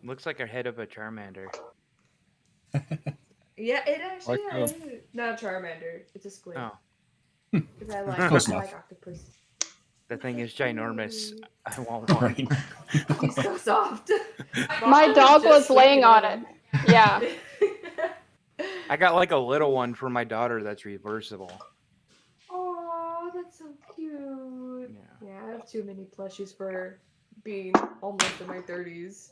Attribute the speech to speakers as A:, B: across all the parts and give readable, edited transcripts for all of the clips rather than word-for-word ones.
A: Looks like a head of a Charmander.
B: Yeah, it actually
C: Like,
B: is. Not a Charmander. It's a squid.
A: Oh,
B: Because I
C: Close
B: like
C: enough.
B: octopus.
A: the thing is ginormous. I want one.
C: Right.
B: He's so soft.
D: My dog was laying on it. Yeah.
A: I got like a little one for my daughter that's reversible.
B: Oh, that's so cute.
A: Yeah.
B: Yeah, I have too many plushies for being almost in my 30s.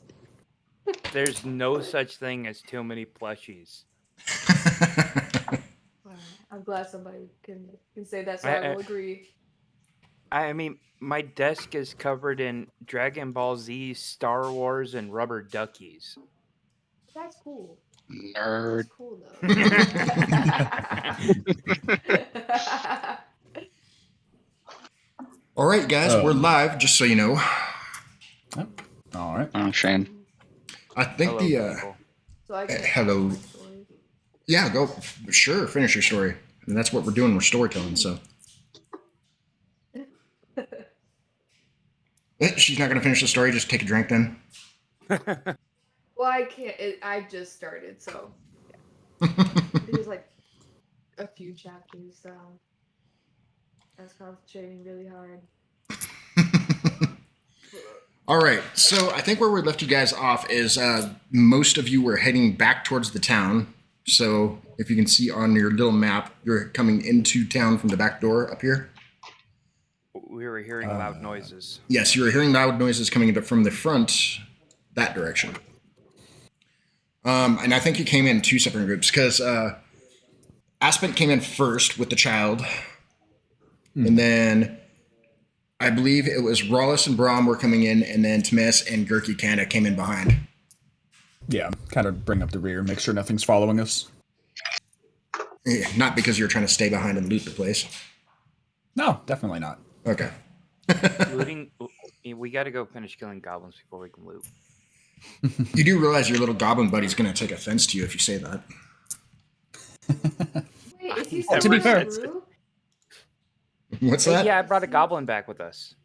A: There's no such thing as too many plushies.
B: I'm glad somebody can say that, so
A: I-
B: I will agree.
A: I mean, my desk is covered in Dragon Ball Z, Star Wars, and rubber duckies.
B: That's cool.
C: Nerd.
B: That's cool though.
E: All right, guys, we're live. Just so you know.
C: Yep. All right.
D: Mm.
C: Oh, Shane.
E: I think
A: Hello, people.
B: So I can
E: hello.
B: my story.
E: Yeah, go. Sure, finish your story. And that's what we're doing. We're storytelling. So she's not gonna finish the story. Just take a drink then.
B: Well, I can't. I just started, so yeah. There's like a few chapters, so that's concentrating really hard.
E: All right. So I think where we left you guys off is most of you were heading back towards the town. So if you can see on your little map, you're coming into town from the back door up here.
A: We were hearing loud noises.
E: Yes, you were hearing loud noises coming from the front, that direction. And I think you came in two separate groups because Aspen came in first with the child. And then I believe it was Rawless and Brahm were coming in, and then Timaeus and Gurky kind of came in behind.
C: Yeah, kind of bring up the rear, make sure nothing's following us.
E: Yeah, not because you're trying to stay behind and loot the place.
C: No, definitely not.
E: Okay.
A: Looting. We got to go finish killing goblins before we can loot.
E: You do realize your little goblin buddy's going to take offense to you if you say that.
B: Wait, is he
C: Well, to be fair,
B: through?
E: What's that?
A: Yeah, I brought a goblin back with us.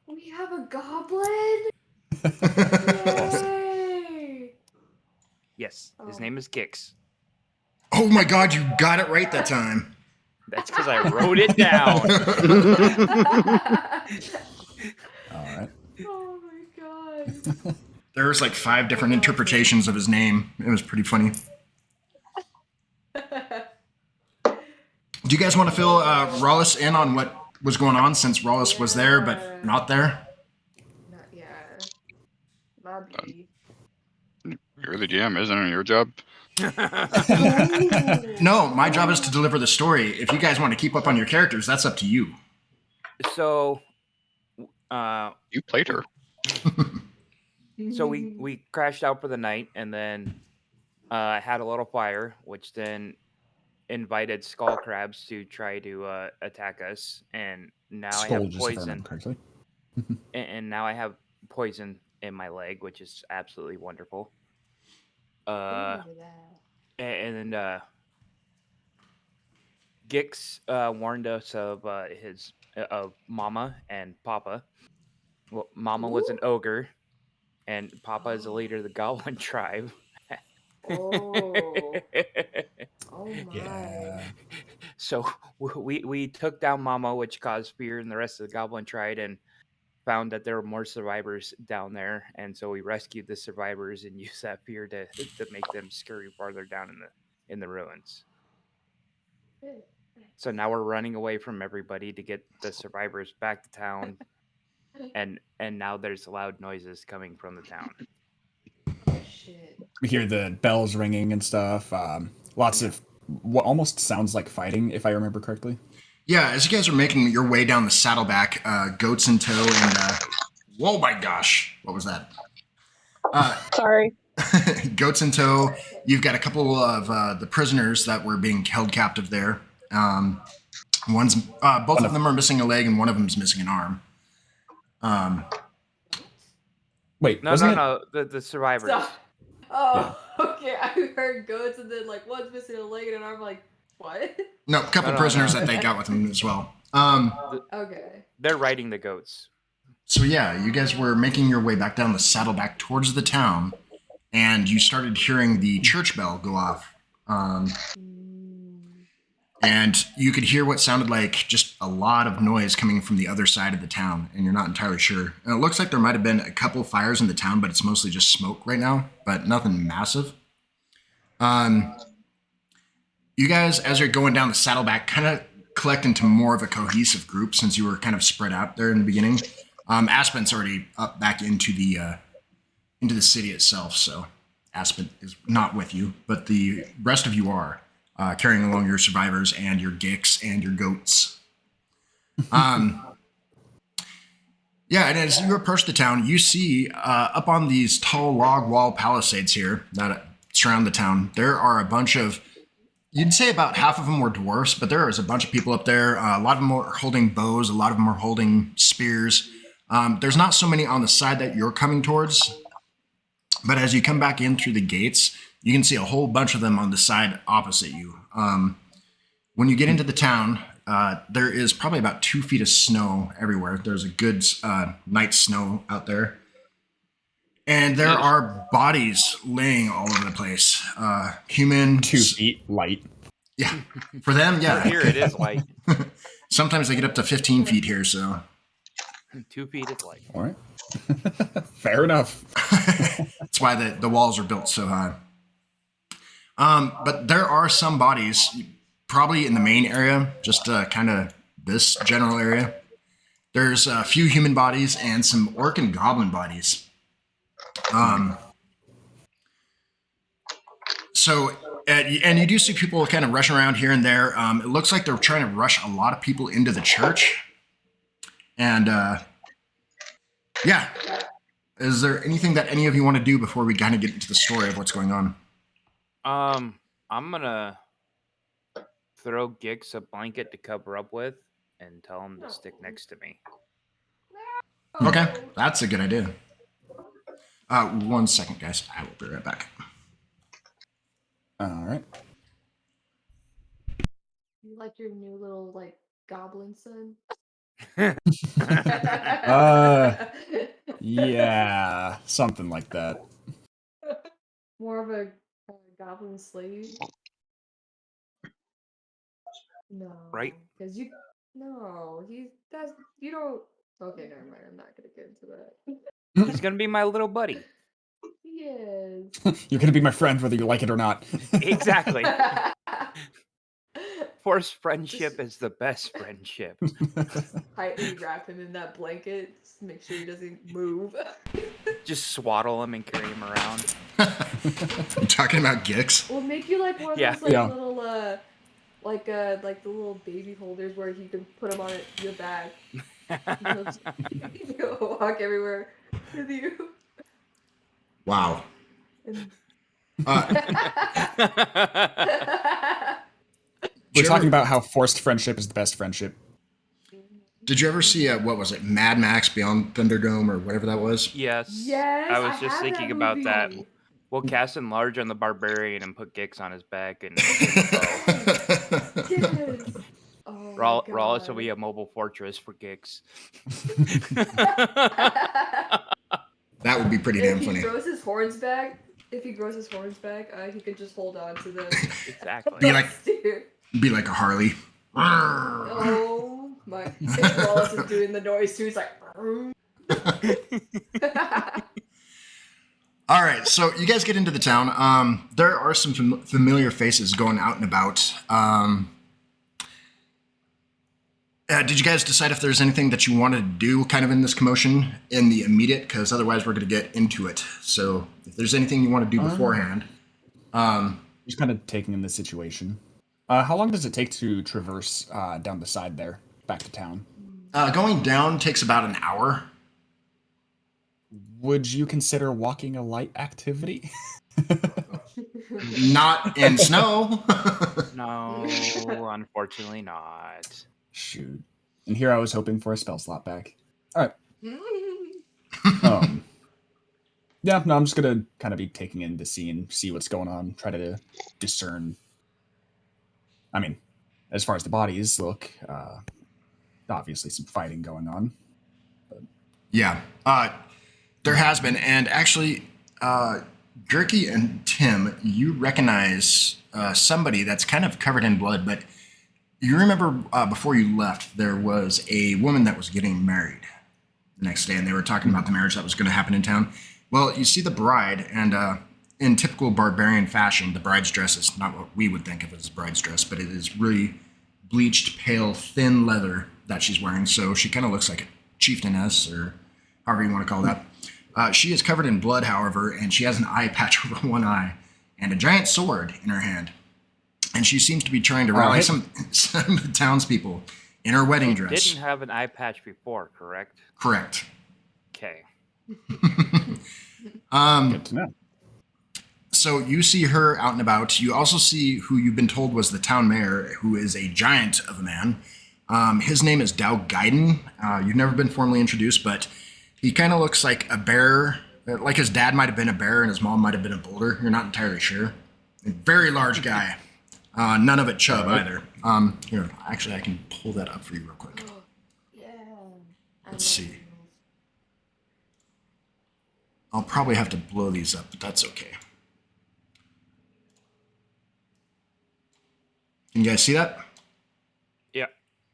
B: We have a goblin. Yay!
A: Yes, his
B: Oh.
A: name is Gix.
E: Oh my god, you got it right that time.
A: That's because I wrote it down.
C: All right.
B: Oh my god.
E: There's like 5 different interpretations of his name. It was pretty funny. Do you guys want to fill Rawless in on what was going on since Rawless was there but not there?
B: Not yet. Bobby.
F: You're the GM, isn't it? Your job.
E: No, my job is to deliver the story. If you guys want to keep up on your characters, that's up to you.
A: So,
F: You played her.
A: so we crashed out for the night, and then had a little fire, which then invited skull crabs to try to attack us, and now I have
C: Scourges, if I remember
A: poison,
C: correctly.
A: and now I have poison in my leg, which is absolutely wonderful. And then Gix warned us of his of Mama and Papa. Well, Mama was an ogre, and Papa is the leader of the Goblin tribe.
B: Oh. Oh my.
C: Yeah.
A: So we took down Mama, which caused fear in the rest of the Goblin tribe, and found that there were more survivors down there, and so we rescued the survivors and used that fear to make them scurry farther down in the ruins. So now we're running away from everybody to get the survivors back to town, and now there's loud noises coming from the town.
B: Shit.
C: We hear the bells ringing and stuff. Lots of what almost sounds like fighting, if I remember correctly.
E: Yeah, as you guys are making your way down the saddleback, goats in tow, and whoa, my gosh, what was that?
D: Sorry.
E: Goats in tow. You've got a couple of the prisoners that were being held captive there. Both of them are missing a leg, and one of them's missing an arm.
C: Wait,
A: No, the survivors.
B: Stop. Oh, okay. I heard goats and then like one's missing a leg and I'm like, what?
E: No, a couple
A: No.
E: prisoners that they got with them as well.
B: Okay.
A: They're riding the goats.
E: So yeah, you guys were making your way back down the saddleback towards the town, and you started hearing the church bell go off. And you could hear what sounded like just a lot of noise coming from the other side of the town, and you're not entirely sure. And it looks like there might have been a couple fires in the town, but it's mostly just smoke right now, but nothing massive. You guys, as you're going down the saddleback, kind of collect into more of a cohesive group since you were kind of spread out there in the beginning. Aspen's already up back into the city itself, so Aspen is not with you, but the rest of you are carrying along your survivors and your gicks and your goats. Yeah, and as you approach the town, you see up on these tall log wall palisades here that surround the town, there are a bunch of, you'd say about half of them were dwarfs, but there is a bunch of people up there. A lot of them are holding bows. A lot of them are holding spears. There's not so many on the side that you're coming towards, but as you come back in through the gates, you can see a whole bunch of them on the side opposite you. When you get into the town, there is probably about 2 feet of snow everywhere. There's a good night's snow out there. And there are bodies laying all over the place. Human.
C: 2 feet light.
E: Yeah. For them, yeah.
A: Here it is light.
E: Sometimes they get up to 15 feet here, so.
A: 2 feet is light.
C: All right. Fair enough.
E: That's why the walls are built so high. But there are some bodies, probably in the main area, just kind of this general area. There's a few human bodies and some orc and goblin bodies. And you do see people kind of rushing around here and there. It looks like they're trying to rush a lot of people into the church. And yeah, is there anything that any of you want to do before we kind of get into the story of what's going on?
A: I'm gonna throw Gix a blanket to cover up with and tell him to stick next to me.
E: Okay, that's a good idea. 1 second, guys. I will be right back.
C: All right.
B: You like your new little goblin son?
C: Yeah, something like that.
B: More of a goblin slave? No.
A: Right?
B: Because you don't. Okay, never mind. I'm not gonna get into that.
A: He's gonna be my little buddy.
B: Yes.
C: You're gonna be my friend whether you like it or not.
A: Exactly. Forced friendship is the best friendship.
B: Tightly wrap him in that blanket. Just make sure he doesn't move.
A: Just swaddle him and carry him around.
E: I'm talking about Gix.
B: We'll make you like one of
A: Yeah.
B: those
C: Yeah.
B: little like the little baby holders where you can put them on your back. He'll walk everywhere with you.
E: Wow.
B: And...
C: We're talking about how forced friendship is the best friendship.
E: Did you ever see what was it, Mad Max Beyond Thunderdome or whatever that was?
A: Yes.
B: Yes,
A: I was
B: I
A: just
B: have
A: thinking
B: that
A: about that.
B: movie.
A: We'll cast enlarge on the barbarian and put Gix on his back, and
B: Yes. Oh
A: Rawless will be a mobile fortress for Gix.
E: That would be pretty damn funny.
B: If he grows his horns back, he could just hold on to them.
A: Exactly.
E: Be like a Harley.
B: Oh my! Wallace is doing the noise too. He's like.
E: All right, so you guys get into the town. There are some familiar faces going out and about. Did you guys decide if there's anything that you wanted to do kind of in this commotion in the immediate? Because otherwise we're going to get into it. So if there's anything you want to do beforehand.
C: Just kind of taking in the situation. How long does it take to traverse down the side there, back to town?
E: Going down takes about an hour.
C: Would you consider walking a light activity?
E: Not in snow.
A: No, unfortunately not.
C: Shoot. And here I was hoping for a spell slot back. All right. Yeah, no, I'm just going to kind of be taking in the scene, see what's going on, try to discern. I mean, as far as the bodies look, obviously some fighting going on. But
E: Yeah. There has been. And actually, Gurky and Tim, you recognize somebody that's kind of covered in blood, but you remember before you left, there was a woman that was getting married the next day, and they were talking about the marriage that was going to happen in town. Well, you see the bride, and in typical barbarian fashion, the bride's dress is not what we would think of as a bride's dress, but it is really bleached, pale, thin leather that she's wearing. So she kind of looks like a chieftainess, or however you want to call that. She is covered in blood, however, and she has an eye patch over one eye and a giant sword in her hand. And she seems to be trying to rally some of the townspeople in her wedding dress.
A: Didn't have an eye patch before, correct?
E: Correct.
A: Okay.
C: Good to know.
E: So you see her out and about. You also see who you've been told was the town mayor, who is a giant of a man. His name is Dow Gaiden. You've never been formally introduced, but he kind of looks like a bear. Like his dad might have been a bear and his mom might have been a boulder. You're not entirely sure. A very large guy. None of it chub either. Here, actually, I can pull that up for you real quick.
B: Yeah.
E: Let's see. I'll probably have to blow these up, but that's okay. Can you guys see that?
A: Yeah.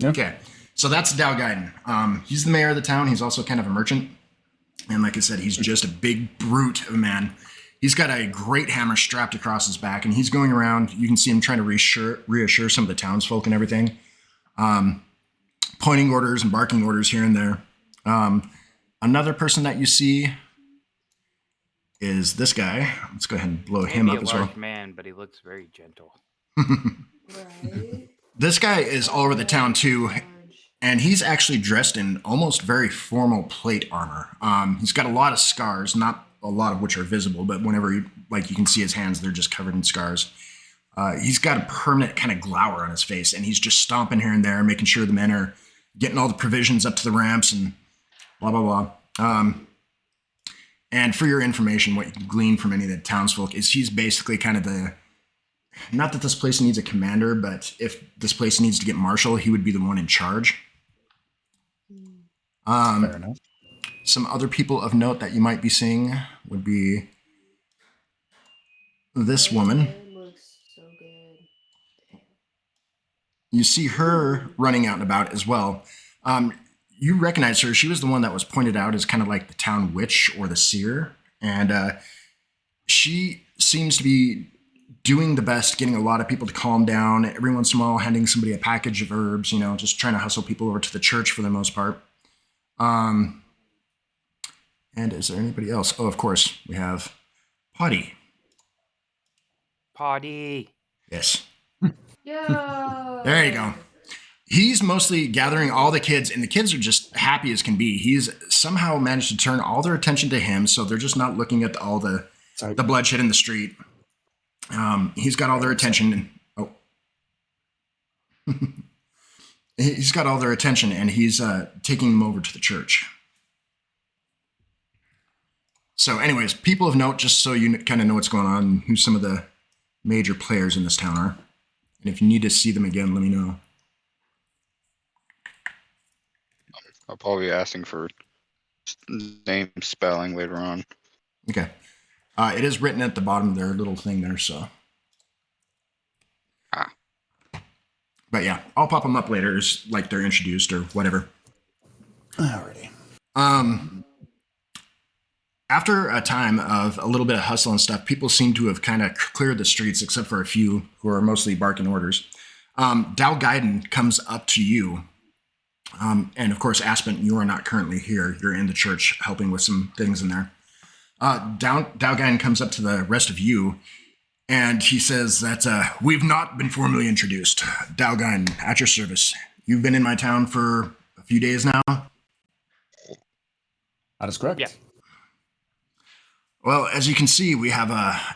E: Okay. So that's Dow Gaiden. He's the mayor of the town. He's also kind of a merchant. And like I said, he's just a big brute of a man. He's got a great hammer strapped across his back, and he's going around. You can see him trying to reassure some of the townsfolk and everything. Pointing orders and barking orders here and there. Another person that you see is this guy. Let's go ahead and blow him up as well.
A: Maybe a large man, but he looks very gentle.
B: Right.
E: This guy is all over the town too, and he's actually dressed in almost very formal plate armor. He's got a lot of scars, not a lot of which are visible, but whenever you can see his hands, they're just covered in scars. He's got a permanent kind of glower on his face, and he's just stomping here and there, making sure the men are getting all the provisions up to the ramps and blah, blah, blah. And for your information, what you can glean from any of the townsfolk is he's basically kind of the, not that this place needs a commander, but if this place needs to get marshal, he would be the one in charge.
C: Fair enough.
E: Some other people of note that you might be seeing would be this woman.
B: It looks so good.
E: You see her running out and about as well. You recognize her. She was the one that was pointed out as kind of like the town witch or the seer. And she seems to be doing the best, getting a lot of people to calm down. Every once in a while, handing somebody a package of herbs, just trying to hustle people over to the church for the most part. And is there anybody else? Oh, of course, we have Potty.
A: Potty.
E: Yes.
B: Yeah.
E: There you go. He's mostly gathering all the kids, and the kids are just happy as can be. He's somehow managed to turn all their attention to him, so they're just not looking at all the bloodshed in the street. He's got all their attention. He's got all their attention, and he's taking them over to the church. So anyways, people of note, just so you kind of know what's going on, who some of the major players in this town are. And if you need to see them again, let me know.
F: I'll probably be asking for name spelling later on.
E: Okay. It is written at the bottom of their little thing there, so. But yeah, I'll pop them up later, as like they're introduced or whatever.
C: Alrighty.
E: After a time of a little bit of hustle and stuff, people seem to have kind of cleared the streets, except for a few who are mostly barking orders. Dow Gaiden comes up to you. And of course, Aspen, you are not currently here. You're in the church helping with some things in there. Dow Gaiden comes up to the rest of you, and he says that we've not been formally introduced. Dow Gaiden, at your service. You've been in my town for a few days now?
C: That is correct.
A: Yeah.
E: Well, as you can see, we have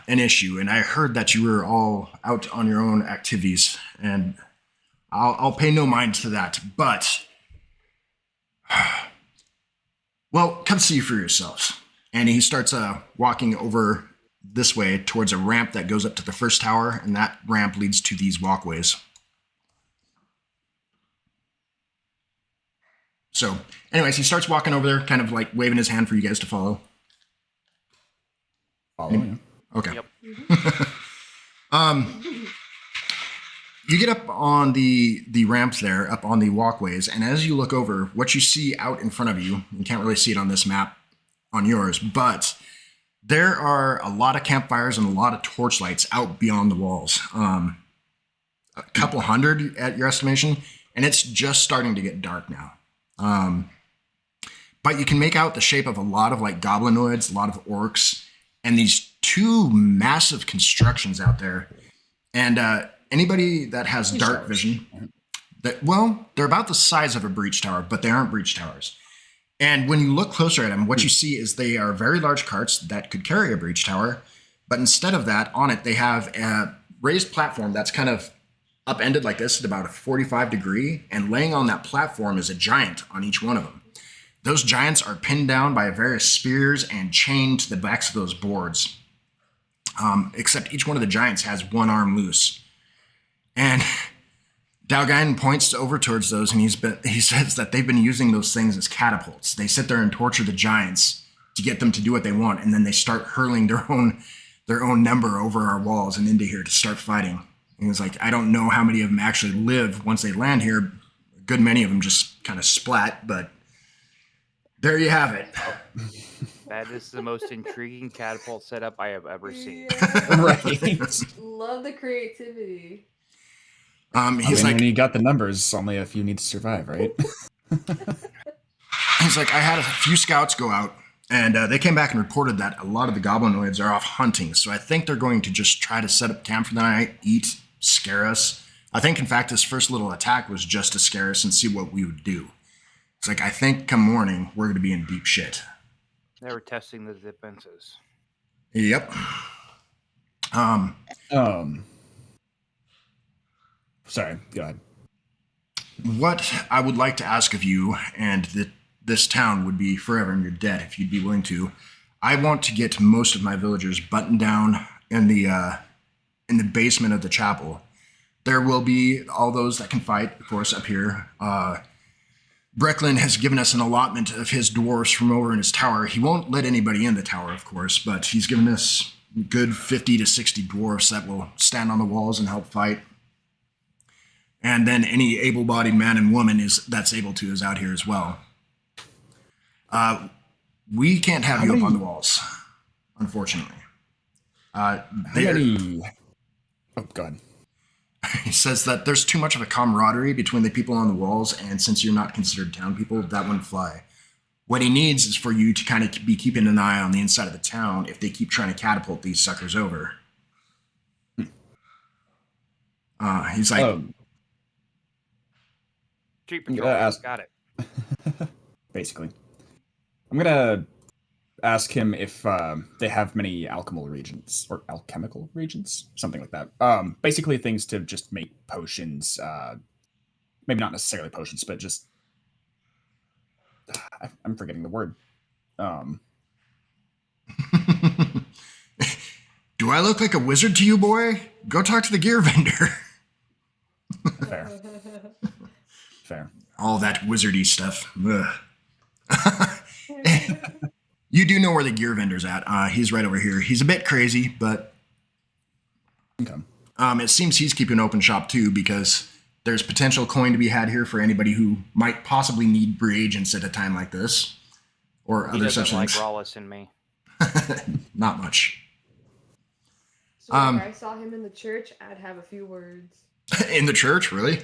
E: an issue, and I heard that you were all out on your own activities, and I'll pay no mind to that, but, well, come see for yourselves. And he starts walking over this way towards a ramp that goes up to the first tower, and that ramp leads to these walkways. So, anyways, he starts walking over there, kind of like waving his hand for you guys to follow.
C: Follow you.
E: Okay.
A: Yep.
E: You get up on the ramps there, up on the walkways, and as you look over, what you see out in front of you, you can't really see it on this map on yours, but there are a lot of campfires and a lot of torchlights out beyond the walls. A couple hundred at your estimation, and it's just starting to get dark now. But you can make out the shape of a lot of like goblinoids, a lot of orcs, and these two massive constructions out there. And anybody that has dark vision, they're about the size of a breach tower, but they aren't breach towers. And when you look closer at them, what you see is they are very large carts that could carry a breach tower. But instead of that, on it, they have a raised platform that's kind of upended like this at about a 45 degree. And laying on that platform is a giant on each one of them. Those giants are pinned down by various spears and chained to the backs of those boards. Except each one of the giants has one arm loose. And Dalgain points over towards those, and he says that they've been using those things as catapults. They sit there and torture the giants to get them to do what they want, and then they start hurling their own number over our walls and into here to start fighting. And he's like, I don't know how many of them actually live once they land here. A good many of them just kind of splat, but there you have it.
A: That is the most intriguing catapult setup I have ever seen.
B: Yeah.
C: Right.
B: Love the creativity.
E: He's like,
C: when you got the numbers, only a few need to survive, right?
E: he's like, I had a few scouts go out, and they came back and reported that a lot of the goblinoids are off hunting. So I think they're going to just try to set up camp for the night, eat, scare us. I think, in fact, this first little attack was just to scare us and see what we would do. It's like, I think come morning, we're going to be in deep shit.
A: They were testing the defenses.
E: Yep.
C: Sorry, go ahead.
E: What I would like to ask of you, and this town would be forever in your debt if you'd be willing to, I want to get most of my villagers buttoned down in the basement of the chapel. There will be all those that can fight, of course, up here. Brecklin has given us an allotment of his dwarves from over in his tower. He won't let anybody in the tower, of course, but he's given us good 50 to 60 dwarves that will stand on the walls and help fight. And then any able-bodied man and woman that's able to is out here as well. We can't have you up on the walls, unfortunately.
C: How many? Oh, go ahead.
E: He says that there's too much of a camaraderie between the people on the walls, and since you're not considered town people, that wouldn't fly. What he needs is for you to kind of be keeping an eye on the inside of the town if they keep trying to catapult these suckers over. He's like...
A: Street patrol, got it.
C: Basically. I'm going to ask him if they have many alchemical reagents, or alchemical reagents, something like that. Basically things to just make potions, maybe not necessarily potions, but just... I'm forgetting the word.
E: Do I look like a wizard to you, boy? Go talk to the gear vendor.
C: Fair. Fair.
E: All that wizardy stuff. You do know where the gear vendor's at. He's right over here. He's a bit crazy, but
C: Okay.
E: It seems he's keeping an open shop too, because there's potential coin to be had here for anybody who might possibly need reagents at a time like this, or
A: He
E: other
A: doesn't
E: such
A: like
E: things.
A: Rawless and me.
E: Not much.
B: So whenever I saw him in the church, I'd have a few words.
E: In the church, really?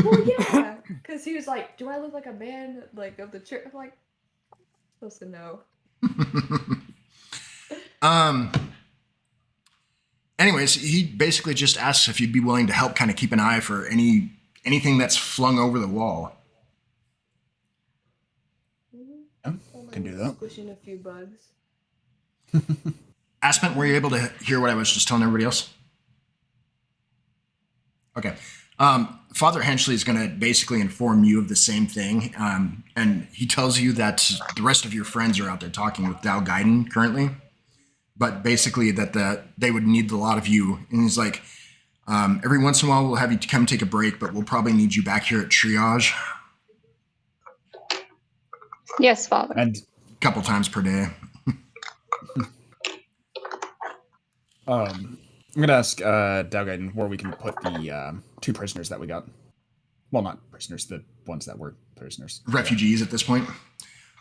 B: Well, yeah, because he was like, "Do I look like a man like of the church?" I'm like, I'm supposed to know.
E: Anyways, he basically just asks if you'd be willing to help kind of keep an eye for anything that's flung over the wall.
C: Yeah, can do that.
B: Squishing a few bugs.
E: Aspen, were you able to hear what I was just telling everybody else? Okay. Father Henchley is going to basically inform you of the same thing. And he tells you that the rest of your friends are out there talking with Dal Gaiden currently. But basically that they would need a lot of you. And he's like, every once in a while we'll have you come take a break, but we'll probably need you back here at triage.
D: Yes, Father.
C: And
E: A couple times per day.
C: I'm gonna ask Dalgaiden where we can put the 2 prisoners that we got. Well, not prisoners, the ones that were prisoners.
E: Refugees at this point.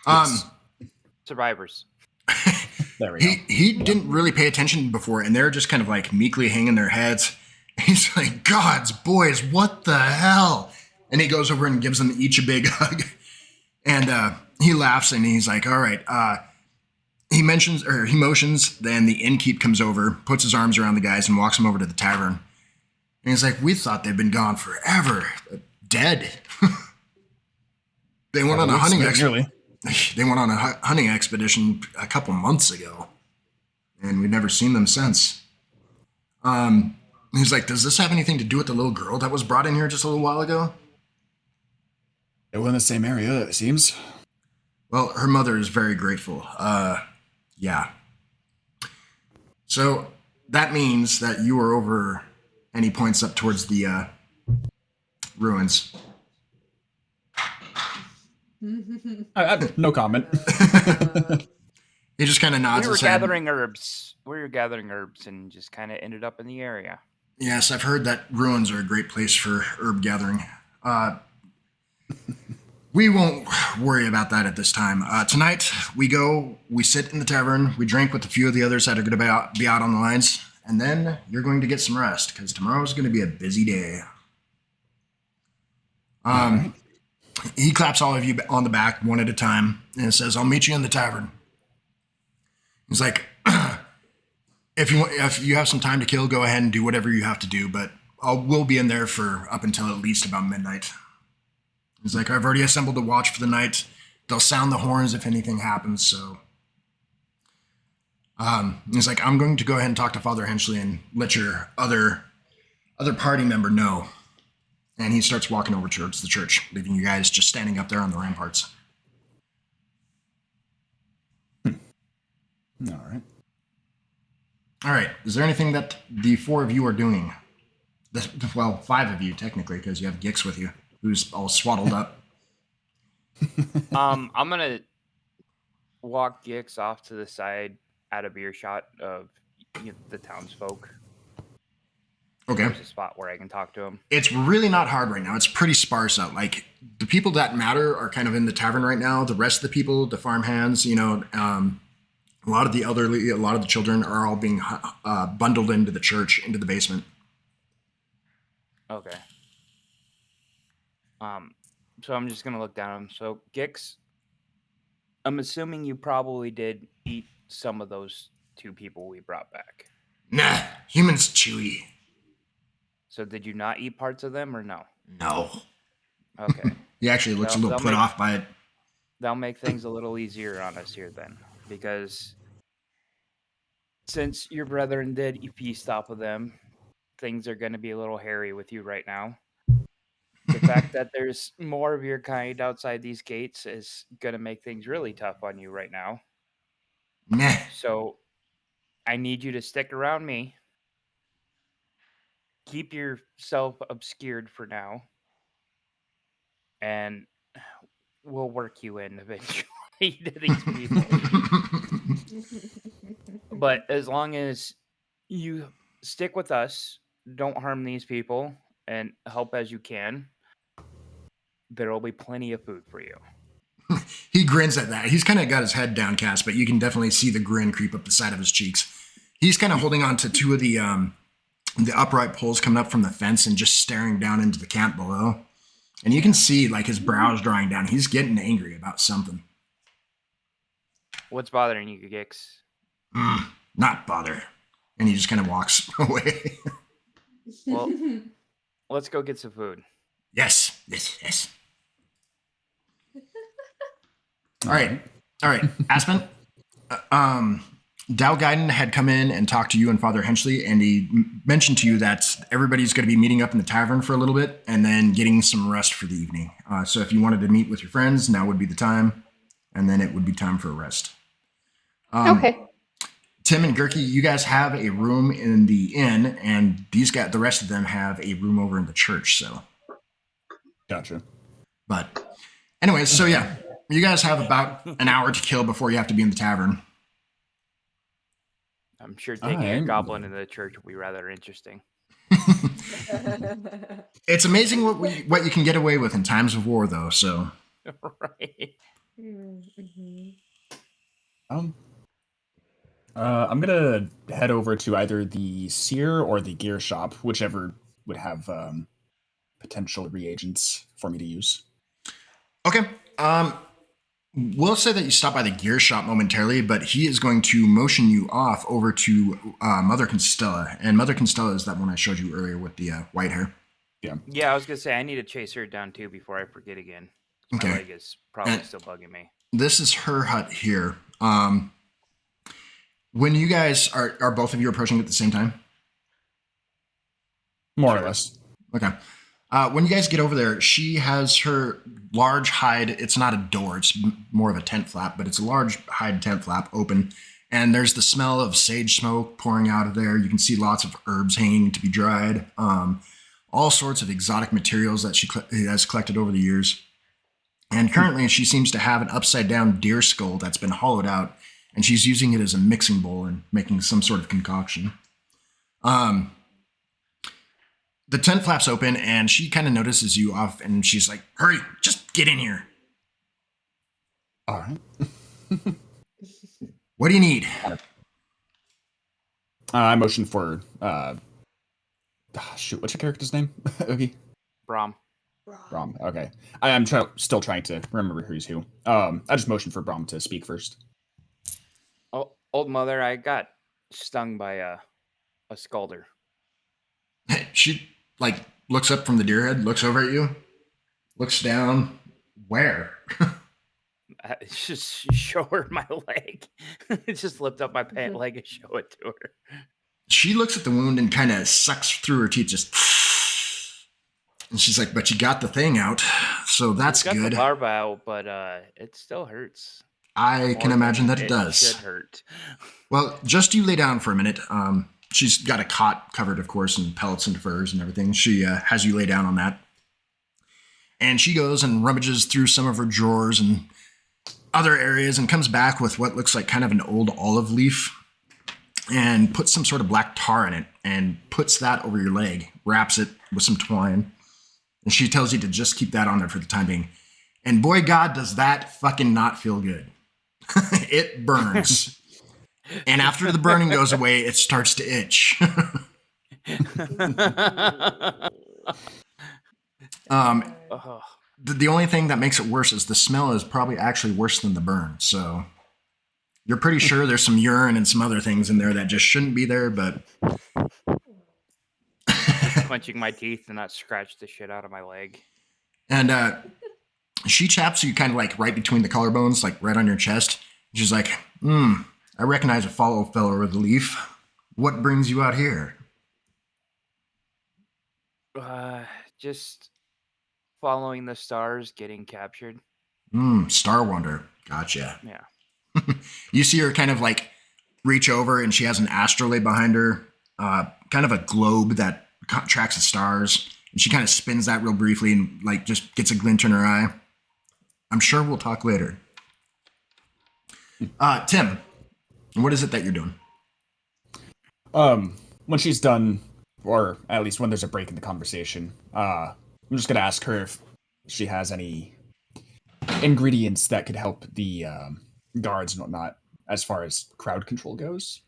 C: Yes.
A: Survivors.
C: There we go.
E: He didn't really pay attention before, and they're just kind of like meekly hanging their heads. He's like, "Gods, boys, what the hell?" And he goes over and gives them each a big hug. And he laughs and he's like, "All right." He motions. Then the innkeep comes over, puts his arms around the guys, and walks them over to the tavern. And he's like, "We thought they'd been gone forever, dead." They went on a hunting expedition. They went on a hunting expedition a couple months ago, and we've never seen them since. He's like, "Does this have anything to do with the little girl that was brought in here just a little while ago?"
C: They were in the same area, it seems.
E: Well, her mother is very grateful. Yeah. So that means that you are over, and he points up towards the ruins.
C: No comment.
E: He just kind of nods
A: We were
E: his head.
A: gathering herbs. We were gathering herbs and just kind of ended up in the area.
E: Yes, I've heard that ruins are a great place for herb gathering. We won't worry about that at this time. Tonight, we sit in the tavern, we drink with a few of the others that are going to be out on the lines, and then you're going to get some rest, because tomorrow's going to be a busy day. He claps all of you on the back one at a time, and says, "I'll meet you in the tavern." He's like, if you have some time to kill, go ahead and do whatever you have to do, but we'll be in there for up until at least about midnight. He's like, "I've already assembled a watch for the night. They'll sound the horns if anything happens, so..." He's like, "I'm going to go ahead and talk to Father Henchley and let your other party member know." And he starts walking over towards the church, leaving you guys just standing up there on the ramparts.
C: All right.
E: All right. Is there anything that the 4 of you are doing? Well, 5 of you, technically, because you have Gix with you, who's all swaddled up.
A: I'm gonna walk Gix off to the side out of earshot of the townsfolk.
E: Okay.
A: There's a spot where I can talk to him.
E: It's really not hard right now. It's pretty sparse out. Like, the people that matter are kind of in the tavern right now. The rest of the people, the farmhands, a lot of the elderly, a lot of the children are all being bundled into the church, into the basement.
A: Okay. So I'm just gonna look down at him. So Gix, I'm assuming you probably did eat some of those 2 people we brought back.
E: Nah, humans chewy.
A: So did you not eat parts of them or no?
E: No.
A: Okay.
E: He actually looks a little put off by it.
A: That'll make things a little easier on us here then, because since your brethren did feast off of them, things are going to be a little hairy with you right now. The fact that there's more of your kind outside these gates is going to make things really tough on you right now.
E: Nah.
A: So I need you to stick around me. Keep yourself obscured for now. And we'll work you in eventually to these people. But as long as you stick with us, don't harm these people, and help as you can, there will be plenty of food for you.
E: He grins at that. He's kind of got his head downcast, but you can definitely see the grin creep up the side of his cheeks. He's kind of holding on to 2 of the upright poles coming up from the fence and just staring down into the camp below. And you can see like his brows drawing down. He's getting angry about something.
A: What's bothering you, Gix?
E: Not bother. And he just kind of walks away.
A: Well, let's go get some food.
E: Yes. All right. Aspen, Dalgaiden had come in and talked to you and Father Henchley, and he mentioned to you that everybody's going to be meeting up in the tavern for a little bit and then getting some rest for the evening. So if you wanted to meet with your friends, now would be the time, and then it would be time for a rest.
D: Okay.
E: Tim and Gurky, you guys have a room in the inn, and the rest of them have a room over in the church. So,
C: Gotcha.
E: but anyways, so yeah, You guys have about an hour to kill before you have to be in the tavern.
A: I'm sure taking a goblin into the church will be rather interesting.
E: It's amazing what you can get away with in times of war, though. So,
A: Right.
B: Mm-hmm.
C: I'm gonna head over to either the seer or the gear shop, whichever would have potential reagents for me to use.
E: okay. We'll say that you stop by the gear shop momentarily, but he is going to motion you off over to Mother Constella. And Mother Constella is that one I showed you earlier with the white hair.
A: Yeah, I was gonna say I need to chase her down too before I forget again.
E: Okay.
A: My leg is probably still bugging me.
E: This is her hut here. When you guys are both of you approaching at the same time?
C: More or less.
E: Okay. When you guys get over there, she has her large hide. It's not a door. It's more of a tent flap, but it's a large hide tent flap open. And there's the smell of sage smoke pouring out of there. You can see lots of herbs hanging to be dried. All sorts of exotic materials that she has collected over the years. And currently she seems to have an upside down deer skull that's been hollowed out. And she's using it as a mixing bowl and making some sort of concoction. The tent flaps open, and she kind of notices you off, and she's like, "Hurry, just get in here."
C: All right.
E: What do you need?
C: I motion for shoot. What's your character's name? Oogie.
A: Brom.
C: Brom. Okay. I'm still trying to remember who's who. I just motioned for Brom to speak first.
A: Oh, old mother, I got stung by a scalder.
E: She looks up from the deer head, looks over at you, looks down. Where?
A: Just show her my leg. Just lift up my pant leg and show it to her.
E: She looks at the wound and kind of sucks through her teeth, just. And she's like, "But you got the thing out, so that's
A: got
E: good."
A: The larva out, but it still hurts.
E: I can imagine that it does.
A: Should hurt.
E: Well, just you lay down for a minute. She's got a cot covered, of course, in pellets and furs and everything. She has you lay down on that. And she goes and rummages through some of her drawers and other areas and comes back with what looks like kind of an old olive leaf and puts some sort of black tar in it and puts that over your leg, wraps it with some twine. And she tells you to just keep that on there for the time being. And boy, God, does that fucking not feel good. It burns. And after the burning goes away, it starts to itch. The only thing that makes it worse is the smell is probably actually worse than the burn. So you're pretty sure there's some urine and some other things in there that just shouldn't be there, but...
A: Clenching my teeth and not scratch the shit out of my leg.
E: And she chaps you kind of like right between the collarbones, like right on your chest. She's like, I recognize a fellow with a leaf. What brings you out here?
A: Just following the stars, getting captured.
E: Star Wonder. Gotcha.
A: Yeah.
E: You see her kind of like reach over and she has an astrolabe behind her, kind of a globe that tracks the stars. And she kind of spins that real briefly and like just gets a glint in her eye. I'm sure we'll talk later. Tim, what is it that you're doing?
C: When she's done, or at least when there's a break in the conversation, I'm just gonna ask her if she has any ingredients that could help the guards and whatnot as far as crowd control goes.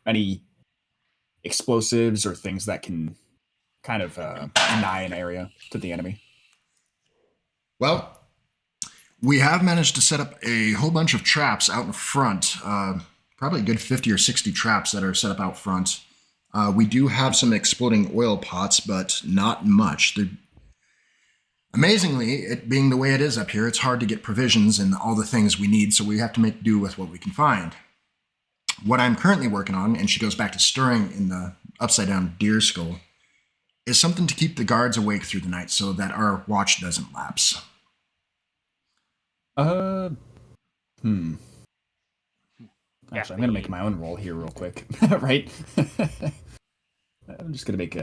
C: Any explosives or things that can kind of deny an area to the enemy.
E: Well, we have managed to set up a whole bunch of traps out in front. Probably a good 50 or 60 traps that are set up out front. We do have some exploding oil pots, but not much. Amazingly, it being the way it is up here, it's hard to get provisions and all the things we need, so we have to make do with what we can find. What I'm currently working on, and she goes back to stirring in the upside-down deer skull, is something to keep the guards awake through the night so that our watch doesn't lapse.
C: Actually, I'm gonna make my own roll here real quick, right? I'm just gonna make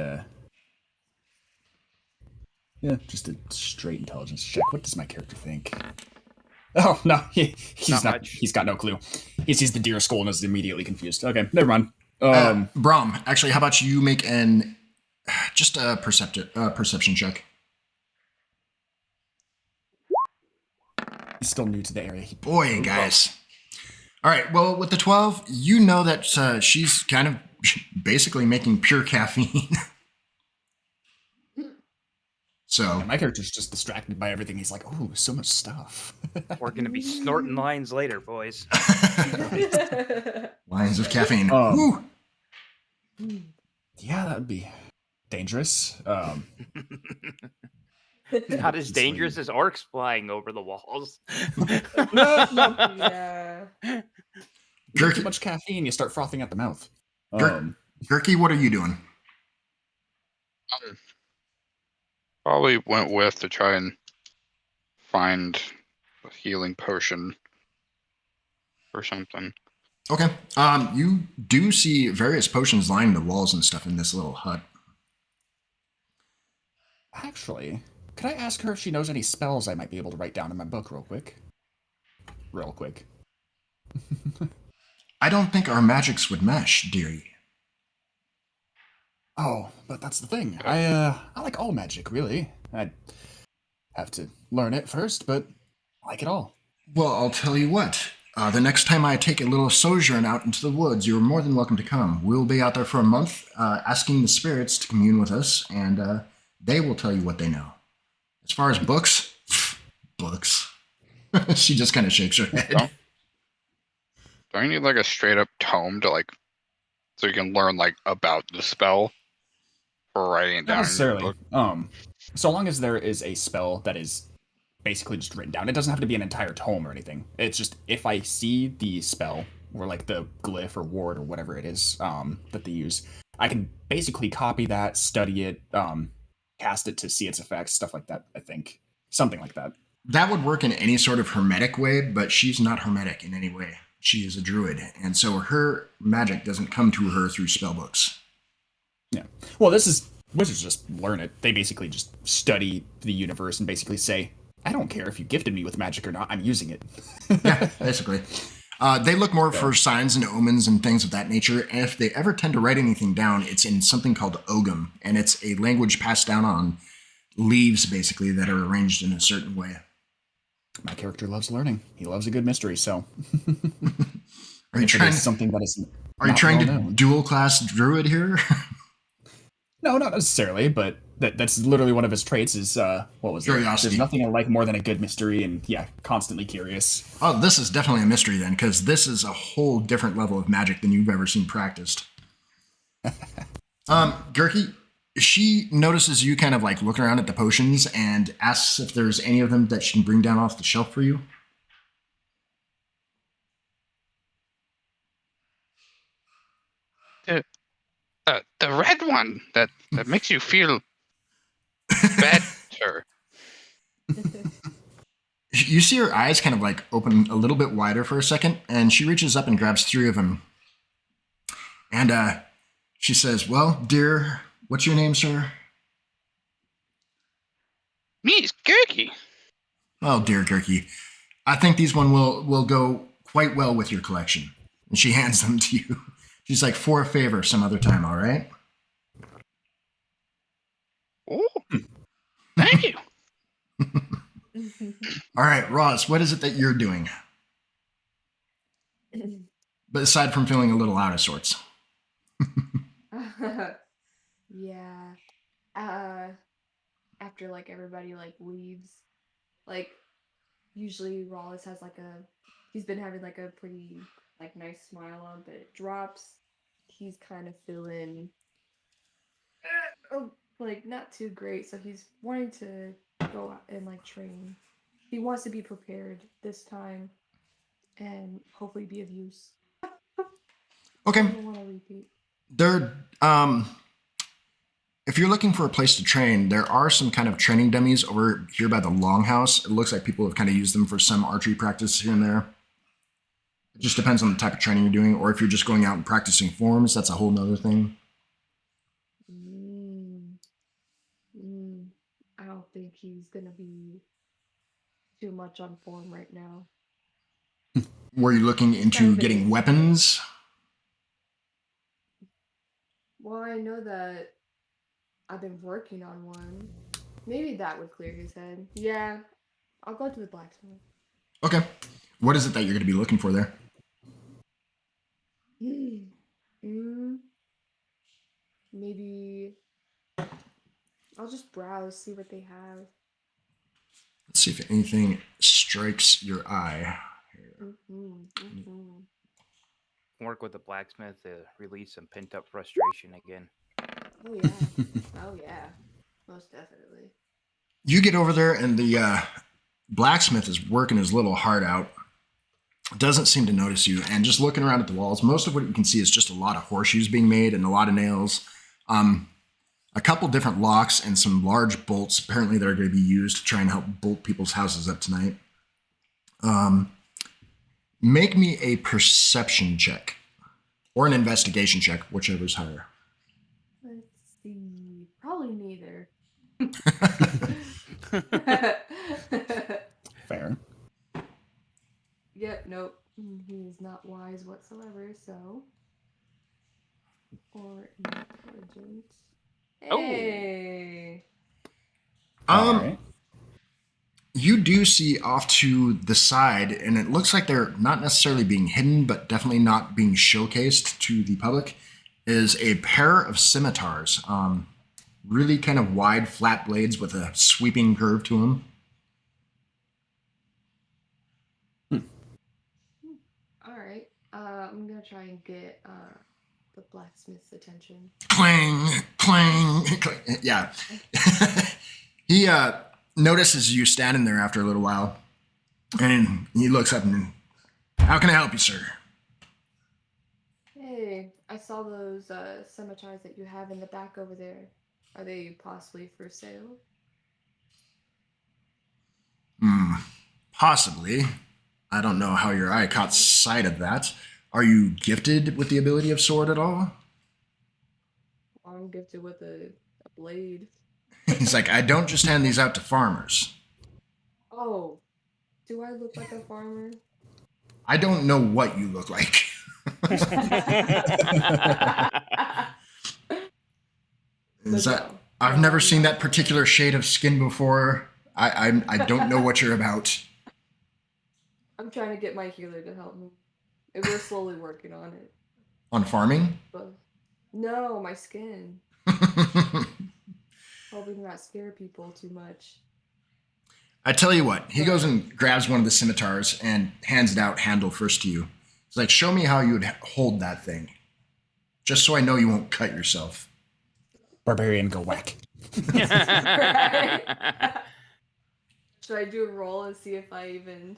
C: just a straight intelligence check. What does my character think? Oh no, he's
A: Not
C: not.
A: much.
C: He's got no clue. He sees the deer skull and is immediately confused. Okay, never mind.
E: Brom, actually, how about you make just a perception check?
C: He's still new to the area.
E: Boy, guys. All right. Well, with the 12, you know that she's kind of basically making pure caffeine. So
C: Yeah, my character's just distracted by everything. He's like, "Oh, so much stuff."
A: We're gonna be snorting lines later, boys.
E: lines of caffeine.
C: Um,
E: Woo.
C: Yeah, that would be dangerous.
A: Not as dangerous as orcs flying over the walls.
B: Yeah.
C: Too much caffeine, you start frothing at the mouth.
E: Gurky, what are you doing?
F: Probably went with to try and find a healing potion or something.
E: Okay. You do see various potions lining the walls and stuff in this little hut.
C: Actually, could I ask her if she knows any spells I might be able to write down in my book real quick? Real quick.
E: I don't think our magics would mesh, dearie.
C: Oh, but that's the thing. I like all magic, really. I'd have to learn it first, but I like it all.
E: Well, I'll tell you what. The next time I take a little sojourn out into the woods, you're more than welcome to come. We'll be out there for a month, asking the spirits to commune with us, and they will tell you what they know. As far as books, books. She just kind of shakes her head.
F: Don't you need like a straight up tome to like, so you can learn like about the spell for writing it
C: Not
F: down in your
C: necessarily.
F: book?
C: So long as there is a spell that is basically just written down. It doesn't have to be an entire tome or anything. It's just if I see the spell or like the glyph or ward or whatever it is that they use, I can basically copy that, study it, cast it to see its effects, stuff like that. I think something like that.
E: That would work in any sort of hermetic way, but she's not hermetic in any way. She is a druid, and so her magic doesn't come to her through spellbooks.
C: Yeah. Well, this is wizards just learn it. They basically just study the universe and basically say, I don't care if you gifted me with magic or not, I'm using it.
E: Yeah, basically. They look more for signs and omens and things of that nature, and if they ever tend to write anything down, it's in something called Ogum, and it's a language passed down on leaves, basically, that are arranged in a certain way.
C: My character loves learning. He loves a good mystery, so...
E: Are you trying
C: something that is
E: Are you trying to dual class druid here?
C: No, not necessarily, but that's literally one of his traits is, what was
E: curiosity.
C: There's nothing I like more than a good mystery, and yeah, constantly curious.
E: Oh, this is definitely a mystery then, because this is a whole different level of magic than you've ever seen practiced. Gurky, she notices you kind of like looking around at the potions and asks if there's any of them that she can bring down off the shelf for you.
F: The red one that makes you feel better.
E: You see her eyes kind of like open a little bit wider for a second, and she reaches up and grabs 3 of them. And she says, well, dear, what's your name, sir?
F: Me, it's Gurky.
E: Oh, dear Gurky, I think these one will go quite well with your collection. And she hands them to you. She's like, for a favor some other time, all right?
F: Oh, thank you.
E: All right, Ross, what is it that you're doing? But aside from feeling a little out of sorts.
B: Yeah. After like everybody like leaves, like usually Rawless has like he's been having like a pretty like nice smile on, but it drops. He's kind of feeling like not too great, so he's wanting to go out and like train. He wants to be prepared this time and hopefully be of use.
E: Okay.
B: I don't want to repeat.
E: If you're looking for a place to train, there are some kind of training dummies over here by the longhouse. It looks like people have kind of used them for some archery practice here and there. It just depends on the type of training you're doing, or if you're just going out and practicing forms, that's a whole nother thing.
B: I don't think he's gonna be too much on form right now.
E: Were you looking into getting weapons?
B: Well, I know that I've been working on one. Maybe that would clear his head. Yeah, I'll go to the blacksmith.
E: Okay. What is it that you're going to be looking for there?
B: Maybe I'll just browse, see what they have.
E: Let's see if anything strikes your eye.
A: Work with the blacksmith to release some pent up frustration again.
B: Oh yeah. Oh yeah. Most definitely.
E: You get over there, and the blacksmith is working his little heart out. Doesn't seem to notice you, and just looking around at the walls, most of what you can see is just a lot of horseshoes being made and a lot of nails. A couple different locks and some large bolts. Apparently, that are going to be used to try and help bolt people's houses up tonight. Make me a perception check or an investigation check, whichever's higher.
B: Let's see. Probably neither.
C: Fair.
B: Yep, nope. He is not wise whatsoever, so. Or intelligent. Hey!
C: All right.
E: You do see off to the side, and it looks like they're not necessarily being hidden, but definitely not being showcased to the public, is a pair of scimitars. Really kind of wide, flat blades with a sweeping curve to them.
B: Alright. I'm gonna try and get the blacksmith's attention.
E: Clang, clang, clang. Yeah. He notices you standing there after a little while, and he looks up and, how can I help you, sir?
B: Hey, I saw those scimitars that you have in the back over there. Are they possibly for sale?
E: Possibly. I don't know how your eye caught sight of that. Are you gifted with the ability of sword at all?
B: I'm gifted with a blade.
E: He's like, I don't just hand these out to farmers.
B: Oh, do I look like a farmer?
E: I don't know what you look like. Is that? I've never seen that particular shade of skin before. I don't know what you're about.
B: I'm trying to get my healer to help me. And we're slowly working on it.
E: On farming?
B: But no, my skin. Hoping not scare people too much.
E: I tell you what, he goes and grabs one of the scimitars and hands it out handle first to you. He's like, show me how you would hold that thing. Just so I know you won't cut yourself.
C: Barbarian, go whack.
B: Right? Should I do a roll and see if I even...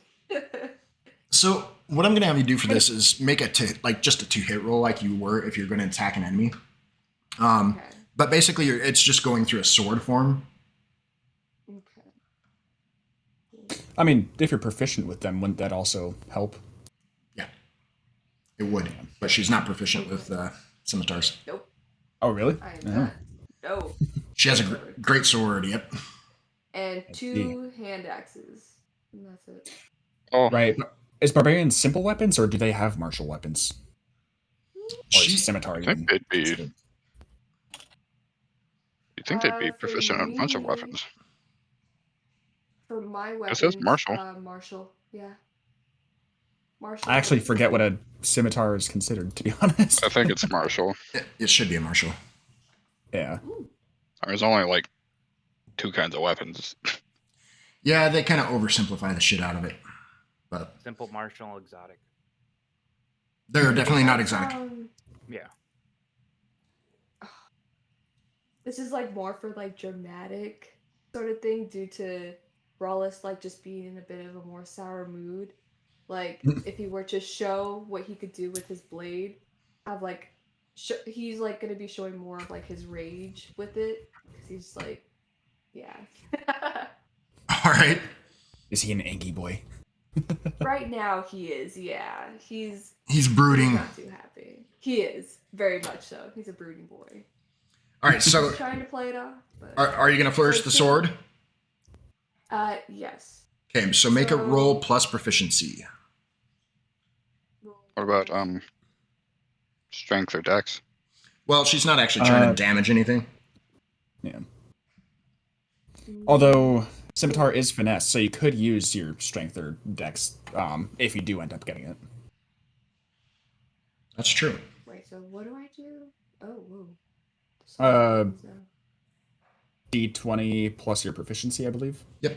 E: So what I'm going to have you do for this is make just a 2-hit roll like you were if you're going to attack an enemy.
B: Okay.
E: But basically, it's just going through a sword form.
B: Okay.
C: I mean, if you're proficient with them, wouldn't that also help?
E: Yeah, it would. But she's not proficient with scimitars.
B: Nope.
C: Oh, really?
B: I am not. No.
E: She has a great sword, yep.
B: And 2 hand axes. And that's it.
F: Oh,
C: Right. Is barbarian simple weapons, or do they have martial weapons? Or is scimitar
F: I think they'd be. You think they'd be
B: For
F: proficient in a bunch of
B: me-
F: weapons?
B: For my
F: It
B: weapons,
F: says martial.
B: Martial, yeah. Martial.
C: I actually forget what a scimitar is considered, to be honest.
F: I think it's martial.
E: It should be a martial.
C: Yeah.
F: There's only like 2 kinds of weapons.
E: Yeah, they kind of oversimplify the shit out of it. But
A: Simple, martial, exotic.
E: they're definitely not exotic.
A: Yeah.
B: This is like more for like dramatic sort of thing due to Rawless like just being in a bit of a more sour mood. Like if he were to show what he could do with his blade, have like he's like gonna be showing more of like his rage with it because he's like, yeah.
E: All right.
C: Is he an Angie boy?
B: Right now he is, yeah. He's
E: brooding.
B: not too happy. He is very much so. He's a brooding boy.
E: All right, so
B: He's trying to play it off. But...
E: are you going to flourish the sword?
B: Yes.
E: Okay, so make a roll plus proficiency.
F: What about strength or dex?
E: Well, she's not actually trying to damage anything.
C: Yeah. Although scimitar is finesse, so you could use your strength or dex if you do end up getting it.
E: That's true.
B: Wait, so what do I do? Oh, whoa.
C: D20 plus your proficiency, I believe.
E: Yep.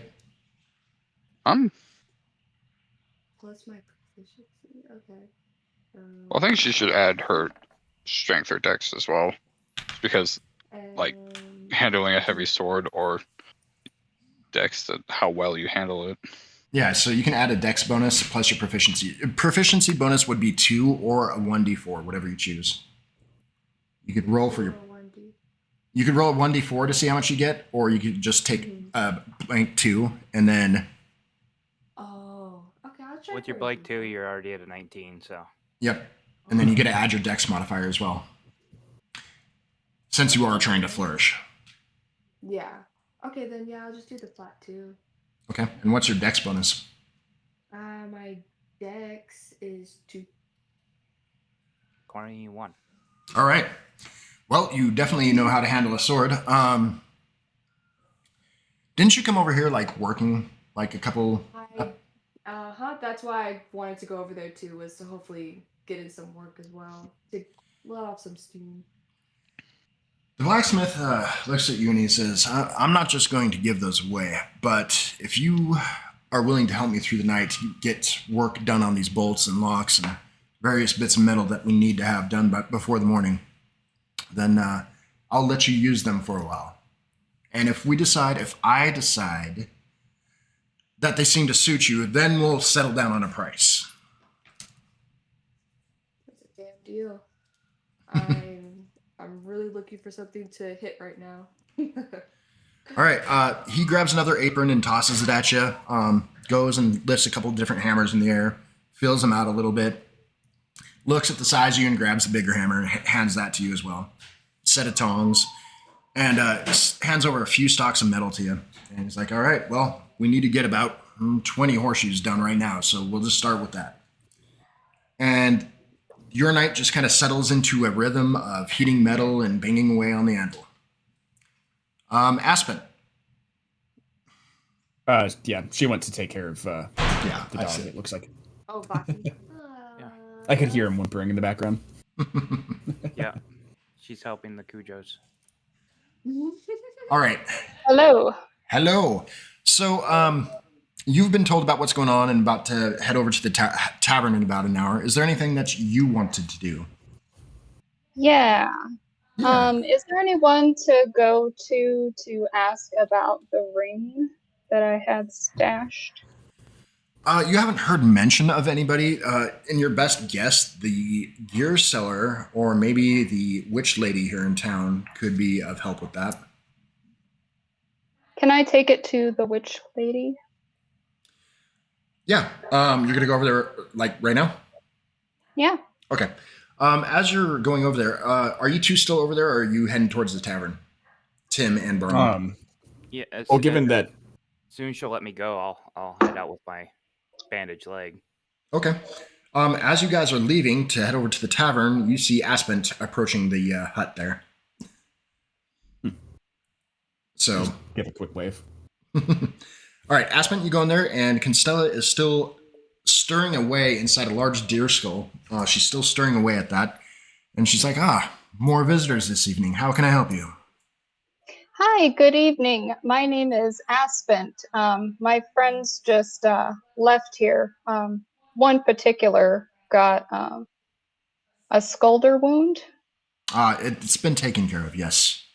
B: Plus my proficiency? Okay.
F: Well, I think she should add her strength or dex as well. Because, like, handling a heavy sword or dex, to how well you handle it.
E: Yeah, so you can add a dex bonus plus your proficiency. Proficiency bonus would be 2 or a 1d4, whatever you choose. You could roll for your... You could roll a 1d4 to see how much you get, or you could just take a blank 2 and then...
B: Oh, okay, I'll try.
A: With your blank 2, you're already at a 19, so...
E: Yep. And then you get to add your dex modifier as well. Since you are trying to flourish.
B: Yeah. Okay, then yeah, I'll just do the flat 2.
E: Okay, and what's your dex bonus?
B: My dex is 2.
A: 21.
E: All right. Well, you definitely know how to handle a sword. Didn't you come over here like working like a couple?
B: That's why I wanted to go over there too, was to hopefully get in some work as well to let off some steam.
E: The blacksmith looks at you and he says, "I'm not just going to give those away, but if you are willing to help me through the night to get work done on these bolts and locks and various bits of metal that we need to have done before the morning, then I'll let you use them for a while. And if I decide that they seem to suit you, then we'll settle down on a price."
B: That's a damn deal. I'm really looking for something to hit right now.
E: All right. He grabs another apron and tosses it at you. Goes and lifts a couple different hammers in the air, fills them out a little bit, looks at the size of you and grabs the bigger hammer and hands that to you as well. Set of tongs, and hands over a few stalks of metal to you. And he's like, "All right, well, we need to get about 20 horseshoes done right now, so we'll just start with that." And your night just kind of settles into a rhythm of heating metal and banging away on the anvil. Aspen.
C: Yeah, she went to take care of the dog, it looks like.
B: Oh, Baki.
A: Yeah.
C: I could hear him whimpering in the background.
A: Yeah. She's helping the Cujos.
E: All right.
D: Hello.
E: So, you've been told about what's going on and about to head over to the tavern in about an hour. Is there anything that you wanted to do?
D: Yeah. Is there anyone to go to ask about the ring that I had stashed?
E: You haven't heard mention of anybody. In your best guess, the gear seller or maybe the witch lady here in town could be of help with that.
D: Can I take it to the witch lady?
E: Yeah. You're going to go over there like right now?
D: Yeah.
E: Okay. As you're going over there, are you two still over there or are you heading towards the tavern? Tim and Brian.
A: Yeah.
C: Given that...
A: As soon as she'll let me go, I'll head out with my bandaged leg.
E: Okay. As you guys are leaving to head over to the tavern, you see Aspen approaching the hut there. So
C: just give a quick wave.
E: All right, Aspen, you go in there, and Constella is still stirring away inside a large deer skull. She's still stirring away at that, and she's like, more visitors this evening. How can I help you?
D: Hi, good evening. My name is Aspen. My friends just left here. One particular got a scalder wound.
E: It's been taken care of, yes.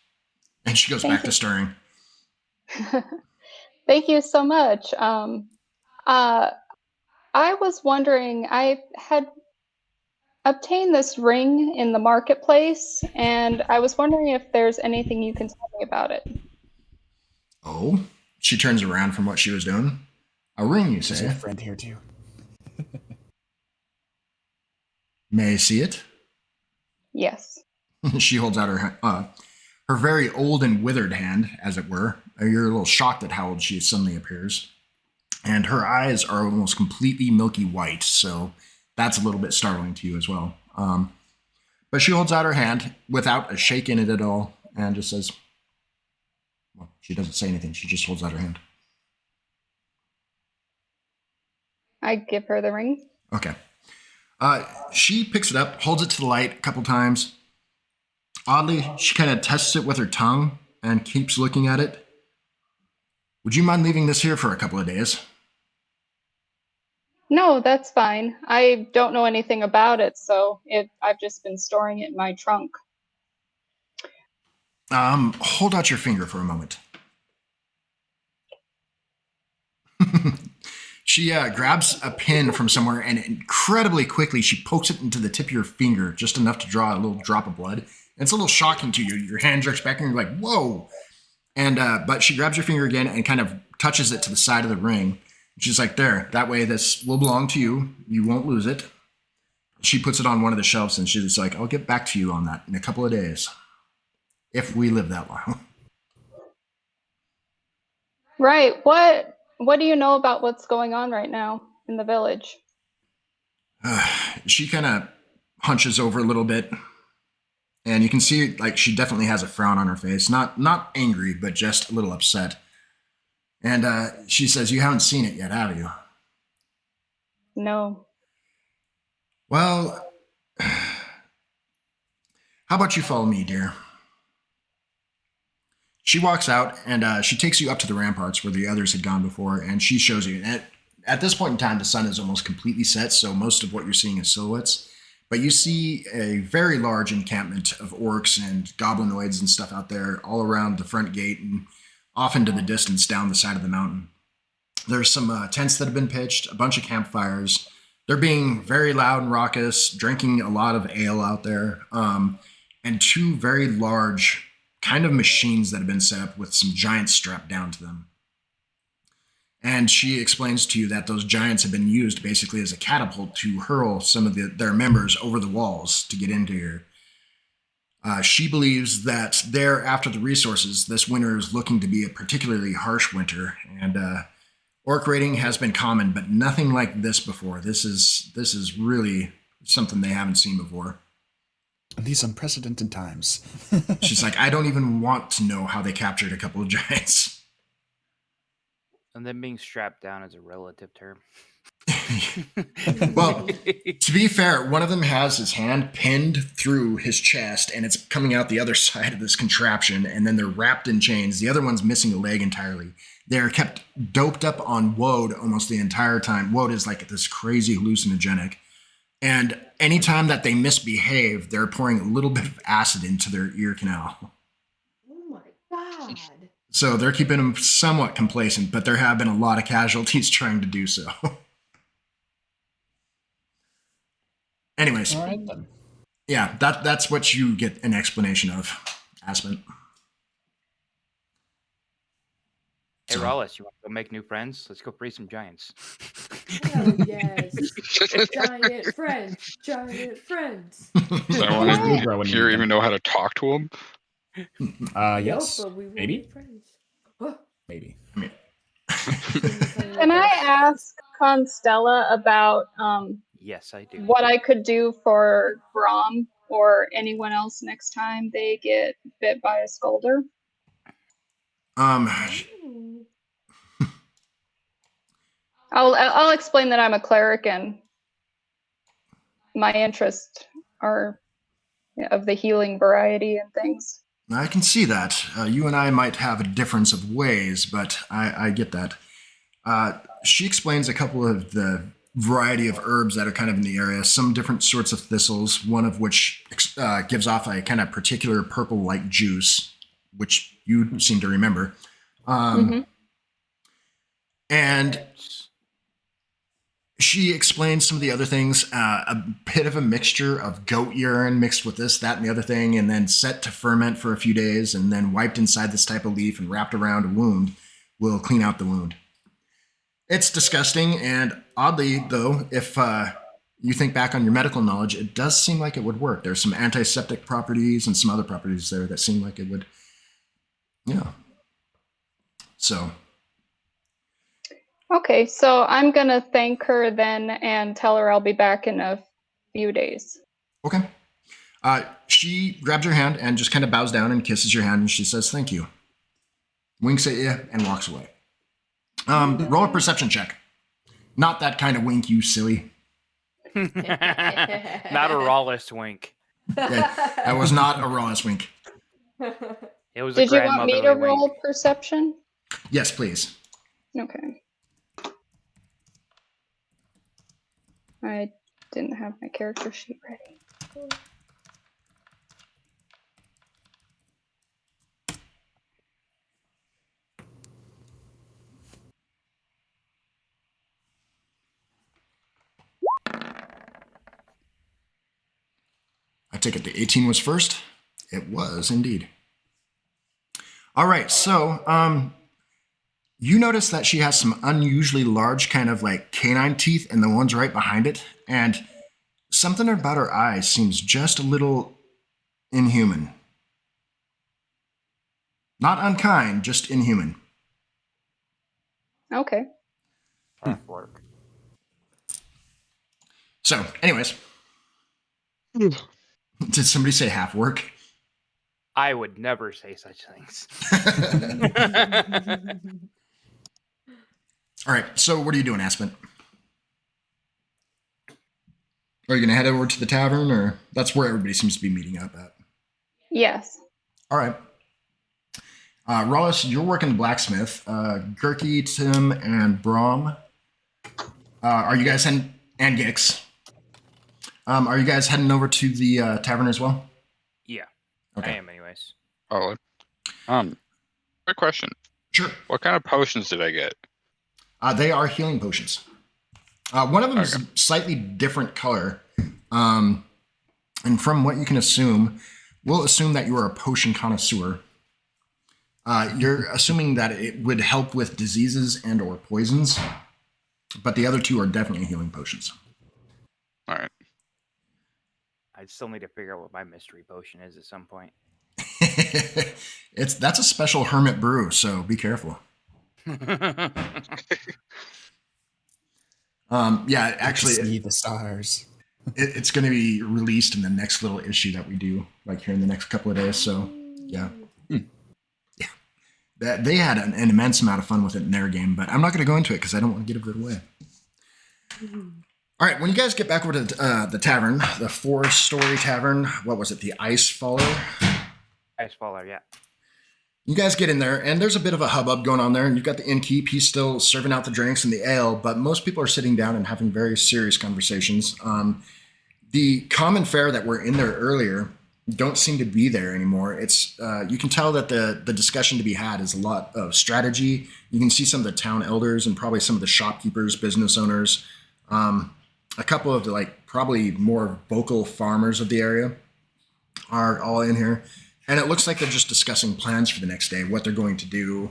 E: And she goes back to stirring.
D: Thank you so much. I was wondering, I had obtained this ring in the marketplace, and I was wondering if there's anything you can tell me about it.
E: Oh, she turns around from what she was doing. A ring, you say?
C: There's a friend here too.
E: May I see it?
D: Yes.
E: She holds out her very old and withered hand, as it were. You're a little shocked at how old she suddenly appears. and her eyes are almost completely milky white, so that's a little bit startling to you as well. But she holds out her hand without a shake in it at all and just says, well, she doesn't say anything. She just holds out her hand.
D: I give her the ring.
E: Okay. She picks it up, holds it to the light a couple times. Oddly, she kind of tests it with her tongue and keeps looking at it. Would you mind leaving this here for a couple of days?
D: No, that's fine. I don't know anything about it, so I've just been storing it in my trunk.
E: Hold out your finger for a moment. She grabs a pin from somewhere and incredibly quickly she pokes it into the tip of your finger, just enough to draw a little drop of blood. And it's a little shocking to you. Your hand jerks back and you're like, whoa. And but she grabs your finger again and kind of touches it to the side of the ring. She's like, there, that way this will belong to you. You won't lose it. She puts it on one of the shelves and she's like, I'll get back to you on that in a couple of days. If we live that long.
D: Right. What do you know about what's going on right now in the village?
E: She kind of hunches over a little bit. And you can see, like, she definitely has a frown on her face. Not angry, but just a little upset. And she says, you haven't seen it yet, have you?
D: No.
E: Well, how about you follow me, dear? She walks out and she takes you up to the ramparts where the others had gone before, and she shows you. At this point in time, the sun is almost completely set, so most of what you're seeing is silhouettes. But you see a very large encampment of orcs and goblinoids and stuff out there all around the front gate and off into the distance down the side of the mountain. There's some tents that have been pitched, a bunch of campfires. They're being very loud and raucous, drinking a lot of ale out there, and two very large kind of machines that have been set up with some giants strapped down to them. And she explains to you that those giants have been used basically as a catapult to hurl some of their members over the walls to get into here. She believes that there, after the resources, this winter is looking to be a particularly harsh winter, and orc raiding has been common, but nothing like this before. This is really something they haven't seen before.
C: These unprecedented times.
E: She's like, I don't even want to know how they captured a couple of giants.
A: And then being strapped down is a relative term.
E: Well, to be fair, one of them has his hand pinned through his chest and it's coming out the other side of this contraption, and then they're wrapped in chains. The other one's missing a leg entirely. They're kept doped up on woad almost the entire time. Woad is like this crazy hallucinogenic. And anytime that they misbehave, they're pouring a little bit of acid into their ear canal.
B: Oh my god.
E: So they're keeping them somewhat complacent, but there have been a lot of casualties trying to do so. Anyways,
C: All right, then.
E: yeah, that's what you get an explanation of, Aspen.
A: Hey, Rollis, you want to go make new friends? Let's go free some giants.
B: Hell yes. Giant friends. Giant friends.
F: Does
C: We'll
F: anyone
C: grow when you
F: here
C: need
F: even
C: them.
F: know how to talk to him?
C: Yes.
B: Nope, but we will
C: Maybe.
B: be friends. Oh,
C: Maybe.
D: Can I ask Constella about
A: Yes, I do.
D: what I could do for Grom or anyone else next time they get bit by a scolder?
B: ooh.
D: I'll explain that I'm a cleric and my interests are of the healing variety and things.
E: I can see that. You and I might have a difference of ways, but I get that. She explains a couple of the variety of herbs that are kind of in the area, some different sorts of thistles, one of which gives off a kind of particular purple-like juice, which you seem to remember. And she explains some of the other things, a bit of a mixture of goat urine mixed with this, that, and the other thing, and then set to ferment for a few days, and then wiped inside this type of leaf and wrapped around a wound will clean out the wound. It's disgusting, and oddly, though, if you think back on your medical knowledge, it does seem like it would work. There's some antiseptic properties and some other properties there that seem like it would, yeah. So,
D: Okay, so I'm gonna thank her then and tell her I'll be back in a few days.
E: Okay. She grabs your hand and just kind of bows down and kisses your hand, and she says, "Thank you." Winks at you and walks away. Roll a perception check. Not that kind of wink, you silly.
A: Not a rawless wink.
E: That was not a rawest wink.
A: It was
D: Did
A: a
D: you want me to
A: grandmotherly
D: roll
A: wink.
D: perception?
E: Yes, please.
D: Okay. I didn't have my character sheet ready.
E: I take it the 18 was first. It was indeed. All right, so you notice that she has some unusually large kind of like canine teeth and the ones right behind it, and something about her eyes seems just a little inhuman. Not unkind, just inhuman.
D: Okay.
A: Rough work.
E: So, anyways. Did somebody say half work?
A: I would never say such things.
E: All right, so what are you doing, Aspen? Are you going to head over to the tavern, or that's where everybody seems to be meeting up at?
D: Yes.
E: All right. Rollis, you're working the blacksmith. Gurky, Tim, and Brom. Are you guys heading? And Gix. Are you guys heading over to the tavern as well?
A: Yeah,
E: Okay.
A: I am anyways.
F: Oh, quick question.
E: Sure.
F: What kind of potions did I get?
E: They are healing potions. One of them is
F: Okay.
E: a slightly different color. And from what you can assume, we'll assume that you are a potion connoisseur. You're assuming that it would help with diseases and or poisons, but the other two are definitely healing potions.
F: All right.
A: I still need to figure out what my mystery potion is at some point.
E: That's a special hermit brew, so be careful. Yeah, actually,
C: See the stars.
E: it's going to be released in the next little issue that we do, like here in the next couple of days. So, yeah. Yeah. They had an immense amount of fun with it in their game, but I'm not going to go into it because I don't want to give it away. All right, when you guys get back over to the tavern, the 4-story tavern, what was it, the Ice Faller?
A: Ice Faller, yeah.
E: You guys get in there, and there's a bit of a hubbub going on there. And you've got the innkeep. He's still serving out the drinks and the ale, but most people are sitting down and having very serious conversations. The common fare that were in there earlier don't seem to be there anymore. It's you can tell that the discussion to be had is a lot of strategy. You can see some of the town elders and probably some of the shopkeepers, business owners, a couple of the probably more vocal farmers of the area are all in here. And it looks like they're just discussing plans for the next day, what they're going to do,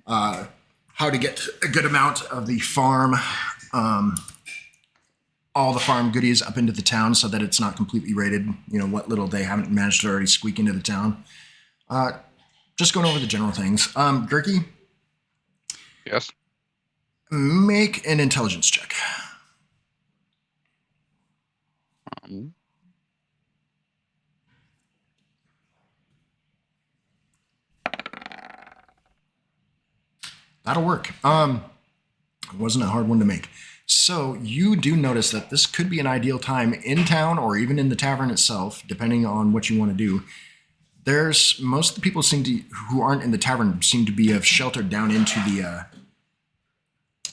E: how to get a good amount of the farm, all the farm goodies up into the town so that it's not completely raided, what little they haven't managed to already squeak into the town. Just going over the general things. Gurky?
F: Yes.
E: Make an intelligence check. That'll work. It wasn't a hard one to make. So you do notice that this could be an ideal time in town or even in the tavern itself, depending on what you want to do. There's most of the people who aren't in the tavern seem to be sheltered down into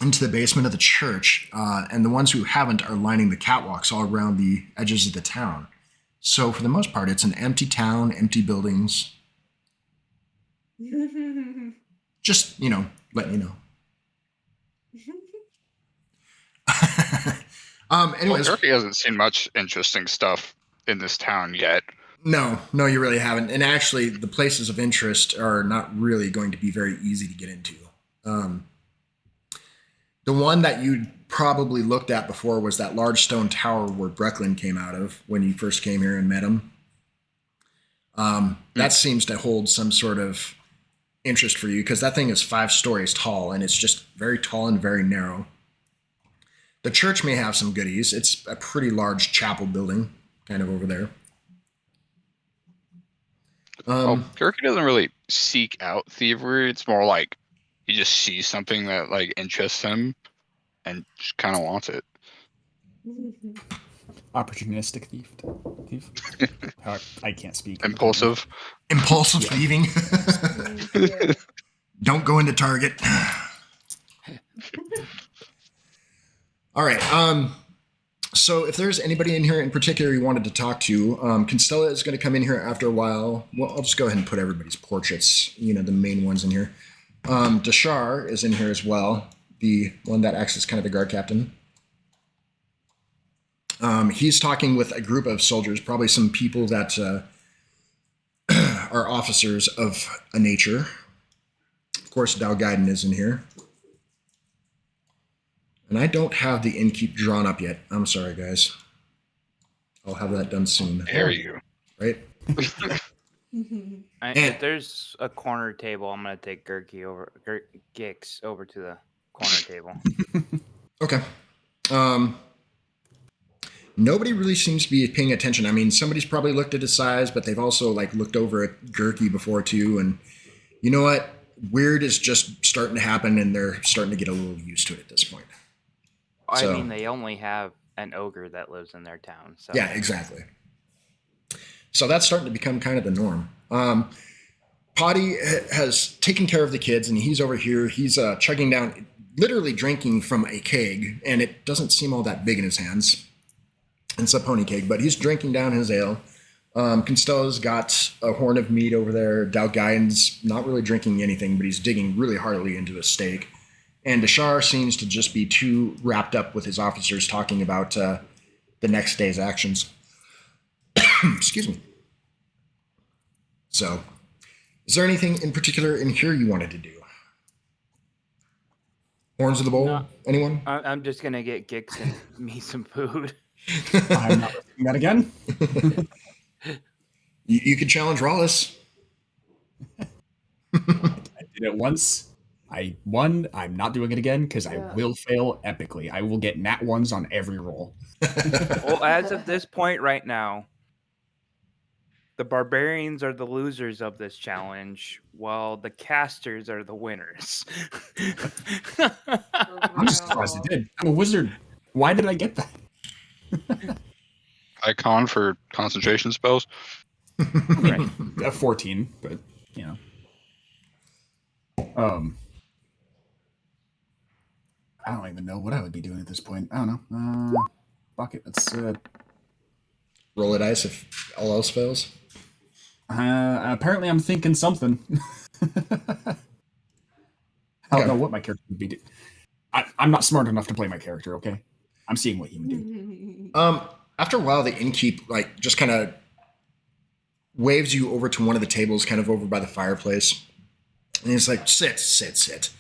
E: the basement of the church, and the ones who haven't are lining the catwalks all around the edges of the town. So for the most part, it's an empty town, empty buildings. Just, letting you know. Anyways,
F: Turkey hasn't seen much interesting stuff in this town yet.
E: No, you really haven't. And actually, the places of interest are not really going to be very easy to get into. The one that you probably looked at before was that large stone tower where Brecklin came out of when you first came here and met him. That seems to hold some sort of interest for you because that thing is 5 stories tall and it's just very tall and very narrow. The church may have some goodies. It's a pretty large chapel building, kind of over there.
F: Well, Kirky doesn't really seek out thievery. It's more like he just sees something that like interests him and just kind of wants it.
C: Opportunistic thief. I can't speak.
F: Impulsive.
E: Impulsive thieving.
B: Yeah.
E: Don't go into Target. All right. So if there's anybody in here in particular you wanted to talk to, Constella is going to come in here after a while. Well, I'll just go ahead and put everybody's portraits, the main ones in here. Dashar is in here as well, the one that acts as kind of the guard captain. He's talking with a group of soldiers, probably some people that are officers of a nature. Of course, Dalgaiden is in here. And I don't have the innkeep drawn up yet. I'm sorry, guys. I'll have that done soon.
F: Dare you?
E: Right?
A: If there's a corner table, I'm gonna take Gix over to the corner table.
E: Okay. Nobody really seems to be paying attention. I mean, somebody's probably looked at his size, but they've also looked over at Gurky before too. And you know what? Weird is just starting to happen, and they're starting to get a little used to it at this point.
A: I mean, they only have an ogre that lives in their town. So
E: yeah, exactly. So that's starting to become kind of the norm. Potty has taken care of the kids, and he's over here. He's chugging down, literally drinking from a keg, and it doesn't seem all that big in his hands. It's a pony keg, but he's drinking down his ale. Constella's got a horn of meat over there. Dalgaiden's not really drinking anything, but he's digging really heartily into a steak. And Dashar seems to just be too wrapped up with his officers talking about the next day's actions. Excuse me. So, is there anything in particular in here you wanted to do? Horns of the Bowl?
A: No.
E: Anyone?
A: I'm just gonna get Gix and me some food.
C: I'm not risking that again.
E: You could challenge Rawless.
C: I did it once. I won. I'm not doing it again because I will fail epically. I will get nat ones on every roll.
A: Well, as of this point right now, the barbarians are the losers of this challenge, while the casters are the winners.
C: I'm just surprised I did. I'm a wizard. Why did I get that?
F: Icon for concentration spells.
C: Right. 14, but I don't even know what I would be doing at this point. I don't know. Fuck it. Let's
E: roll a dice if all else fails.
C: Apparently I'm thinking something. I don't know what my character would be doing. I'm not smart enough to play my character, okay? I'm seeing what he would do.
E: After a while, the innkeep just kind of waves you over to one of the tables kind of over by the fireplace. And he's like, sit.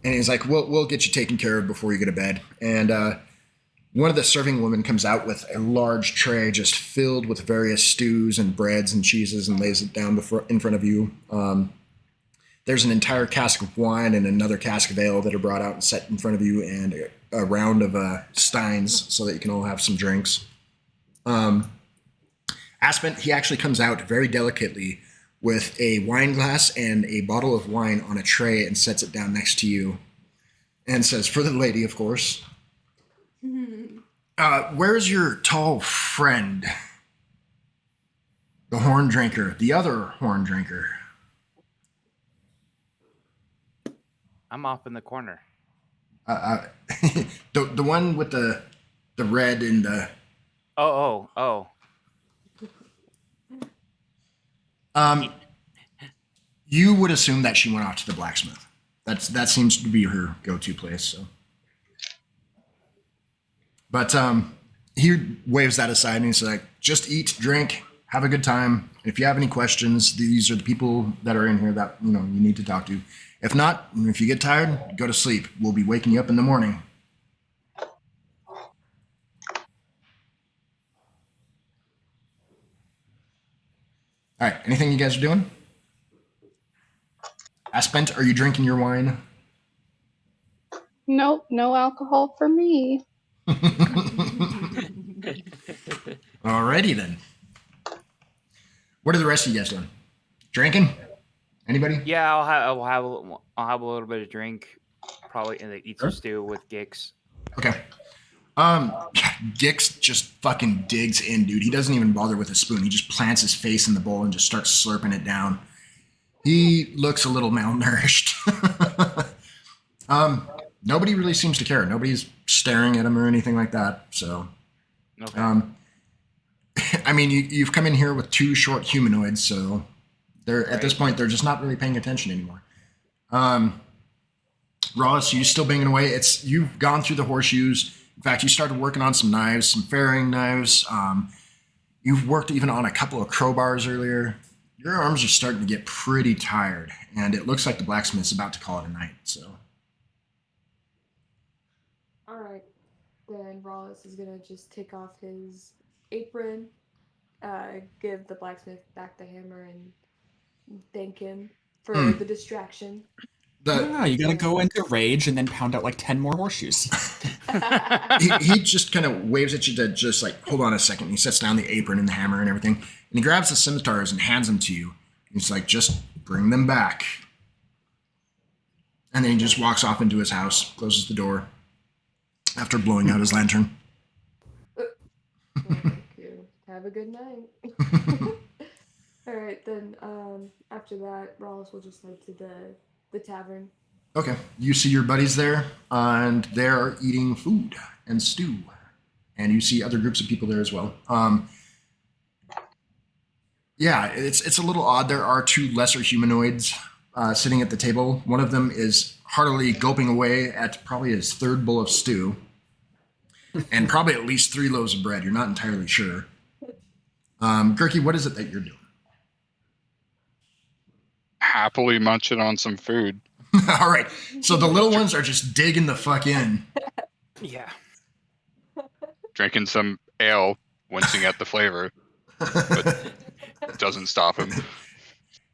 E: And he's like, we'll get you taken care of before you go to bed. And one of the serving women comes out with a large tray just filled with various stews and breads and cheeses and lays it down in front of you. There's an entire cask of wine and another cask of ale that are brought out and set in front of you, and a round of steins so that you can all have some drinks. Aspen, he actually comes out very delicately with a wine glass and a bottle of wine on a tray and sets it down next to you and says, for the lady, of course. Where's your tall friend? The horn drinker, the other horn drinker.
A: I'm off in the corner.
E: The one with the red and the...
A: Oh.
E: You would assume that she went off to the blacksmith. That seems to be her go-to place. So, but he waves that aside and he's like, "Just eat, drink, have a good time. If you have any questions, these are the people that are in here that you need to talk to. If not, if you get tired, go to sleep. We'll be waking you up in the morning." All right. Anything you guys are doing? Aspent, are you drinking your wine?
D: Nope, no alcohol for me.
E: Alrighty then. What are the rest of you guys doing? Drinking? Anybody?
A: Yeah, I'll have a little bit of drink, probably, and eat some stew with Gix.
E: Okay. Gix just fucking digs in, dude. He doesn't even bother with a spoon. He just plants his face in the bowl and just starts slurping it down. He looks a little malnourished. Nobody really seems to care. Nobody's staring at him or anything like that. So,
A: Okay.
E: I mean, you've come in here with 2 short humanoids, so they're at this point they're just not really paying attention anymore. Ross, you still banging away? You've gone through the horseshoes. In fact, you started working on some knives, some ferrying knives. You've worked even on a couple of crowbars earlier. Your arms are starting to get pretty tired, and it looks like the blacksmith's about to call it a night. So,
B: All right, then Rawless is gonna just take off his apron, give the blacksmith back the hammer, and thank him for the distraction.
C: You gotta go into rage and then pound out like 10 more horseshoes.
E: he just kind of waves at you to just like, hold on a second. He sets down the apron and the hammer and everything, and he grabs the scimitars and hands them to you. He's like, just bring them back. And then he just walks off into his house, closes the door, after blowing out his lantern.
B: Thank you. Have a good night. All right, then after that, Rawless will just head to the tavern.
E: Okay, you see your buddies there, and they're eating food and stew, and you see other groups of people there as well. Yeah, it's a little odd. There are 2 lesser humanoids sitting at the table. One of them is heartily gulping away at probably his 3rd bowl of stew, and probably at least 3 loaves of bread. You're not entirely sure. Gurky, what is it that you're doing?
F: Happily munching on some food.
E: All right, so the little ones are just digging the fuck in.
A: Yeah.
F: Drinking some ale, wincing at the flavor, but it doesn't stop him.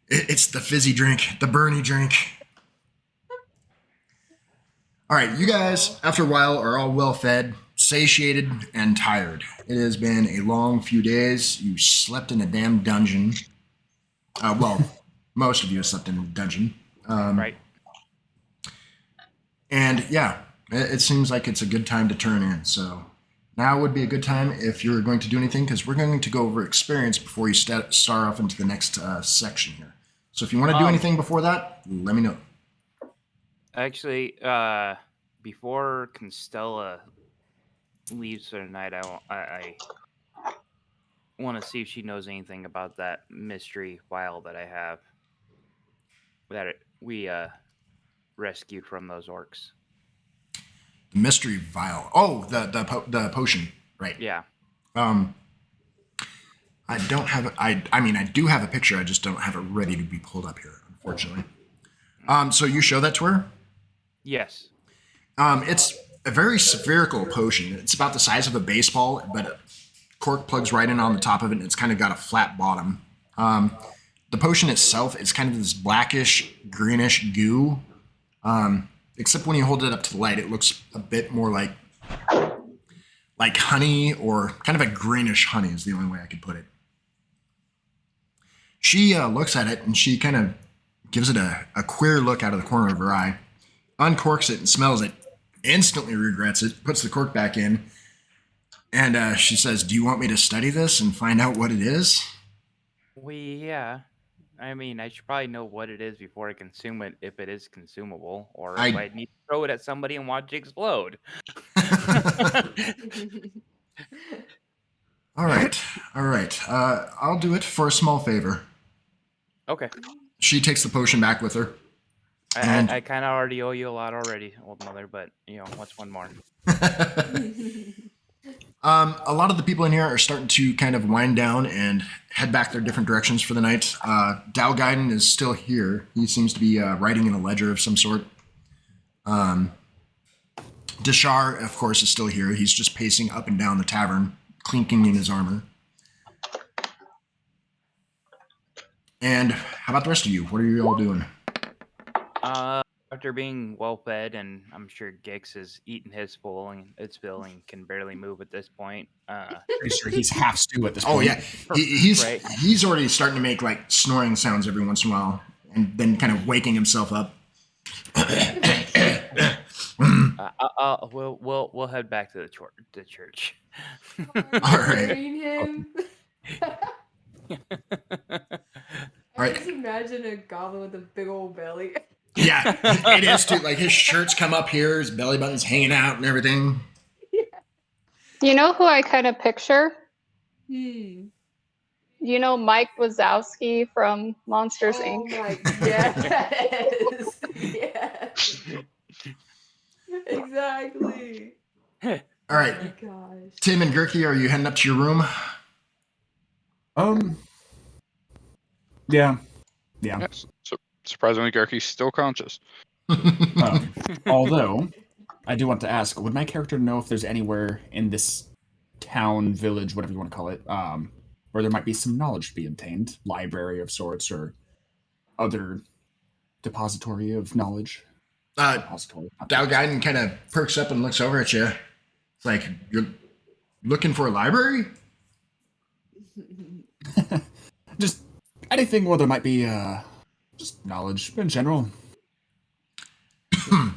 E: It's the fizzy drink, the Bernie drink. All right, you guys, after a while, are all well fed, satiated, and tired. It has been a long few days. You slept in a damn dungeon. Well, most of you have slept in a dungeon.
A: Right.
E: And yeah, it seems like it's a good time to turn in. So now would be a good time if you're going to do anything, because we're going to go over experience before you start off into the next section here. So if you want to do anything before that, let me know.
A: Actually, before Constella leaves for the night, I want to see if she knows anything about that mystery vial that I have that we rescued from those orcs.
E: The mystery vial. Oh, the potion, right?
A: Yeah.
E: I don't have it. I mean, I do have a picture. I just don't have it ready to be pulled up here, unfortunately. So you show that to her?
A: Yes.
E: It's a very spherical potion. It's about the size of a baseball, but a cork plugs right in on the top of it, and it's kind of got a flat bottom. The potion itself is kind of this blackish, greenish goo. Except when you hold it up to the light, it looks a bit more like honey, or kind of a greenish honey is the only way I could put it. She looks at it, and she kind of gives it a queer look out of the corner of her eye, uncorks it and smells it, instantly regrets it, puts the cork back in, and she says, "Do you want me to study this and find out what it is?"
A: Yeah. I mean, I should probably know what it is before I consume it, if it is consumable, or if I need to throw it at somebody and watch it explode.
E: All right. I'll do it for a small favor.
A: Okay.
E: She takes the potion back with her.
A: I kind of already owe you a lot already, old mother, but, what's one more?
E: A lot of the people in here are starting to kind of wind down and head back their different directions for the night. Dao Gaiden is still here. He seems to be writing in a ledger of some sort. Deshar, of course, is still here. He's just pacing up and down the tavern, clinking in his armor. And how about the rest of you? What are you all doing?
A: After being well fed, and I'm sure Gix is eating his full and its fill and can barely move at this point.
C: Pretty sure he's half stew at this
E: Oh
C: point.
E: yeah, he's
A: Right.
E: he's already starting to make like snoring sounds every once in a while, and then kind of waking himself up.
A: We'll head back to the church.
E: All right.
B: Carrying him.
E: All
B: I
E: right.
B: just imagine a goblin with a big old belly.
E: Yeah, it is too. Like his shirts come up here, his belly button's hanging out and everything.
D: You know who I kind of picture?
B: Hmm.
D: You know Mike Wazowski from Monsters
B: Oh
D: Inc.
B: my yes. Yes. Exactly.
E: All
B: Oh
E: right,
B: my gosh.
E: Tim and Gurky, are you heading up to your room?
C: Yeah.
F: Yes. So surprisingly, Garky's still conscious.
C: Although, I do want to ask, would my character know if there's anywhere in this town, village, whatever you want to call it, where there might be some knowledge to be obtained? Library of sorts or other depository of knowledge? Depository.
E: Dalgaiden kind of perks up and looks over at you. It's like, you're looking for a library?
C: Just anything where there might be just knowledge in general.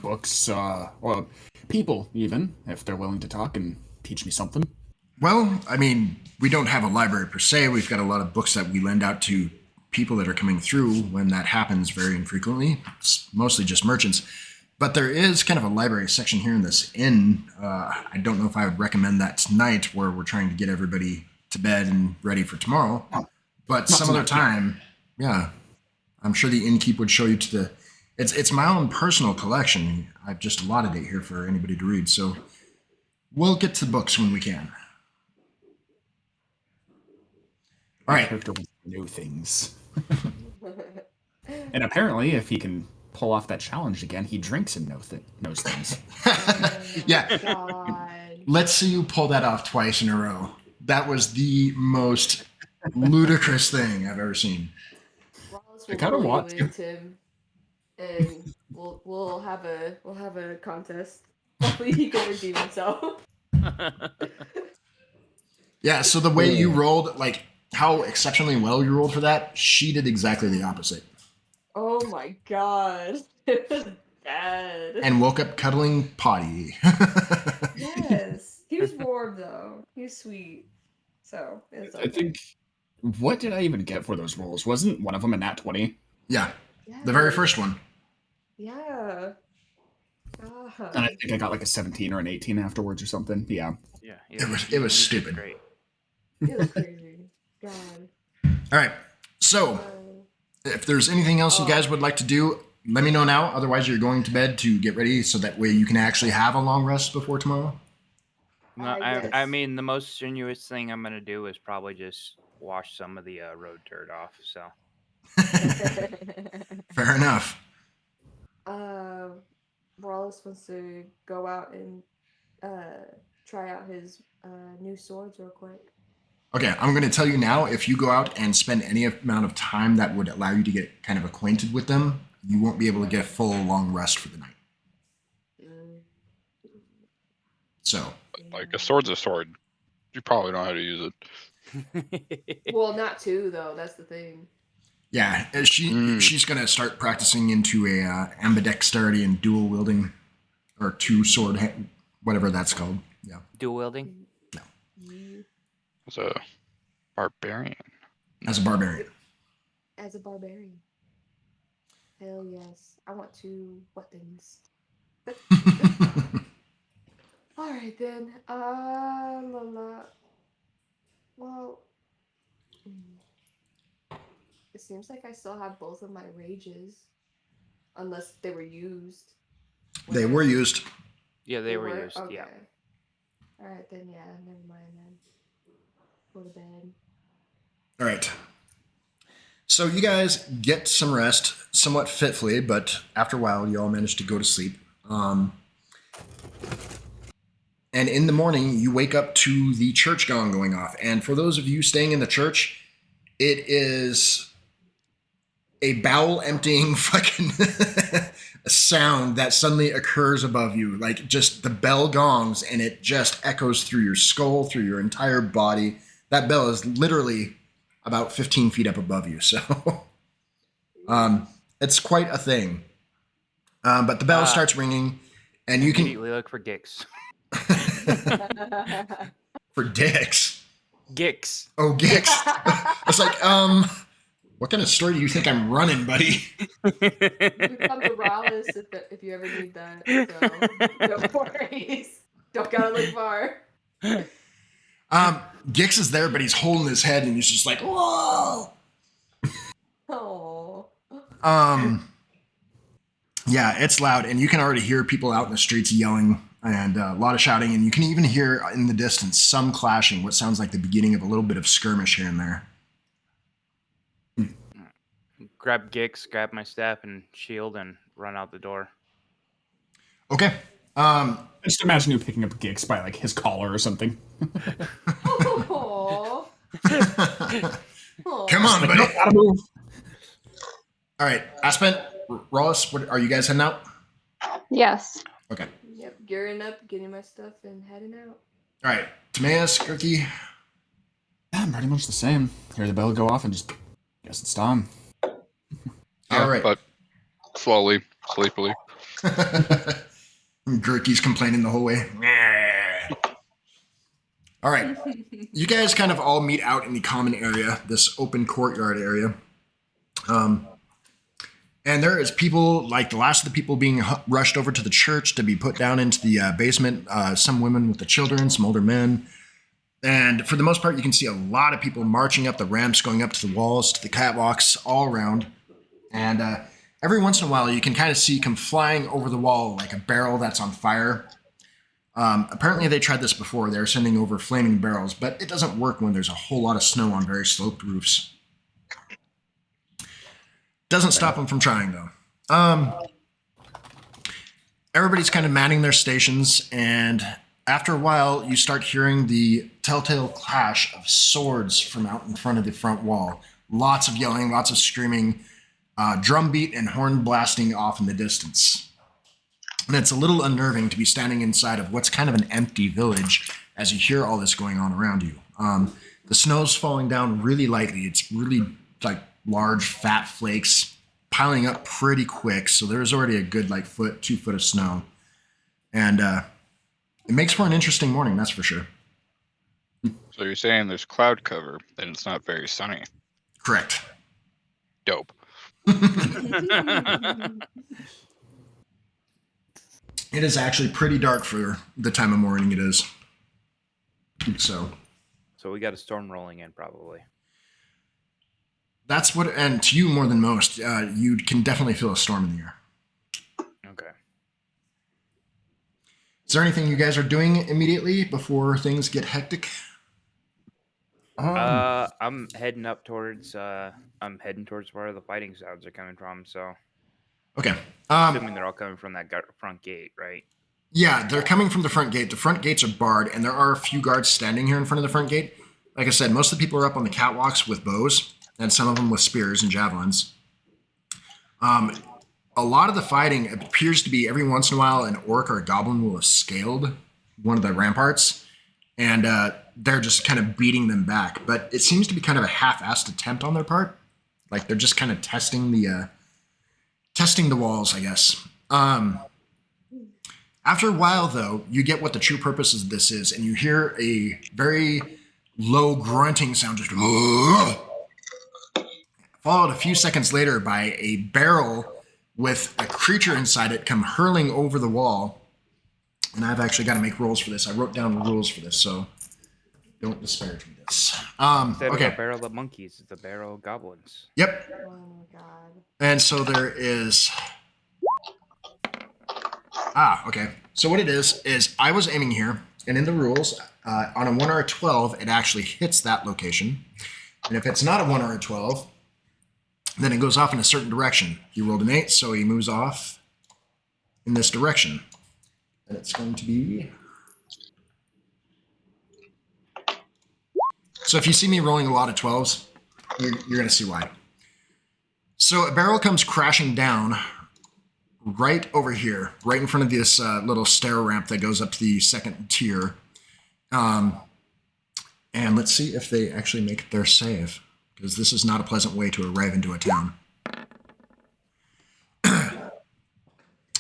C: Books, or people even, if they're willing to talk and teach me something.
E: Well, I mean, we don't have a library per se. We've got a lot of books that we lend out to people that are coming through when that happens very infrequently. It's mostly just merchants. But there is kind of a library section here in this inn. I don't know if I would recommend that tonight where we're trying to get everybody to bed and ready for tomorrow. But some other time, yeah, I'm sure the innkeep would show you to the... It's my own personal collection. I've just allotted it here for anybody to read. So we'll get to the books when we can. All right.
C: Character wants to know things. And apparently, if he can pull off that challenge again, he drinks and knows things.
E: Yeah.
B: God.
E: Let's see you pull that off twice in a row. That was the most ludicrous thing I've ever seen.
B: Wallace
C: I
B: will
C: kinda
B: bully
C: want
B: you in, Tim, and we'll have a contest. Hopefully he can redeem himself.
E: Yeah, so the way you rolled, like how exceptionally well you rolled for that, she did exactly the opposite.
B: Oh my god. It was bad.
E: And woke up cuddling Potty.
B: Yes. He was warm though. He was sweet. So it's okay.
C: I think. What did I even get for those rolls? Wasn't one of them a nat 20?
E: Yeah, the very first one.
B: Yeah. God.
C: And I think I got like a 17 or an 18 afterwards or something. Yeah.
A: Yeah.
E: It was stupid.
A: Great.
B: It was crazy. God.
E: All right, so if there's anything else you guys would like to do, let me know now. Otherwise, you're going to bed to get ready so that way you can actually have a long rest before tomorrow.
A: No,
B: Yes.
A: I mean, the most strenuous thing I'm gonna do is probably just wash some of the road dirt off. So
E: Fair enough.
B: Wallace wants to go out and try out his new swords real quick.
E: Okay, I'm going to tell you now, if you go out and spend any amount of time that would allow you to get kind of acquainted with them, you won't be able to get a full long rest for the night. So,
F: Like a sword's a sword. You probably know how to use it.
B: Well, not two though. That's the thing.
E: yeah, she's going to start practicing into a ambidexterity and dual wielding, or two sword, whatever that's called. Yeah.
A: dual wielding.
F: As a barbarian.
E: As a barbarian.
B: As a barbarian. Hell yes. I want two weapons. All right then. Well, it seems like I still have both of my rages, unless they were used.
E: They were used.
A: Yeah, they were used.
B: Okay.
A: Yeah.
B: All right then. Yeah. Never mind then. Go to bed.
E: All right. So you guys get some rest, somewhat fitfully, but after a while, you all manage to go to sleep. And in the morning, you wake up to the church gong going off. And for those of you staying in the church, it is a bowel emptying fucking sound that suddenly occurs above you. Like just the bell gongs and it just echoes through your skull, through your entire body. That bell is literally about 15 feet up above you. So it's quite a thing. But the bell starts ringing and you can
A: immediately look for Gix.
E: for dicks.
A: Gix.
E: Oh, Gix. It's like, what kind of story do you think I'm running, buddy?
B: We come to Rallis if you ever need that. So no worries. Don't gotta look far.
E: Gix is there, but he's holding his head and he's just like, whoa.
B: Oh.
E: Yeah, it's loud, and you can already hear people out in the streets yelling and a lot of shouting, and you can even hear in the distance some clashing, what sounds like the beginning of a little bit of skirmish here and there.
A: Grab Gix, grab my staff and shield, and run out the door.
E: Okay.
C: Just imagine you picking up Gix by like his collar or something.
B: Oh.
E: Come on, buddy.
C: Gotta move.
E: All right, Aspen, Rollus, are you guys heading out?
D: Yes.
E: Okay.
B: Yep, gearing up, getting my stuff, and heading out.
E: All right, Timaeus, Kirky.
C: Yeah, pretty much the same. Hear the bell go off and just guess it's time.
E: All right.
F: But slowly, sleepily.
E: Gurky's complaining the whole way. All right. You guys kind of all meet out in the common area, this open courtyard area. And there is people, like the last of the people being rushed over to the church to be put down into the basement. Some women with the children, some older men. And for the most part, you can see a lot of people marching up the ramps, going up to the walls, to the catwalks, all around. And every once in a while, you can kind of see come flying over the wall like a barrel that's on fire. Apparently, they tried this before. They're sending over flaming barrels, but it doesn't work when there's a whole lot of snow on very sloped roofs. Doesn't stop them from trying, though. Everybody's kind of manning their stations, and after a while, you start hearing the telltale clash of swords from out in front of the front wall. Lots of yelling, lots of screaming, drum beat and horn blasting off in the distance. And it's a little unnerving to be standing inside of what's kind of an empty village as you hear all this going on around you. The snow's falling down really lightly. It's really like large, fat flakes piling up pretty quick. So there's already a good 2 foot of snow. And it makes for an interesting morning, that's for sure.
F: So you're saying there's cloud cover and it's not very sunny.
E: Correct.
F: Dope.
E: It is actually pretty dark for the time of morning it is. So
A: we got a storm rolling in, probably.
E: that's what, and to you more than most, you can definitely feel a storm in the air.
A: Okay.
E: Is there anything you guys are doing immediately before things get hectic?
A: I'm heading up towards. I'm heading towards where the fighting sounds are coming from. So,
E: Okay.
A: assuming they're all coming from that front gate, right?
E: Yeah, they're coming from the front gate. The front gates are barred, and there are a few guards standing here in front of the front gate. Like I said, most of the people are up on the catwalks with bows, and some of them with spears and javelins. A lot of the fighting appears to be every once in a while an orc or a goblin will have scaled one of the ramparts, and they're just kind of beating them back. But it seems to be kind of a half-assed attempt on their part. Like they're just kind of testing the walls, I guess. After a while, though, you get what the true purpose of this is, and you hear a very low grunting sound, just followed a few seconds later by a barrel with a creature inside it come hurling over the wall. And I've actually got to make rolls for this. I wrote down rules for this, so don't disparage me this.
A: Instead
E: Okay.
A: of a barrel of monkeys, it's a barrel of goblins.
E: Yep.
B: Oh my god.
E: And so there is... okay. So what it is I was aiming here, and in the rules, on a 1 or a 12, it actually hits that location. And if it's not a 1 or a 12, then it goes off in a certain direction. He rolled an 8, so he moves off in this direction. And it's going to be... So if you see me rolling a lot of 12s, you're going to see why. So a barrel comes crashing down right over here, right in front of this little stair ramp that goes up to the second tier. And let's see if they actually make their save, because this is not a pleasant way to arrive into a town.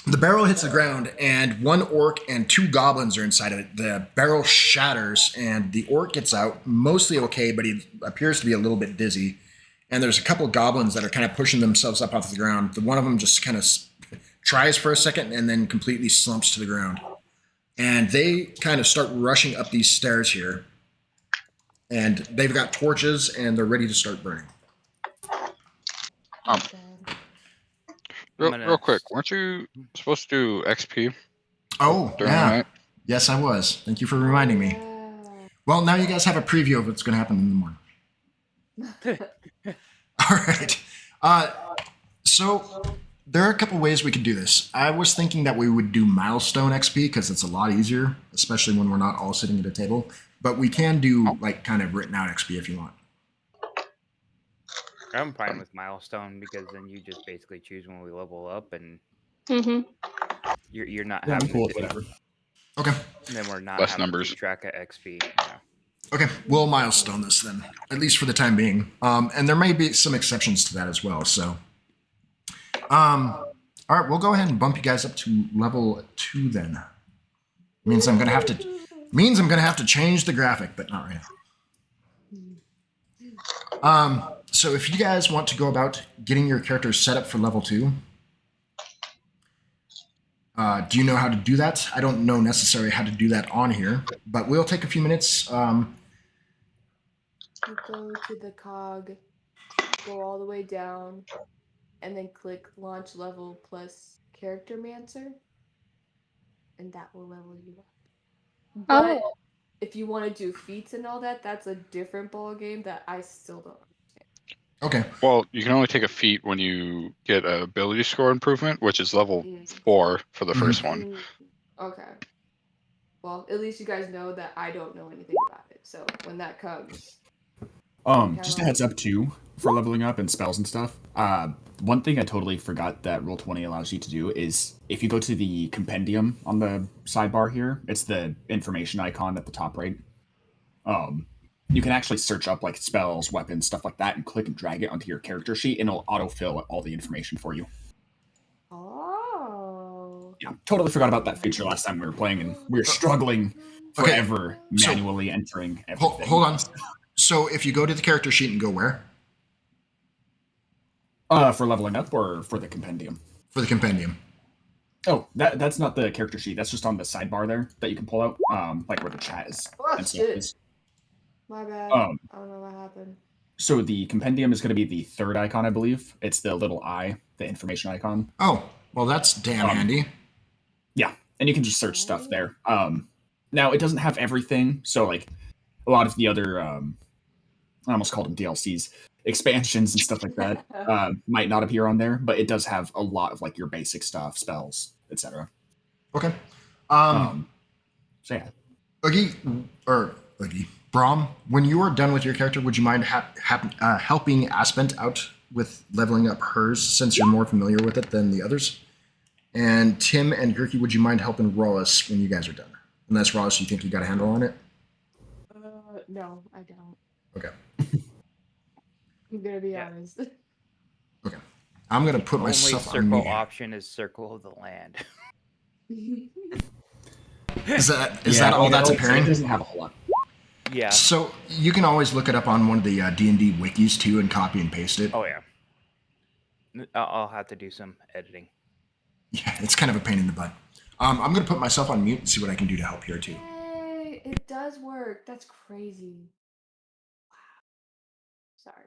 E: The barrel hits the ground, and one orc and 2 goblins are inside of it. The barrel shatters, and the orc gets out, mostly okay, but he appears to be a little bit dizzy. And there's a couple of goblins that are kind of pushing themselves up off the ground. The one of them just kind of tries for a second and then completely slumps to the ground. And they kind of start rushing up these stairs here. And they've got torches, and they're ready to start burning.
F: Real quick, weren't you supposed to do XP?
E: Oh,
F: during the
E: yeah.
F: night?
E: Yes, I was. Thank you for reminding me. Well, now you guys have a preview of what's going to happen in the morning. All right. So there are a couple ways we could do this. I was thinking that we would do milestone XP because it's a lot easier, especially when we're not all sitting at a table. But we can do like kind of written out XP if you want.
A: I'm fine with milestone because then you just basically choose when we level up, and you're not
C: Yeah, I'm
A: having
C: cool
A: to
C: with whatever.
E: Okay.
A: And then we're not
F: Less
A: having
F: numbers.
A: to keep track of XP. Yeah.
E: Okay, we'll milestone this then, at least for the time being. And there may be some exceptions to that as well. So, all right, we'll go ahead and bump you guys up to level 2 then. Means I'm gonna have to change the graphic, but not right now. So if you guys want to go about getting your characters set up for level 2, do you know how to do that? I don't know necessarily how to do that on here, but we'll take a few minutes.
B: You go to the cog, go all the way down, and then click launch level plus character mancer, and that will level you up. But if you want to do feats and all that, that's a different ball game that I still don't understand.
E: Okay.
F: Well, you can only take a feat when you get an ability score improvement, which is level 4 for the first one.
B: Okay. Well, at least you guys know that I don't know anything about it. So when that comes,
C: Just a heads up too for leveling up and spells and stuff. One thing I totally forgot that roll20 allows you to do is if you go to the compendium on the sidebar here, it's the information icon at the top right. You can actually search up like spells, weapons, stuff like that, and click and drag it onto your character sheet, and it'll autofill all the information for you.
B: Oh.
C: Yeah, totally forgot about that feature last time we were playing, and we were struggling forever manually entering everything.
E: Hold on. So if you go to the character sheet and go where?
C: For leveling up or for the compendium?
E: For the compendium.
C: Oh, that's not the character sheet. That's just on the sidebar there that you can pull out, like where the chat is.
B: Oh, shit. My bad. I don't know what happened.
C: So the compendium is going to be the third icon, I believe. It's the little eye, the information icon.
E: Oh, well, that's damn handy.
C: Yeah, and you can just search stuff there. Now, it doesn't have everything, so like a lot of the other, I almost called them DLCs, expansions and stuff like that might not appear on there, but it does have a lot of like your basic stuff, spells, etc.
E: Okay.
C: So yeah.
E: Oogie, Brahm, when you are done with your character, would you mind helping Aspent out with leveling up hers, since you're more familiar with it than the others? And Tim and Gurky, would you mind helping Rollis when you guys are done? Unless, Rollis, you think you got a handle on it?
B: No, I don't.
E: Okay.
B: I'm gonna be honest.
E: Okay. I'm gonna put myself on mute.
A: Only circle option is circle of the land.
E: Is that all that's appearing?
C: It doesn't have a whole lot.
A: Yeah.
E: So you can always look it up on one of the D&D wikis too and copy and paste it.
A: Oh yeah. I'll have to do some editing.
E: Yeah, it's kind of a pain in the butt. I'm going to put myself on mute and see what I can do to help here too.
B: Hey, it does work. That's crazy. Wow. Sorry.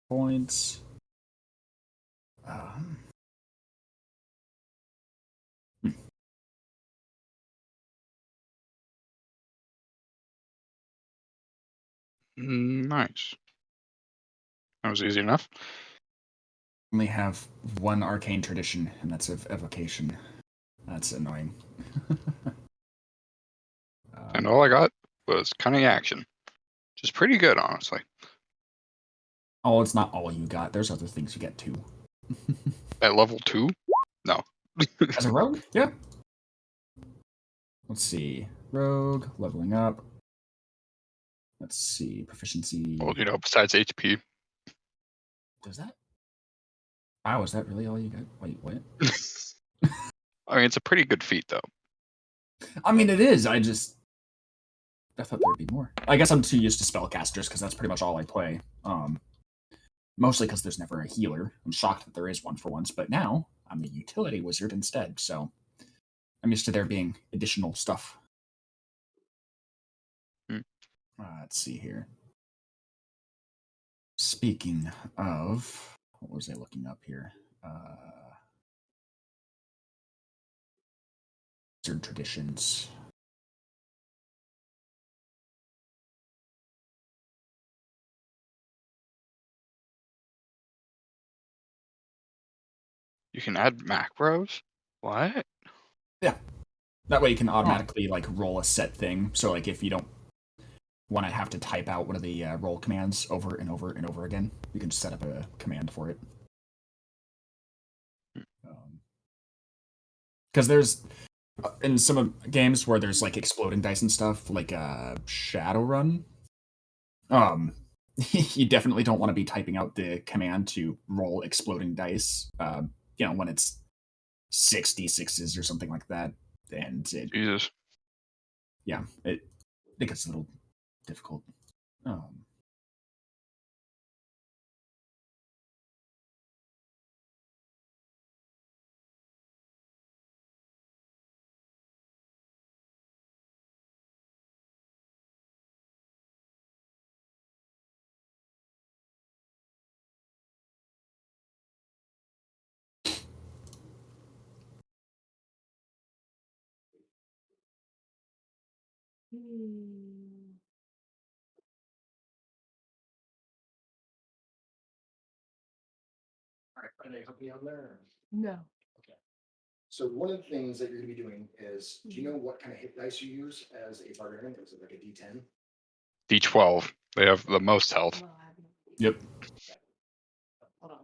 C: Points.
F: Nice. That was easy enough.
C: Only have one arcane tradition, and that's of evocation. That's annoying.
F: all I got was cunning action, which is pretty good, honestly.
C: Oh, it's not all you got. There's other things you get too.
F: At level 2? No.
C: As a rogue? Yeah. Let's see. Rogue, leveling up. Let's see. Proficiency.
F: Well, you know, besides HP.
C: Does that? Wow, is that really all you got? Wait, what?
F: I mean, it's a pretty good feat, though.
C: I mean, it is. I thought there'd be more. I guess I'm too used to spellcasters because that's pretty much all I play. Mostly because there's never a healer. I'm shocked that there is one for once, but now I'm a utility wizard instead, so I'm used to there being additional stuff. Let's see here. Speaking of, what was I looking up here? Wizard traditions.
F: You can add macros? What?
C: Yeah. That way you can automatically like roll a set thing. So like if you don't want to have to type out one of the roll commands over and over and over again, you can just set up a command for it. Because there's in some of games where there's like exploding dice and stuff, like Shadowrun. You definitely don't want to be typing out the command to roll exploding dice. When it's 66s or something like that, and
F: Jesus.
C: Yeah, it gets a little difficult.
E: All right, are they helping you on there?
B: No.
E: Okay. So one of the things that you're going to be doing is, do you know what kind of hit dice you use as a barbarian? Is it like a D10?
F: D12. They have the most health.
B: Well, I have no idea.
C: Yep.
B: Hold on.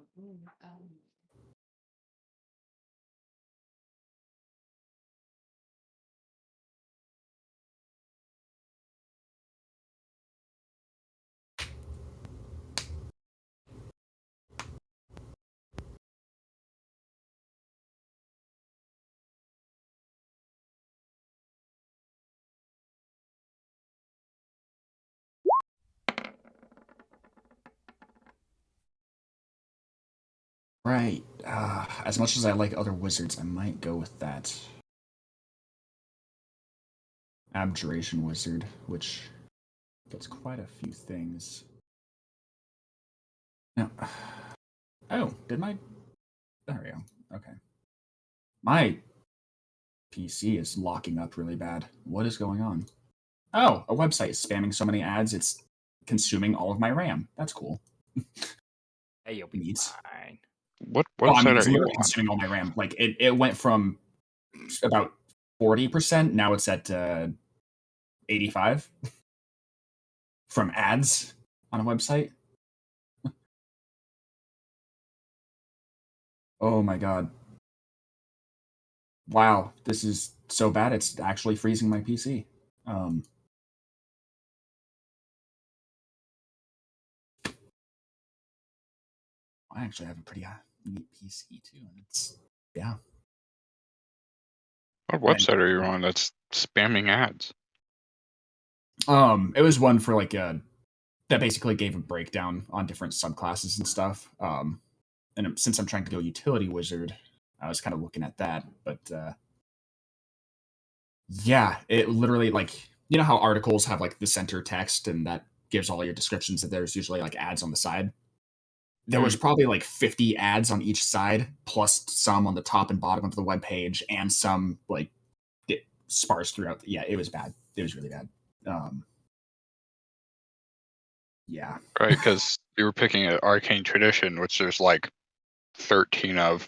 C: Right. As much as I like other wizards, I might go with that Abjuration Wizard, which gets quite a few things. Now, oh, did my... There we go. Okay. My PC is locking up really bad. What is going on? Oh, a website is spamming so many ads, it's consuming all of my RAM. That's cool.
A: Hey, you'll be
C: Neat.
A: fine.
F: What
C: Well, I
F: website
C: mean, it's
F: are you
C: literally
F: on?
C: consuming all my RAM. Like, it went from about 40%, now it's at 85 from ads on a website. Oh my god. Wow, this is so bad it's actually freezing my PC. I actually have a pretty neat PC too, and it's yeah.
F: What website are you on that's spamming ads?
C: It was one for like that basically gave a breakdown on different subclasses and stuff. And since I'm trying to go utility wizard, I was kind of looking at that, but yeah, it literally like you know how articles have like the center text and that gives all your descriptions, that there's usually like ads on the side. There was probably like 50 ads on each side, plus some on the top and bottom of the web page, and some like sparse throughout. Yeah, it was bad. It was really bad. Yeah.
F: Right, because you were picking an arcane tradition, which there's like 13 of.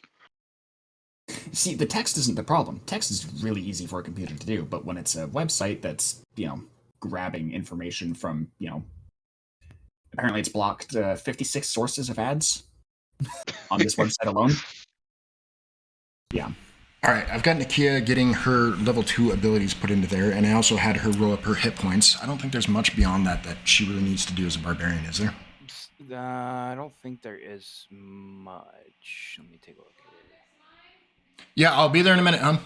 C: See, the text isn't the problem. Text is really easy for a computer to do, but when it's a website that's, grabbing information from, apparently it's blocked 56 sources of ads on this website alone. Yeah.
E: All right, I've got Nakia getting her level 2 abilities put into there, and I also had her roll up her hit points. I don't think there's much beyond that she really needs to do as a barbarian, is there?
A: I don't think there is much. Let me take a look at it.
E: Yeah, I'll be there in a minute, hon.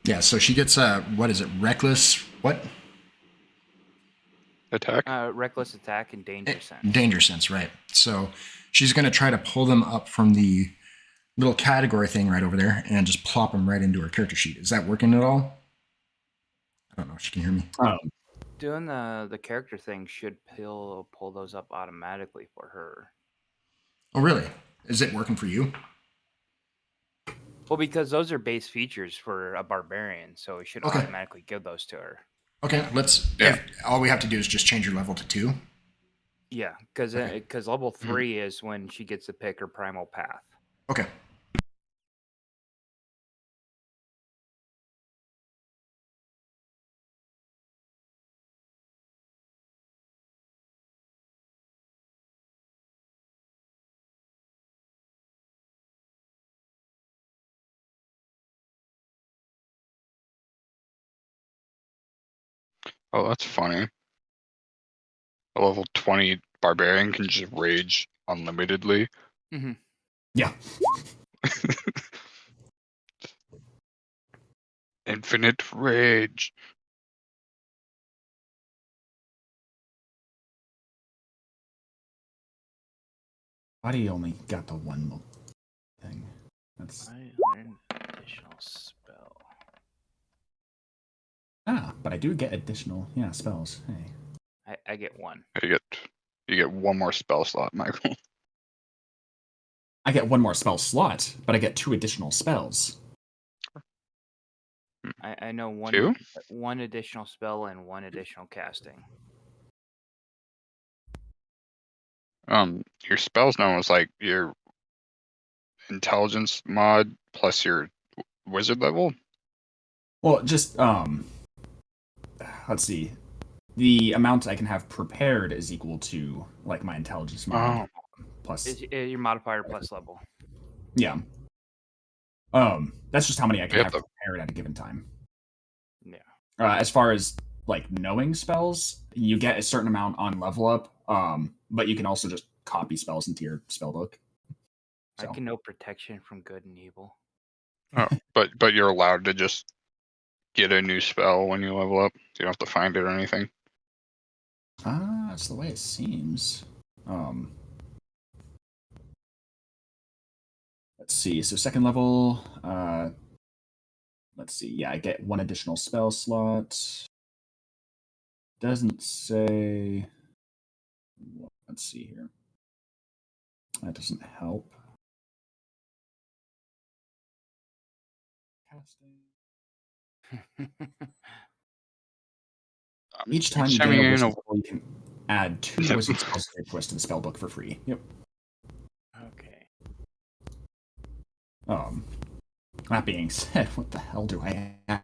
E: Yeah, so she gets what is it? Reckless what?
F: Attack.
A: Reckless attack and danger sense.
E: Danger sense, right. So she's going to try to pull them up from the little category thing right over there and just plop them right into her character sheet. Is that working at all? I don't know if she can hear me.
A: Doing the character thing should pull those up automatically for her.
E: Oh, really? Is it working for you?
A: Well, because those are base features for a barbarian, so it should automatically give those to her.
E: Okay, all we have to do is just change her level to 2.
A: Yeah, because level 3 is when she gets to pick her primal path.
E: Okay.
F: Oh, that's funny. A level 20 barbarian can just rage unlimitedly.
A: Mm-hmm.
C: Yeah.
F: Infinite rage.
C: Why do you only got the one thing? That's
A: I learned additional spell.
C: but I do get additional spells. Hey.
A: I get one.
F: You get one more spell slot, Michael.
C: I get one more spell slot, but I get 2 additional spells.
A: I know one additional spell and 1 additional casting.
F: Your spells now is like your intelligence mod plus your wizard level.
C: Well, just let's see. The amount I can have prepared is equal to like my intelligence mod plus
A: your modifier plus level.
C: Yeah. That's just how many I can have prepared at a given time.
A: Yeah.
C: As far as like knowing spells, you get a certain amount on level up. But you can also just copy spells into your spell book.
A: So. I can know protection from good and evil.
F: Oh, but you're allowed to just get a new spell when you level up. You don't have to find it or anything.
C: That's the way it seems. Let's see. So second level, let's see. Yeah, I get 1 additional spell slot. Doesn't say. Let's see here. That doesn't help. Each time you gain a wizard spell, you can add 2 wizard spells to the spell book for free. Yep.
A: Okay.
C: That being said, what the hell do I add?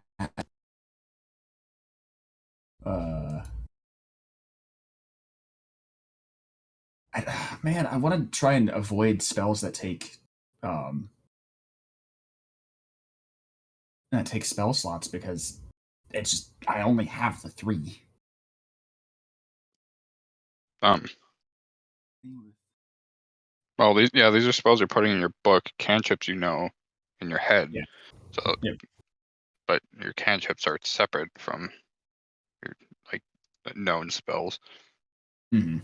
C: Man, I want to try and avoid spells that take spell slots because it's just I only have the 3.
F: Well, these are spells you're putting in your book. Cantrips, in your head.
C: Yeah.
F: So, but your cantrips are separate from your known spells.
C: Mm-hmm.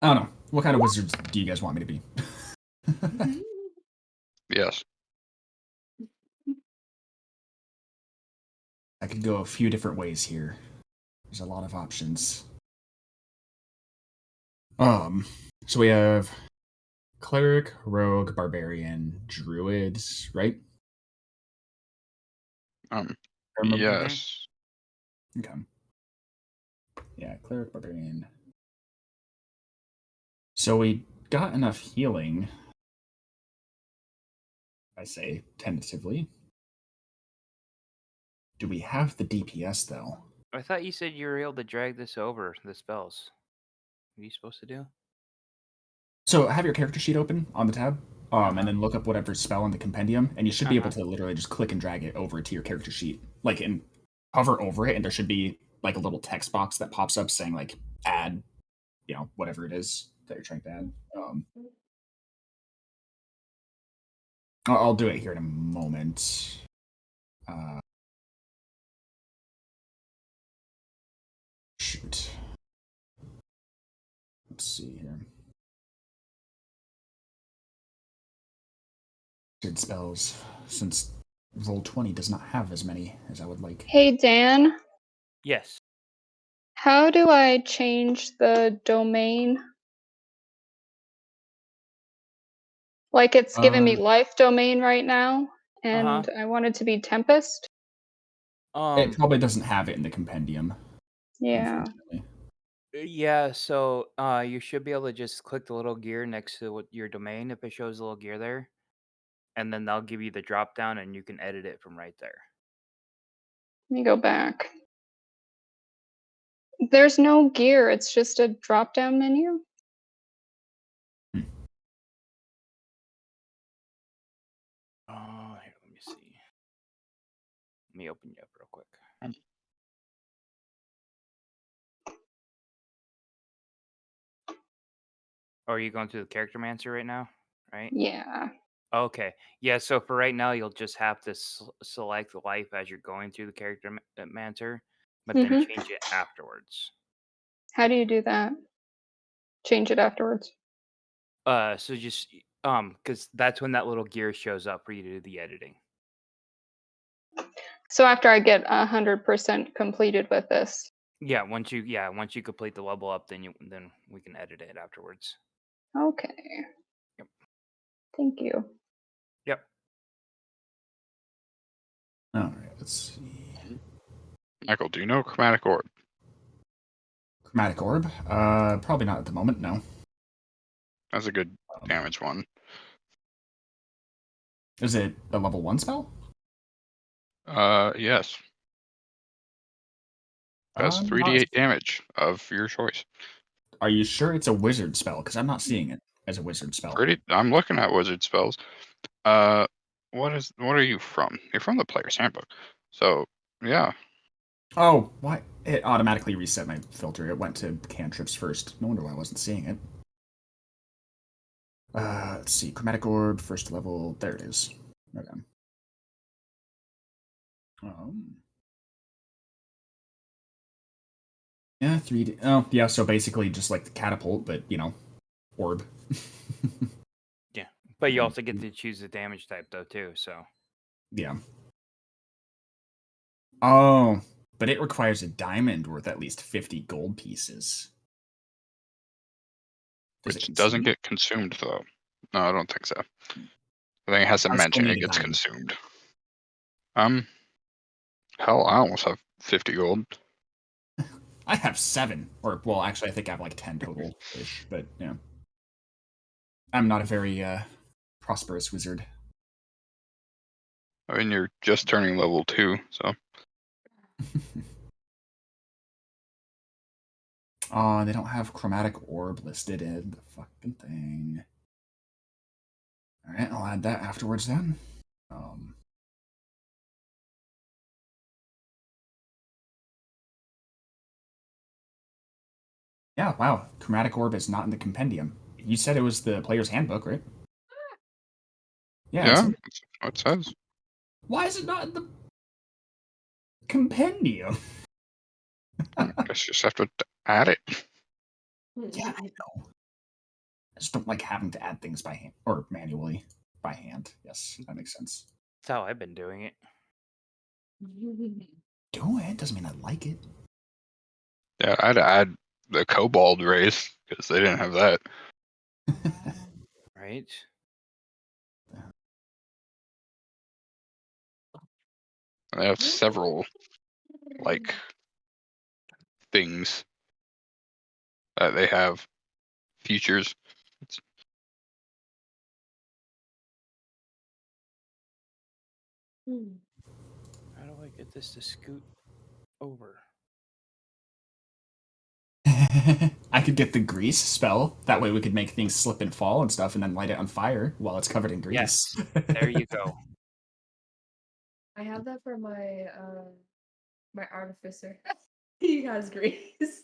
C: I don't know. What kind of wizards do you guys want me to be?
F: Yes.
C: I could go a few different ways here. There's a lot of options. So we have cleric, rogue, barbarian, druids, right?
F: Yes.
C: Okay. Yeah, cleric, barbarian. So we got enough healing, I say, tentatively. Do we have the DPS, though?
A: I thought you said you were able to drag this over, the spells. What are you supposed to do?
C: So have your character sheet open on the tab, and then look up whatever spell in the compendium, and you should be able to literally just click and drag it over to your character sheet. Like, and hover over it, and there should be like a little text box that pops up saying like add, whatever it is that you're trying to add. I'll do it here in a moment. Shoot. Let's see here. Good spells, since roll20 does not have as many as I would like.
D: Hey, Dan,
A: Yes.
D: how do I change the domain? Like, it's giving me life domain right now, and I want it to be Tempest.
C: It probably doesn't have it in the compendium.
D: Yeah.
C: Unfortunately.
A: Yeah, so you should be able to just click the little gear next to your domain if it shows a little gear there, and then they'll give you the drop down, and you can edit it from right there.
D: Let me go back. There's no gear, it's just a drop down menu.
A: Oh, here, let me see. Let me open you up real quick. Oh, are you going through the character mancer right now? Right?
D: Yeah.
A: Okay. Yeah, so for right now, you'll just have to select life as you're going through the character mancer, but then change it afterwards.
D: How do you do that? Change it afterwards.
A: So just because that's when that little gear shows up for you to do the editing.
D: So after I get 100% completed with this.
A: Yeah, once you complete the level up, then we can edit it afterwards.
D: Okay.
A: Yep.
D: Thank you.
A: Yep.
C: All right, let's see.
F: Michael, do you know Chromatic Orb?
C: Chromatic Orb? Probably not at the moment, no.
F: That's a good damage one.
C: Is it a level 1 spell?
F: Yes. Does 3d8 damage of your choice.
C: Are you sure it's a wizard spell? Because I'm not seeing it as a wizard spell.
F: I'm looking at wizard spells. What are you from? You're from the player's handbook. So yeah.
C: Oh, why? It automatically reset my filter. It went to cantrips first. No wonder why I wasn't seeing it. Let's see. Chromatic Orb, first level. There it is. Okay. Yeah, 3D. Oh, yeah, so basically just like the catapult, but, orb.
A: Yeah. But you also get to choose the damage type, though, too, so.
C: Yeah. Oh, but it requires a diamond worth at least 50 gold pieces.
F: Which doesn't get consumed, though. No, I don't think so. I think it has to mention it gets consumed. Hell, I almost have 50 gold.
C: I have 7. Or, well, actually, I think I have like 10 total-ish, but, yeah. I'm not a very prosperous wizard.
F: I mean, you're just turning level 2, so.
C: Oh, they don't have Chromatic Orb listed in the fucking thing. Alright, I'll add that afterwards then. Yeah, wow. Chromatic Orb is not in the compendium. You said it was the player's handbook, right?
F: Yeah, that's what it says.
C: Why is it not in the compendium?
F: I guess you just have to add it.
C: Yeah, I know. I just don't like having to add things by hand or manually by hand. Yes, that makes sense.
A: That's how I've been doing it.
C: do it. Doesn't mean I like it.
F: Yeah, I'd add the kobold race because they didn't have that.
A: Right?
F: And they have several like things that they have features.
A: How do I get this to scoot over?
C: I could get the grease spell. That way we could make things slip and fall and stuff and then light it on fire while it's covered in grease.
A: Yes. There you go.
B: I have that for my my artificer. He has grease.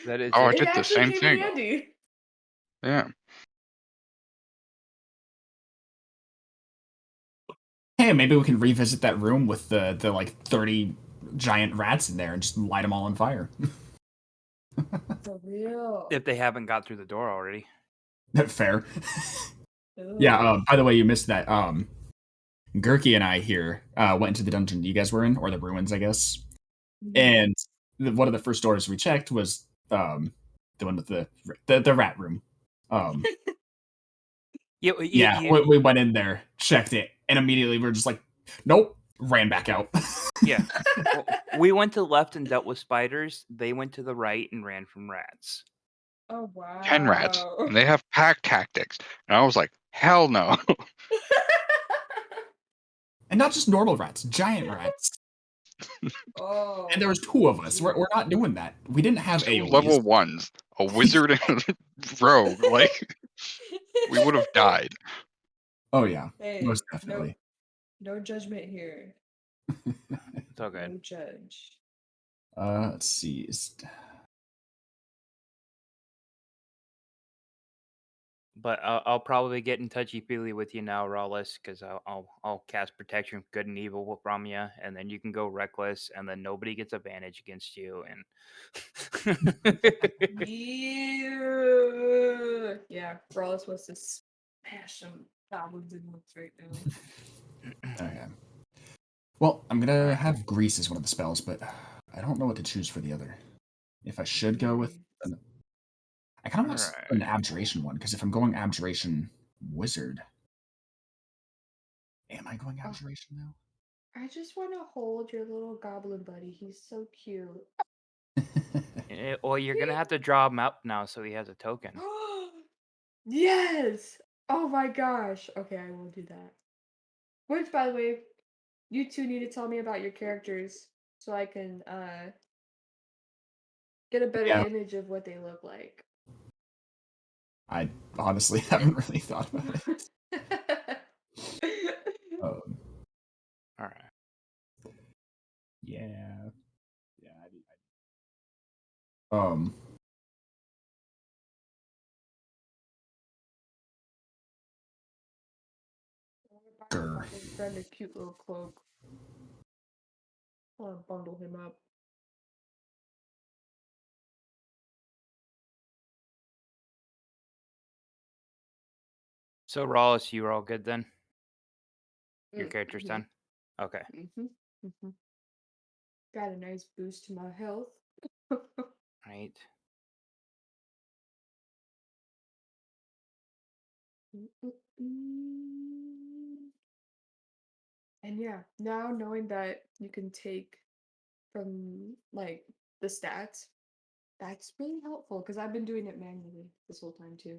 A: That is
F: Oh, I
B: It
F: did the
B: actually
F: same
B: came
F: thing.
B: in handy.
F: Yeah.
C: Hey, maybe we can revisit that room with the like 30 giant rats in there and just light them all on fire.
B: For real.
A: if they haven't got through the door already.
C: Fair.
B: Ooh.
C: Yeah, by the way, you missed that. Gurky and I here went into the dungeon you guys were in, or the ruins, I guess. And one of the first doors we checked was the one with the rat room. We went in there, checked it, and immediately we were just like, nope, ran back out.
A: Yeah. Well, we went to the left and dealt with spiders. They went to the right and ran from rats.
B: Oh wow.
F: 10 rats. And they have pack tactics. And I was like, hell no.
C: And not just normal rats, giant rats.
B: Oh.
C: And there was 2 of us. We're not doing that. We didn't have
F: 2
C: AoEs.
F: level 1s, a wizard and a rogue. Like, we would have died.
C: Oh yeah,
B: Hey,
C: most definitely.
B: No judgment here.
A: It's all good.
B: No judge.
C: Let's see.
A: But I'll probably get in touchy feely with you now, Rawless, because I'll cast protection of good and evil from you, and then you can go reckless, and then nobody gets advantage against you. And
B: Yeah, Rawless wants to smash some goblins and looks right now.
C: Okay. Well, I'm gonna have grease as one of the spells, but I don't know what to choose for the other. If I should go with I kind of want an abjuration one, because if I'm going abjuration wizard, am I going abjuration now?
B: I just want to hold your little goblin buddy. He's so cute.
A: well, you're gonna have to draw him up now, so he has a token.
B: Yes! Oh my gosh. Okay, I will do that. Which, by the way, you two need to tell me about your characters so I can get a better image of what they look like.
C: I honestly haven't really thought about it.
A: All right.
C: Yeah.
B: My friend a cute little cloak. I want to bundle him up.
A: So Rawless, you were all good then? Your character's done? Okay.
B: Got a nice boost to my health.
A: Right.
B: And yeah, now knowing that you can take from like the stats, that's really helpful because I've been doing it manually this whole time too.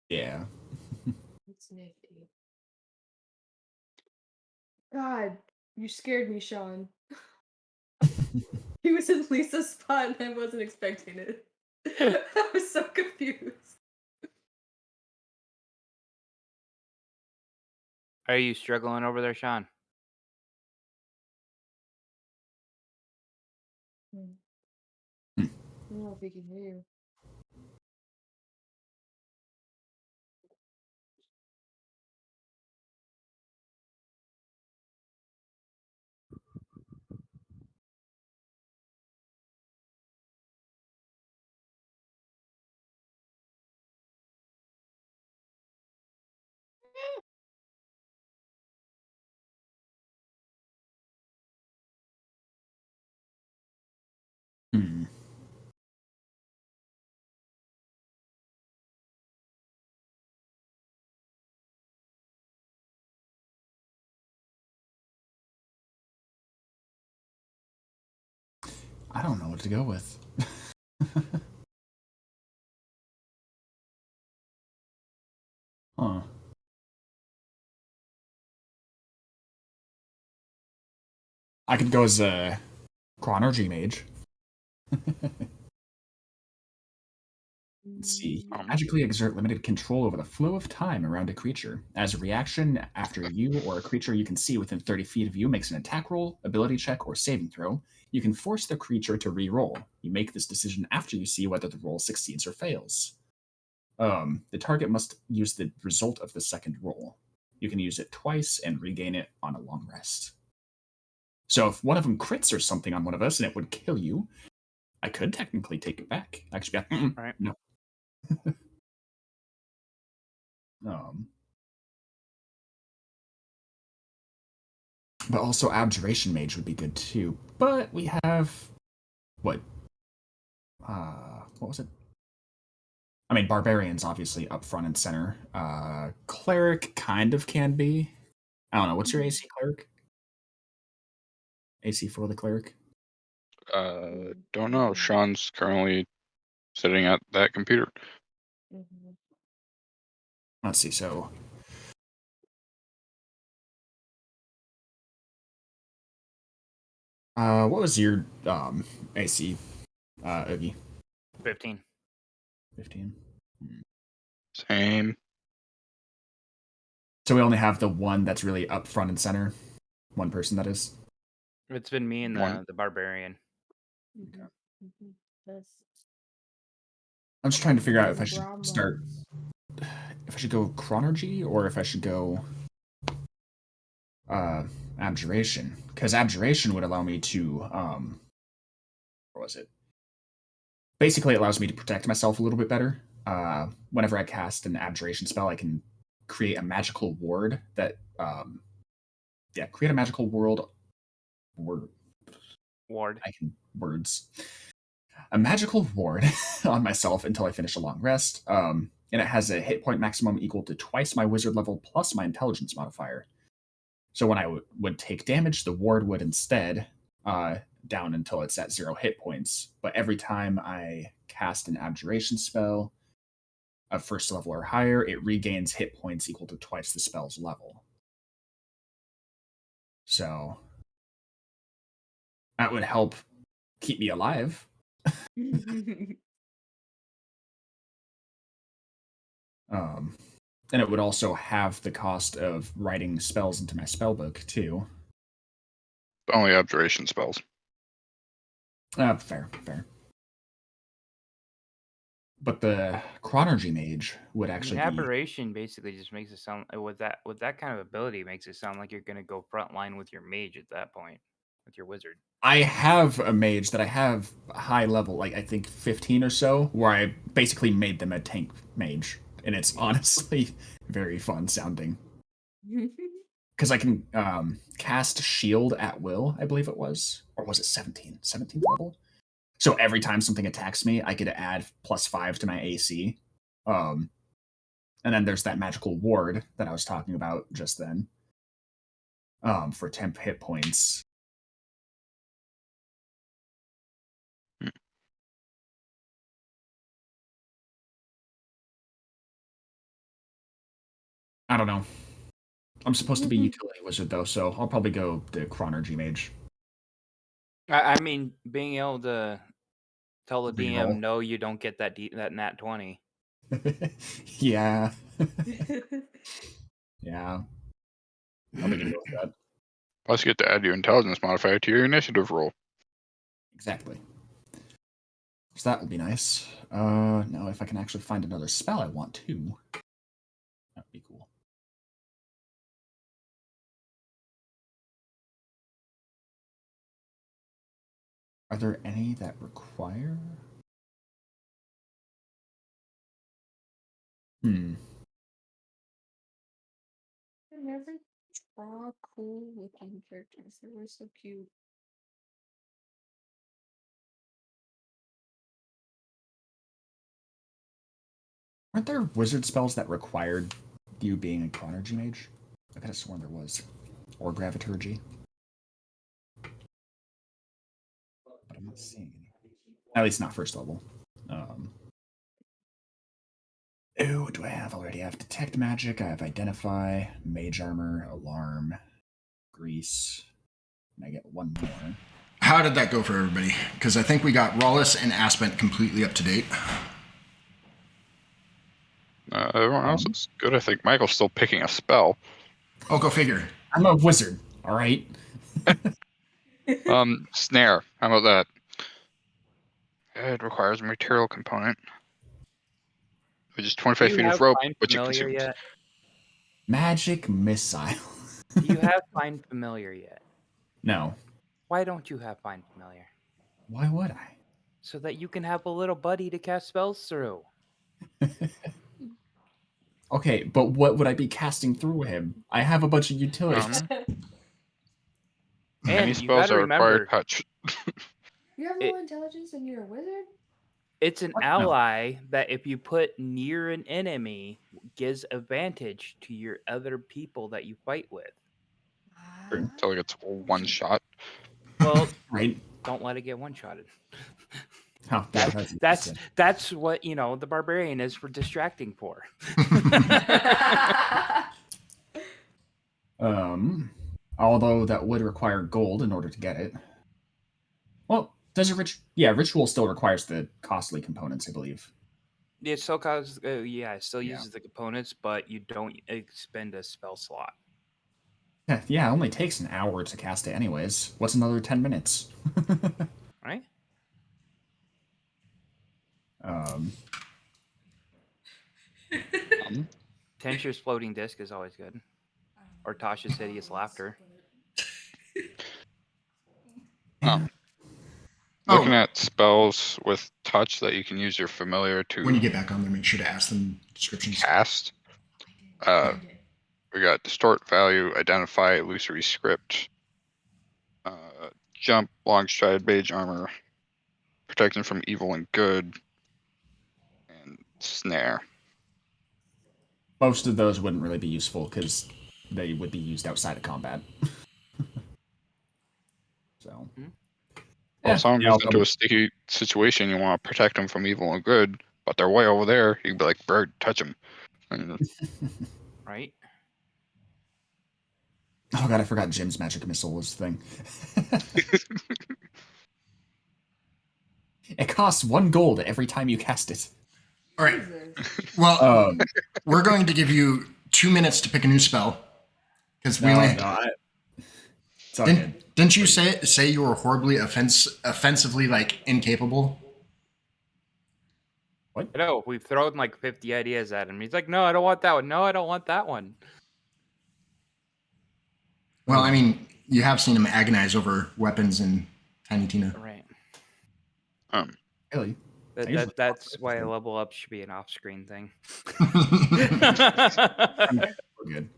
C: Yeah.
B: It's nifty. God, you scared me, Sean. He was in Lisa's spot and I wasn't expecting it. I was so confused.
A: Are you struggling over there, Sean?
B: I don't know if he can hear you.
C: I don't know what to go with. Huh. I could go as a chronergy mage. Let's see. Magically exert limited control over the flow of time around a creature. As a reaction, after you or a creature you can see within 30 feet of you makes an attack roll, ability check, or saving throw, you can force the creature to re-roll. You make this decision after you see whether the roll succeeds or fails. The target must use the result of the second roll. You can use it twice and regain it on a long rest. So if one of them crits or something on one of us and it would kill you, I could technically take it back. Actually,
A: Right.
C: no. But also Abjuration Mage would be good too. But we have what? What was it? I mean, Barbarian's obviously up front and center. Cleric kind of can be. I don't know. What's your AC Cleric? AC for the Cleric?
F: Don't know. Sean's currently sitting at that computer.
C: Let's see. So what was your AC, Oogie?
A: 15.
C: 15.
F: Same.
C: So we only have the one that's really up front and center. One person, that is.
A: It's been me and the barbarian.
C: I'm just trying to figure out if I should start. If I should go chronergy or if I should go abjuration, because abjuration would allow me to what was it? Basically, it allows me to protect myself a little bit better. Whenever I cast an abjuration spell, I can create a magical ward that create a magical ward. I can words. A magical ward on myself until I finish a long rest. And it has a hit point maximum equal to twice my wizard level plus my intelligence modifier. So when I would take damage, the ward would instead down until it's at 0 hit points. But every time I cast an abjuration spell of first level or higher, it regains hit points equal to twice the spell's level. So that would help keep me alive. And it would also have the cost of writing spells into my spellbook too.
F: Only abjuration spells.
C: Fair. But the chronergy mage would actually be
A: aberration basically just makes it sound with that kind of ability makes it sound like you're gonna go frontline with your mage at that point, with your wizard.
C: I have a mage that I have high level, like I think 15 or so, where I basically made them a tank mage. And it's honestly very fun sounding. Because I can cast shield at will, I believe it was. Or was it 17? 17th level? So every time something attacks me, I get to add +5 to my AC. And then there's that magical ward that I was talking about just then. For temp hit points. I don't know. I'm supposed to be utility wizard though, so I'll probably go the chronergy mage.
A: I mean, being able to tell the
C: Reroll.
A: DM no, you don't get that nat 20.
C: Yeah. Yeah. I'll be gonna go with that.
F: Plus, you get to add your intelligence modifier to your initiative roll.
C: Exactly. So that would be nice. Now if I can actually find another spell I want to, that would be cool. Are there any that require?
B: I never draw cool looking characters. They were so cute.
C: Aren't there wizard spells that required you being a chronergy mage? I could have sworn there was. Or graviturgy. But I'm not seeing any. At least not first level. Ooh, do I have already? I have detect magic. I have identify, mage armor, alarm, grease. And I get one more.
E: How did that go for everybody? Because I think we got Rawless and Aspen completely up to date.
F: Everyone else is good. I think Michael's still picking a spell.
E: Oh, go figure.
C: I'm a wizard. All right.
F: Snare. How about that? It requires a material component, which is 25 feet of rope,
A: Find
F: which it
A: Familiar
F: consumes.
A: yet?
C: Magic missile.
A: Do you have Find Familiar yet?
C: No.
A: Why don't you have Find Familiar?
C: Why would I?
A: So that you can have a little buddy to cast spells through.
C: Okay, but what would I be casting through him? I have a bunch of utilities.
F: Any
A: And you
F: spells
A: gotta
F: that require
A: remember,
F: touch.
B: You have low intelligence and you're a wizard?
A: it's an
C: What? No.
A: ally that if you put near an enemy, gives advantage to your other people that you fight with.
F: Until it gets one shot.
A: Well,
C: Right?
A: don't let it get one-shotted.
C: Oh, yeah,
A: That's what, the barbarian is for distracting for.
C: Although that would require gold in order to get it. Well, does it ritual still requires the costly components, I believe.
A: It still uses the components, but you don't expend a spell slot.
C: Yeah, it only takes an hour to cast it anyways. What's another 10 minutes?
A: Right? Tenshir's floating disc is always good. Or Tasha's hideous laughter.
F: Looking at spells with touch that you can use your familiar to
E: When you get back on there, make sure to ask them descriptions.
F: cast. We got distort value, identify, illusory script, jump, long stride, mage armor, protection from evil and good, and snare.
C: Most of those wouldn't really be useful because they would be used outside of combat. So.
F: Well, if someone goes into a sticky situation, you want to protect them from evil and good, but they're way over there, you can be like, bird, touch them.
A: Right?
C: Oh god, I forgot Jim's magic missile was the thing. It costs 1 gold every time you cast it.
E: All right. Well, we're going to give you 2 minutes to pick a new spell. Because we only... Didn't you say you were horribly offensively incapable?
C: What?
A: I know, we've thrown like 50 ideas at him. He's like, no, I don't want that one. No, I don't want that one.
E: Well, I mean, you have seen him agonize over weapons in Tiny Tina.
A: Right.
C: Really?
A: That's why a level up should be an off-screen thing.
C: We're good.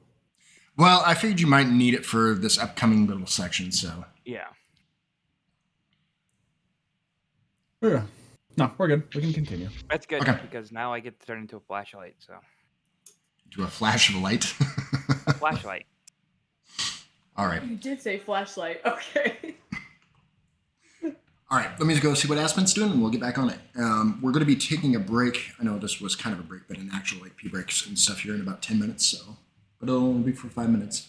E: Well, I figured you might need it for this upcoming little section, so.
A: Yeah.
C: Yeah. No, we're good. We can continue.
A: That's good,
E: Okay.
A: because now I get to turn into a flashlight, so.
E: Do a flash of a light?
A: A flashlight.
E: All right.
B: You did say flashlight. Okay.
E: All right, let me go see what Aspen's doing, and we'll get back on it. We're going to be taking a break. I know this was kind of a break, but an actual pee breaks and stuff here in about 10 minutes, so. But it'll only be for 5 minutes.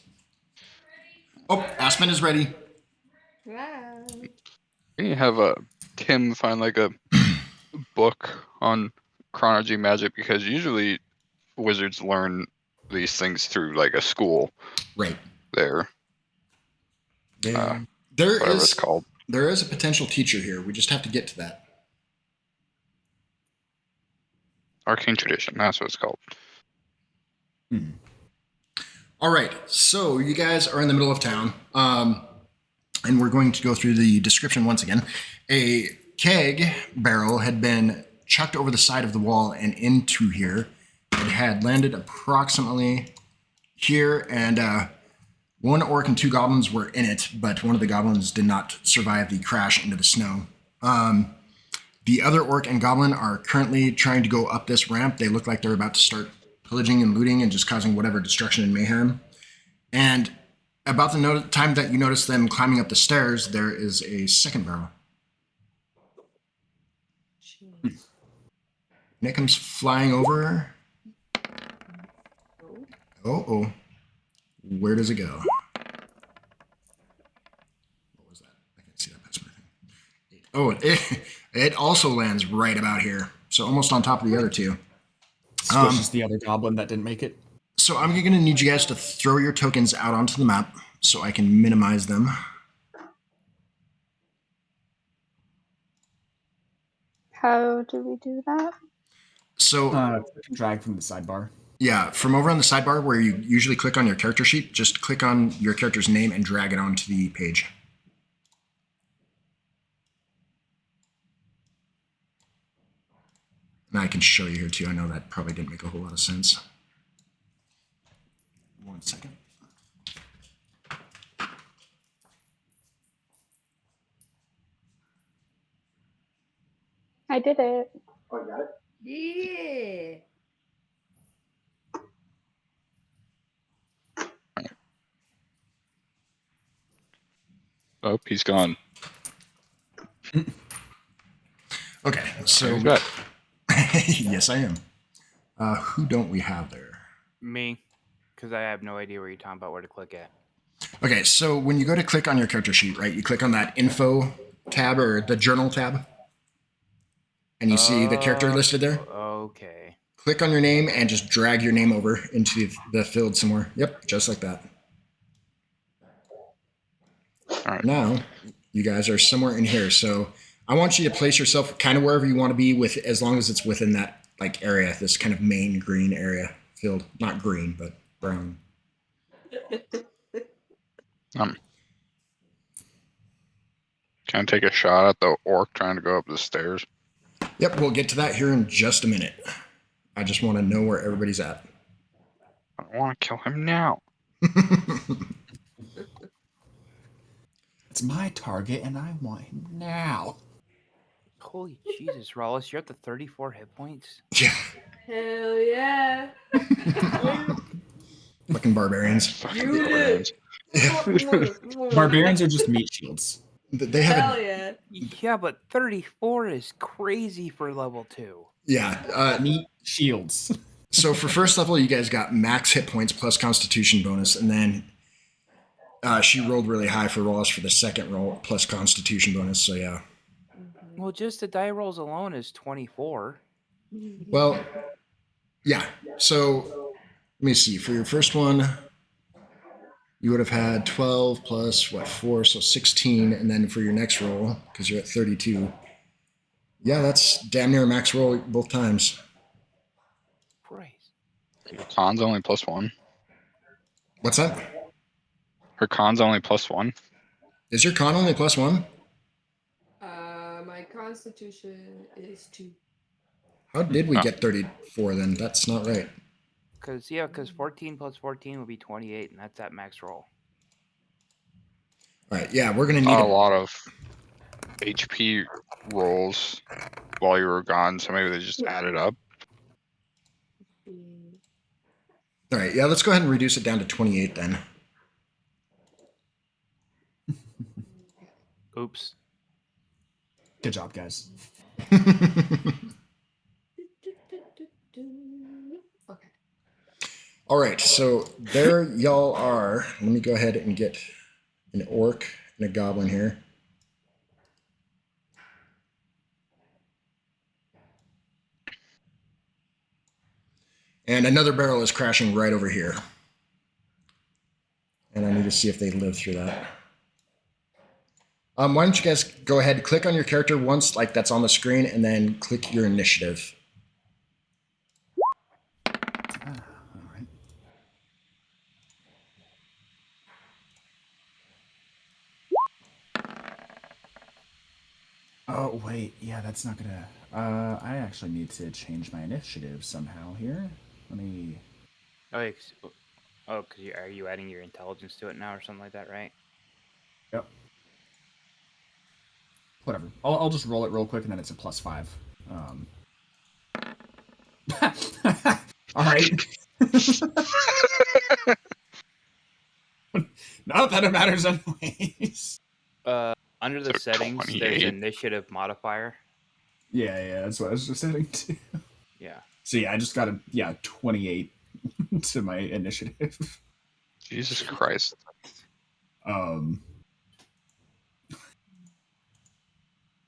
E: Oh, Aspen is ready.
B: Wow.
F: Can you have Tim find like a book on chronology magic? Because usually wizards learn these things through like a school.
E: Right.
F: There it's called.
E: There is a potential teacher here. We just have to get to that.
F: Arcane tradition. That's what it's called.
E: All right. So you guys are in the middle of town. And we're going to go through the description once again. A keg barrel had been chucked over the side of the wall and into here. It had landed approximately here, and one orc and 2 goblins were in it, but one of the goblins did not survive the crash into the snow. The other orc and goblin are currently trying to go up this ramp. They look like they're about to start pillaging and looting and just causing whatever destruction and mayhem. And about the time that you notice them climbing up the stairs, there is a second barrel. And it comes flying over. Oh. Where does it go? What was that? I can't see that past my thing. Oh, it also lands right about here. So almost on top of the other two.
C: Squishes the other goblin that didn't make it.
E: So I'm going to need you guys to throw your tokens out onto the map so I can minimize them.
D: How do we do that?
E: So
C: Drag from the sidebar.
E: yeah, from over on the sidebar where you usually click on your character sheet, just click on your character's name and drag it onto the page. And I can show you here too. I know that probably didn't make a whole lot of sense. 1 second.
D: I did it.
E: Oh, you got it?
B: Yeah.
F: Oh, he's gone.
E: Okay, so
F: He's back.
E: yes, I am. Who don't we have there?
A: Me, because I have no idea where you're talking about where to click at.
E: Okay, so when you go to click on your character sheet, right, you click on that info tab or the journal tab, and you see the character listed there.
A: Okay.
E: Click on your name and just drag your name over into the field somewhere. Yep, just like that.
F: All right.
E: Now, you guys are somewhere in here, so I want you to place yourself kind of wherever you want to be, with as long as it's within that like area, this kind of main green area field. Not green, but brown.
F: Can I take a shot at the orc trying to go up the stairs?
E: Yep, we'll get to that here in just a minute. I just want to know where everybody's at.
F: I want to kill him now.
C: It's my target, and I want him now.
A: Holy Jesus, Rollis, you're at the 34 hit points?
E: Yeah.
B: Hell yeah.
E: Fucking barbarians.
F: Fucking barbarians.
C: Barbarians are just meat shields.
E: They have
B: Hell
E: a,
B: yeah.
A: Yeah, but 34 is crazy for level 2.
E: yeah.
C: Meat shields.
E: So for first level, you guys got max hit points plus Constitution bonus, and then she rolled really high for Ross for the second roll plus Constitution bonus. So yeah.
A: Well, just the die rolls alone is 24.
E: Well, yeah. So let me see. For your first one, you would have had 12 plus what 4, so 16, and then for your next roll, because you're at 32. Yeah, that's damn near max roll both times.
A: Christ.
F: Her con's only +1.
E: What's that?
F: Her con's only +1.
E: Is your con only +1?
B: My constitution is 2.
E: How did we
F: Huh.
E: get 34 then? That's not right.
A: Because 14 plus 14 would be 28, and that's at max roll.
E: All right, yeah, we're gonna need
F: A lot of HP rolls while you were gone, so maybe they just added up.
E: All right, yeah, let's go ahead and reduce it down to 28 then.
A: Oops.
C: Good job, guys.
B: Okay.
E: All right, so there y'all are. Let me go ahead and get an orc and a goblin here. And another barrel is crashing right over here. And I need to see if they live through that. Why don't you guys go ahead and click on your character once, like that's on the screen, and then click your initiative.
C: All right. Oh, wait. Yeah, that's not gonna... I actually need to change my initiative somehow here. Let me...
A: Because are you adding your intelligence to it now or something like that, right?
C: Yep. Whatever. I'll just roll it real quick, and then it's a +5. All right. Not that it matters anyways.
A: Under the
F: So
A: settings,
F: 28.
A: there's initiative modifier.
C: Yeah, that's what I was just heading to.
A: Yeah.
C: So yeah, I just got a 28 to my initiative.
F: Jesus Christ.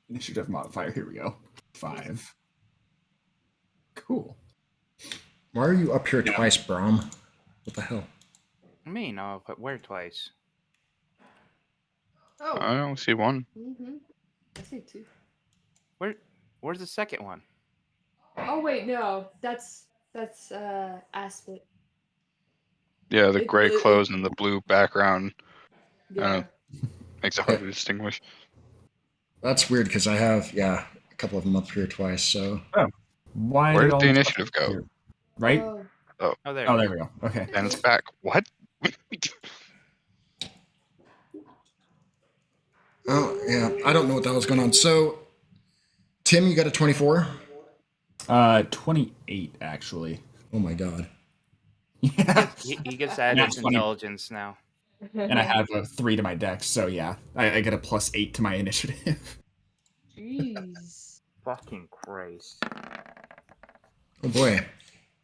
C: Initiative modifier. Here we go. 5. Cool.
E: Why are you up here twice, Brom? What the hell?
A: I mean, but where twice?
B: Oh.
F: I don't see one.
B: Mm-hmm. I see 2.
A: Where's the second one?
B: Oh wait, no. That's Aspen.
F: Yeah, the
B: It-
F: gray
B: it-
F: clothes and the blue background
B: Yeah.
F: makes it hard to distinguish.
E: That's weird because I have a couple of them up here twice. So
C: Why
F: Where
C: did
F: did
C: all
F: the
C: these
F: initiative go?
C: here? Right?
B: Oh.
A: Oh,
C: Oh, there we go. Okay.
F: And it's back. What?
E: oh yeah, I don't know what the hell's going on. So Tim, you got a 24.
C: 28 actually.
E: Oh my god.
C: Yeah.
A: He gets added
C: That's
A: his
C: funny.
A: intelligence now.
C: And I have a 3 to my dex, so yeah, I get a +8 to my initiative.
B: Jeez.
A: Fucking Christ.
E: Oh boy.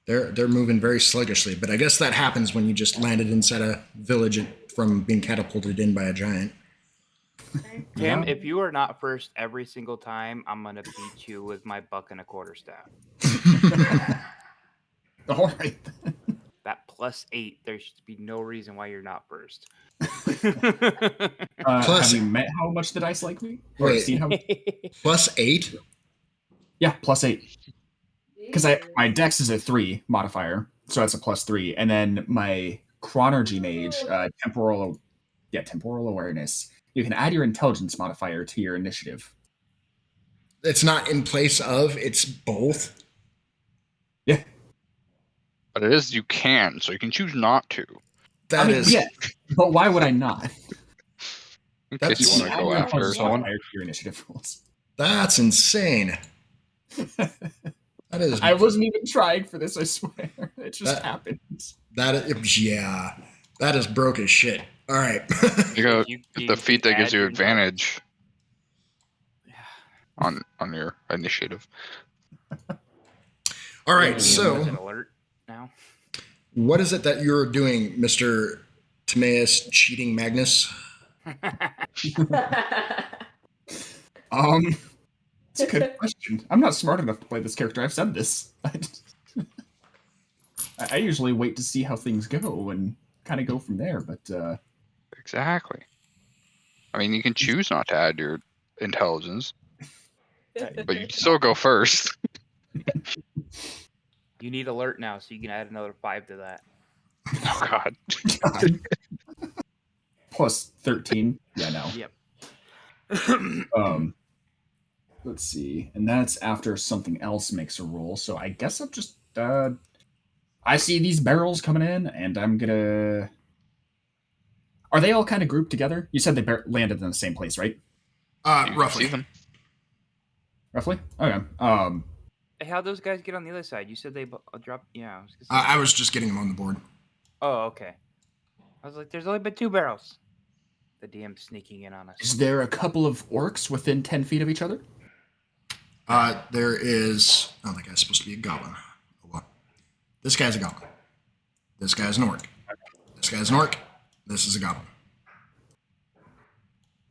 E: They're moving very sluggishly, but I guess that happens when you just landed inside a village from being catapulted in by a giant.
A: Tim,
C: Yeah.
A: if you are not first every single time, I'm gonna beat you with my buck and a quarter staff.
C: All right.
A: That +8, there should be no reason why you're not first.
E: Plus-
C: have you met how much the dice like me? Or
E: Wait.
C: seen how?
E: +8.
C: Yeah, +8. Because my dex is a 3 modifier, so that's a +3, and then my chronergy mage, temporal awareness. You can add your intelligence modifier to your initiative.
E: It's not in place of. It's both.
C: Yeah.
F: But it is, you can, so you can choose not to.
E: That is.
C: Yeah, but why would I not?
F: In
E: That's-
F: case you want to
C: Add
F: go
C: your
F: after
C: intelligence
F: someone.
C: modifier to your initiative rules.
E: That's insane. That is.
C: I wasn't even trying for this, I swear. It just happened.
E: That is broke as shit. All right.
F: You go
A: You
F: the feat that gives
A: add
F: you
A: your
F: advantage
A: Yeah.
F: on your initiative.
E: All right.
A: Was it
E: So,
A: alert now?
E: what is it that you're doing, Mister Timaeus Cheating Magnus?
C: It's a good question. I'm not smart enough to play this character. I've said this. I usually wait to see how things go and kind of go from there, but
F: Exactly. I mean, you can choose not to add your intelligence, but you can still go first.
A: You need alert now, so you can add another 5 to that.
F: Oh God.
C: plus 13. Yeah, no.
A: Yep.
C: Let's see. And that's after something else makes a roll. So I guess I'm just I see these barrels coming in, and I'm gonna. Are they all kind of grouped together? You said they landed in the same place, right?
F: You can
E: Roughly.
F: see them.
C: Roughly. Okay.
A: Hey, how'd those guys get on the other side? You said they dropped. Yeah.
E: I was just getting them on the board.
A: Oh, okay. I was like, there's only been 2 barrels. The DM sneaking in on us.
C: Is there a couple of orcs within 10 feet of each other?
E: There is. Oh, that guy's supposed to be a goblin. What? This guy's a goblin. This guy's an orc. This guy's an orc. This is a goblin.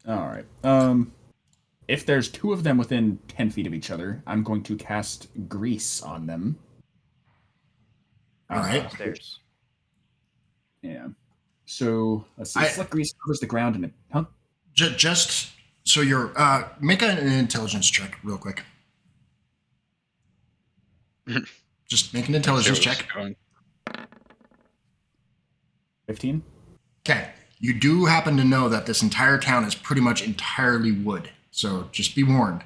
C: All right. If there's 2 of them within 10 feet of each other, I'm going to cast Grease on them.
E: All right.
A: Downstairs.
C: Yeah. So let's see. Slick Grease covers the ground and it. Huh?
E: Just so you're. Make an intelligence check real quick. Just make an intelligence check.
C: 15.
E: Okay. You do happen to know that this entire town is pretty much entirely wood. So just be warned.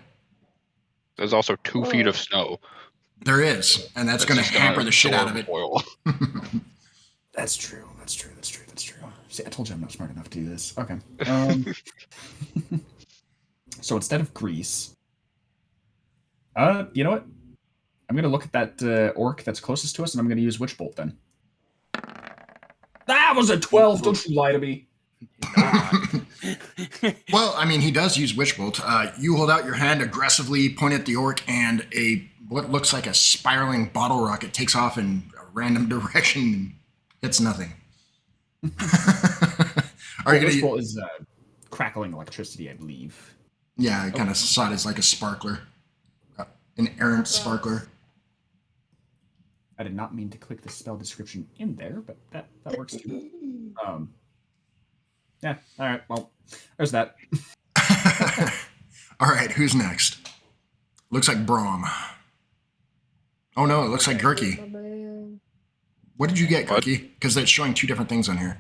F: There's also 2 feet of snow.
E: There is. And that's going to
F: just
E: hamper
F: gonna
E: the shit out of it.
F: absorb oil.
C: That's true. See, I told you I'm not smart enough to do this. Okay. So instead of Grease, you know what? I'm gonna look at that orc that's closest to us, and I'm gonna use Witch Bolt then. That was a 12. Don't you lie to me.
E: Well, I mean, he does use Witch Bolt. You hold out your hand aggressively, point at the orc, and a what looks like a spiraling bottle rocket takes off in a random direction and hits nothing. Are you
C: This
E: gonna?
C: bolt is crackling electricity, I believe.
E: Yeah, I kind of saw it as like a sparkler, an errant sparkler.
C: I did not mean to click the spell description in there, but that works too. Yeah. All right. Well, there's that.
E: All right, who's next? Looks like Braum. Oh no, it looks like Gurky. What did you get,
F: What?
E: Gurky? Because it's showing 2 different things on here.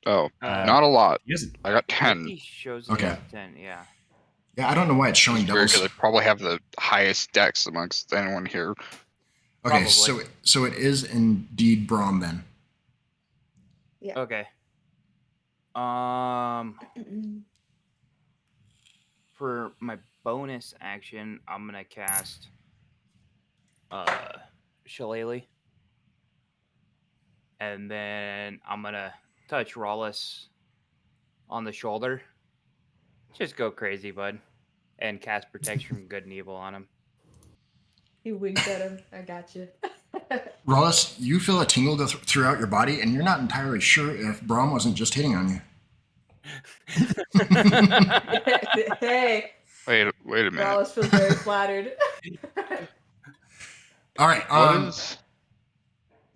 F: Oh, not a lot.
C: Yes.
F: I got 10.
A: He shows
E: Okay.
A: us 10, yeah.
E: Yeah, I don't know why it's showing
F: It's weird
E: doubles.
F: because I probably have the highest dex amongst anyone here.
E: Okay,
A: Probably.
E: so it is indeed Braum then.
B: Yeah.
A: Okay. For my bonus action, I'm gonna cast Shillelagh. And then I'm gonna touch Rawless on the shoulder. Just go crazy, bud. And cast protection from good and evil on him.
B: He winked at him. I got you.
E: Rollis, you feel a tingle go throughout your body, and you're not entirely sure if Braum wasn't just hitting on you.
B: Hey,
F: Wait a minute.
B: Wallace feels very flattered.
E: All right.
F: What is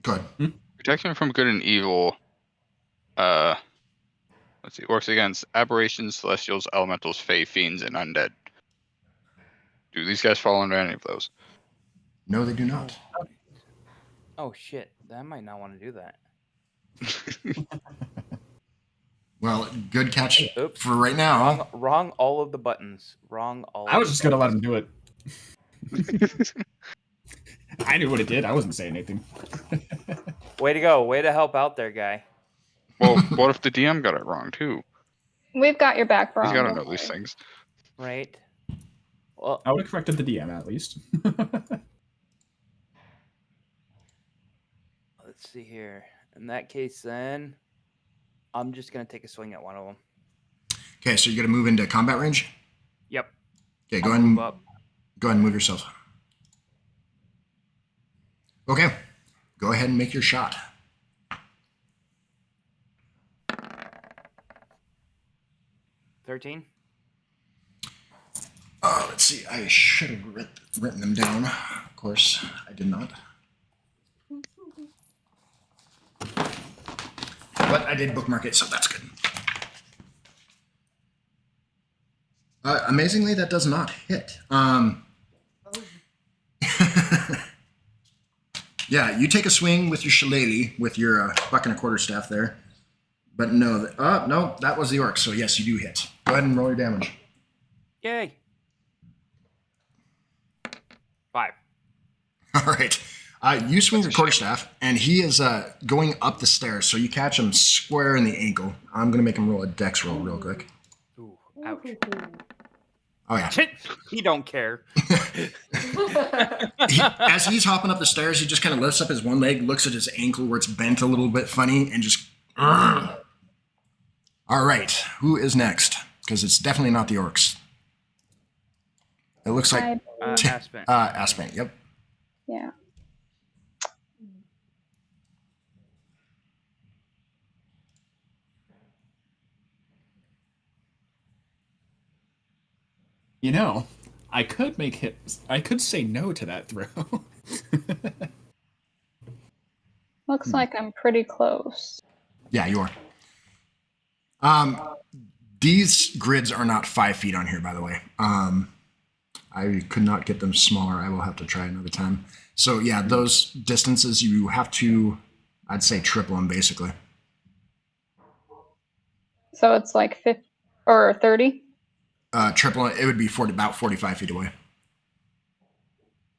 E: Go ahead.
F: protection from good and evil? Let's see. Works against aberrations, celestials, elementals, fae, fiends, and undead. Do these guys fall under any of those?
E: No, they do not.
A: Oh shit! I might not want to do that.
E: Well, good catch
A: Oops.
E: for right now.
A: Wrong. All of the buttons. Wrong. All.
C: I was just gonna let him do it. I knew what it did. I wasn't saying anything.
A: Way to go! Way to help out there, guy.
F: Well, what if the DM got it wrong too?
D: We've got your back, bro.
F: He's got to know these things.
A: Right. Well,
C: I would have corrected the DM at least.
A: let's see here. In that case, then I'm just gonna take a swing at one of them.
E: Okay, so you're gonna move into combat range.
A: Yep.
E: Okay,
A: I'll move up.
E: Go ahead and move yourself. Okay, go ahead and make your shot.
A: $13.
E: Let's see. I should have written them down. Of course, I did not. But I did bookmark it, so that's good. Amazingly, that does not hit. Yeah, you take a swing with your shillelagh, with your buck and a quarterstaff there. But no, no, that was the orc. So yes, you do hit. Go ahead and roll your damage.
A: Yay. 5.
E: All right. You swing your quarterstaff, and he is going up the stairs. So you catch him square in the ankle. I'm going to make him roll a dex roll real quick.
A: Ooh, ouch.
E: Oh, yeah.
A: He don't care.
E: As he's hopping up the stairs, he just kind of lifts up his one leg, looks at his ankle where it's bent a little bit funny, and just... All right. Who is next? Because it's definitely not the orcs. It looks like...
A: Aspen.
E: Aspen, yep.
D: Yeah.
C: You know, I could say no to that throw.
D: Looks like I'm pretty close.
E: Yeah, you are. These grids are not 5 feet on here, by the way. I could not get them smaller. I will have to try another time. So yeah, those distances you have to, I'd say, triple them basically.
D: So it's like 50 or 30?
E: Triple it would be about 45 feet away.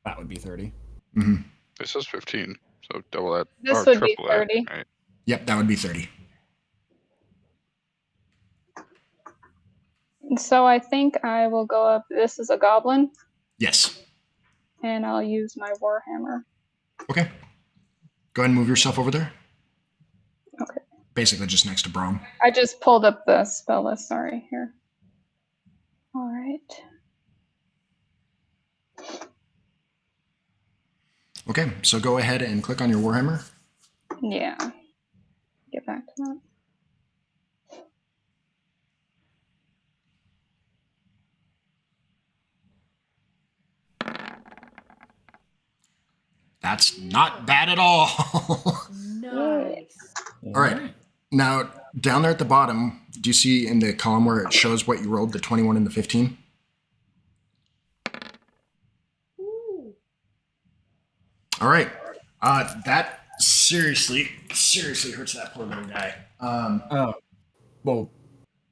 C: That would be 30.
E: Mm-hmm.
F: This is 15, so double that.
D: This
F: or
D: would be
F: triple that,
D: 30.
F: right?
E: Yep, that would be 30.
D: So I think I will go up. This is a goblin,
E: Yes.
D: and I'll use my warhammer.
E: Okay. Go ahead and move yourself over there.
D: Okay.
E: Basically just next to Braum.
D: I just pulled up the spell list. Sorry, here. All right.
E: Okay, so go ahead and click on your Warhammer.
D: Yeah. Get back to that.
E: That's not bad at all.
B: Nice.
E: All right. Now, down there at the bottom, do you see in the column where it shows what you rolled, the 21 and the 15?
B: Ooh.
E: All right. That seriously hurts that poor little guy.
C: Well,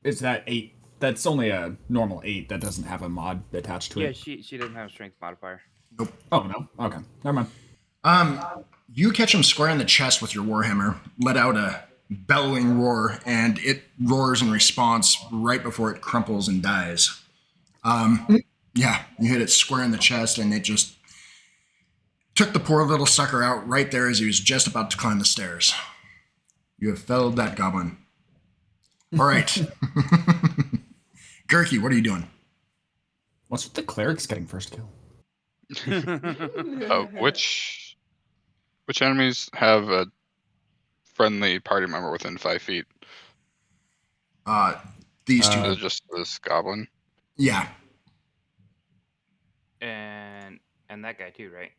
C: is that 8? That's only a normal 8 that doesn't have a mod attached to
A: Yeah,
C: it.
A: she doesn't have a strength modifier.
E: Nope.
C: Oh, no? Okay. Never mind.
E: You catch him square in the chest with your Warhammer, let out a bellowing roar, and it roars in response right before it crumples and dies. Yeah, you hit it square in the chest, and it just took the poor little sucker out right there as he was just about to climb the stairs. You have felled that goblin. All right. Gurky, what are you doing?
C: What's with the clerics getting first kill?
F: Which enemies have a friendly party member within 5 feet?
E: These two.
F: Is it just this goblin?
E: Yeah.
A: and that guy too, right?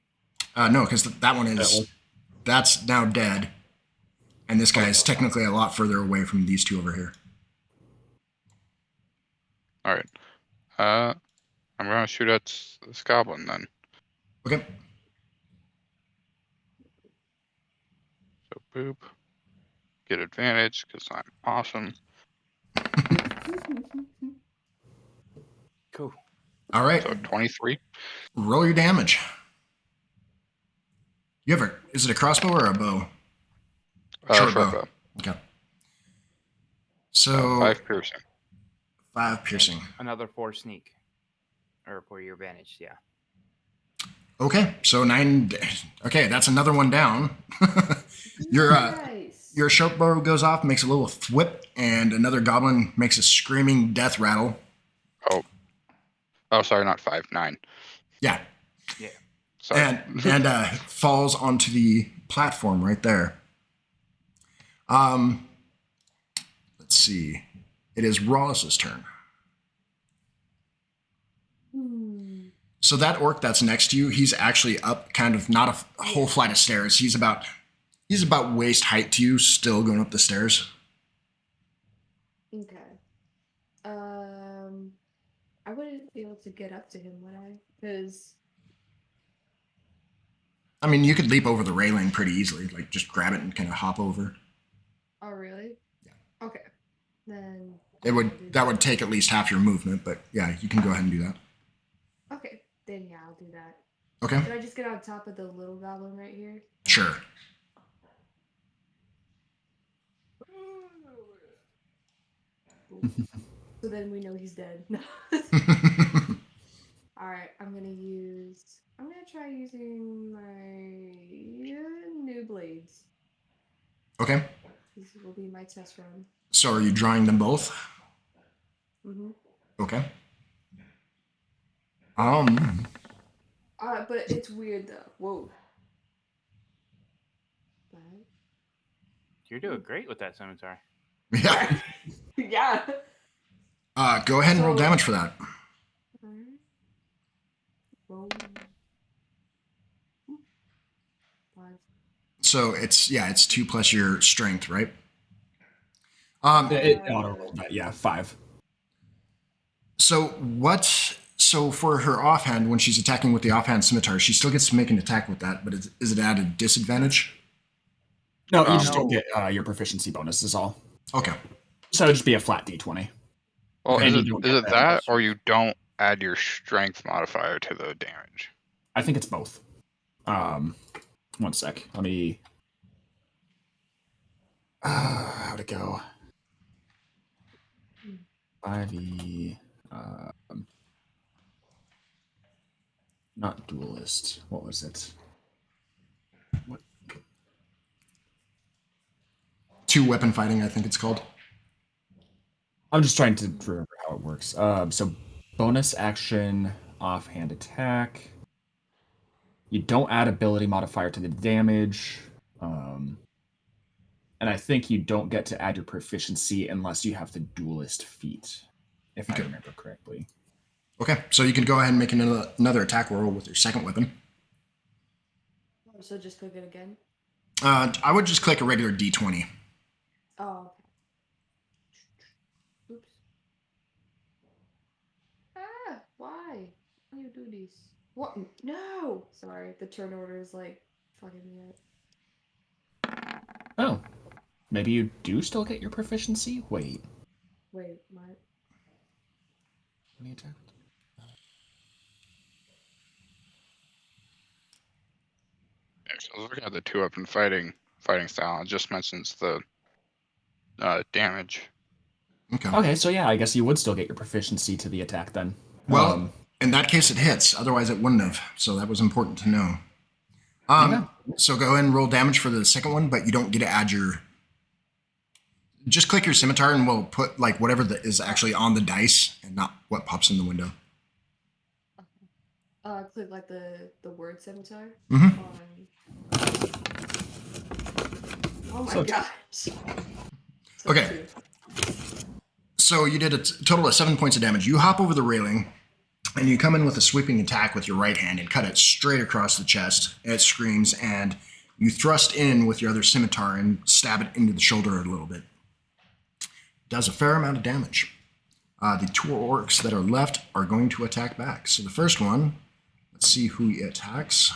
E: No, because that one is... That's now dead. And this guy is technically a lot further away from these two over here.
F: All right. I'm gonna shoot at this goblin then.
E: Okay.
F: So boop. Get advantage because I'm awesome.
A: Cool.
E: All right.
F: So 23.
E: Roll your damage. You have is it a crossbow or a bow?
F: Short bow.
E: Okay. So
F: 5 piercing.
E: 5 piercing.
A: Another 4 sneak, or for your advantage. Yeah.
E: Okay, so 9. Okay, that's another one down. Your short bow goes off, makes a little thwip, and another goblin makes a screaming death rattle.
F: Oh, sorry, not 5, 9.
E: Yeah.
A: Yeah.
F: Sorry.
E: And falls onto the platform right there. Let's see. It is Rawliss's turn. So that orc that's next to you, he's actually up kind of not a whole flight of stairs. He's about waist height to you, still going up the stairs.
B: Okay. I wouldn't be able to get up to him, would I? Because
E: I mean, you could leap over the railing pretty easily, like just grab it and kind of hop over.
B: oh really?
E: Yeah.
B: Okay. Then
E: that would take at least half your movement, but yeah, you can go ahead and do that.
B: Okay. Then yeah, I'll do that.
E: Okay.
B: Should I just get on top of the little goblin right here?
E: Sure.
B: So then we know he's dead. Alright, I'm gonna try using my new blades.
E: Okay.
B: This will be my test run.
E: So are you drawing them both?
B: Mm-hmm.
E: Okay.
B: But it's weird though. Whoa. But...
A: You're doing great with that scimitar.
E: Yeah.
B: Yeah.
E: Go ahead and roll damage for that.
B: Alright. Roll. 5.
E: So it's 2 plus your strength, right?
C: It auto rolled that, yeah, 5.
E: So for her offhand, when she's attacking with the offhand scimitar, she still gets to make an attack with that, but is it at a disadvantage?
C: No, you just don't get your proficiency bonus is all.
E: Okay.
C: So it'd just be a flat d20.
F: Well,
C: And
F: is
C: you don't
F: it
C: get
F: that, or you don't add your strength modifier to the damage?
C: I think it's both. 1 sec. Let me... how'd it go? 5e... not duelist. What was it? What?
E: 2 weapon fighting, I think it's called.
C: I'm just trying to remember how it works. So bonus action, offhand attack. You don't add ability modifier to the damage. And I think you don't get to add your proficiency unless you have the duelist feat, if I remember correctly.
E: Okay, so you can go ahead and make another attack roll with your second weapon.
B: So just click it again?
E: I would just click a regular D20.
B: Oh, okay. Oops. Ah, why? Why do you do this? What? No! Sorry, the turn order is like fucking me up.
C: Oh, maybe you do still get your proficiency? Wait.
B: Wait, what?
E: Any attack?
F: Actually, I was looking at the 2-weapon fighting style. It just mentions the damage.
C: Okay, so yeah, I guess you would still get your proficiency to the attack then.
E: Well, in that case, it hits. Otherwise, it wouldn't have. So that was important to know. So go ahead and roll damage for the second one, but you don't get to add your... Just click your scimitar and we'll put like whatever is actually on the dice and not what pops in the window.
B: Click like the word scimitar.
E: Mm-hmm.
B: Oh my gosh.
E: Okay. So you did a total of 7 points of damage. You hop over the railing and you come in with a sweeping attack with your right hand and cut it straight across the chest. It screams, and you thrust in with your other scimitar and stab it into the shoulder a little bit. Does a fair amount of damage. The 2 orcs that are left are going to attack back. So the first one, let's see who he attacks.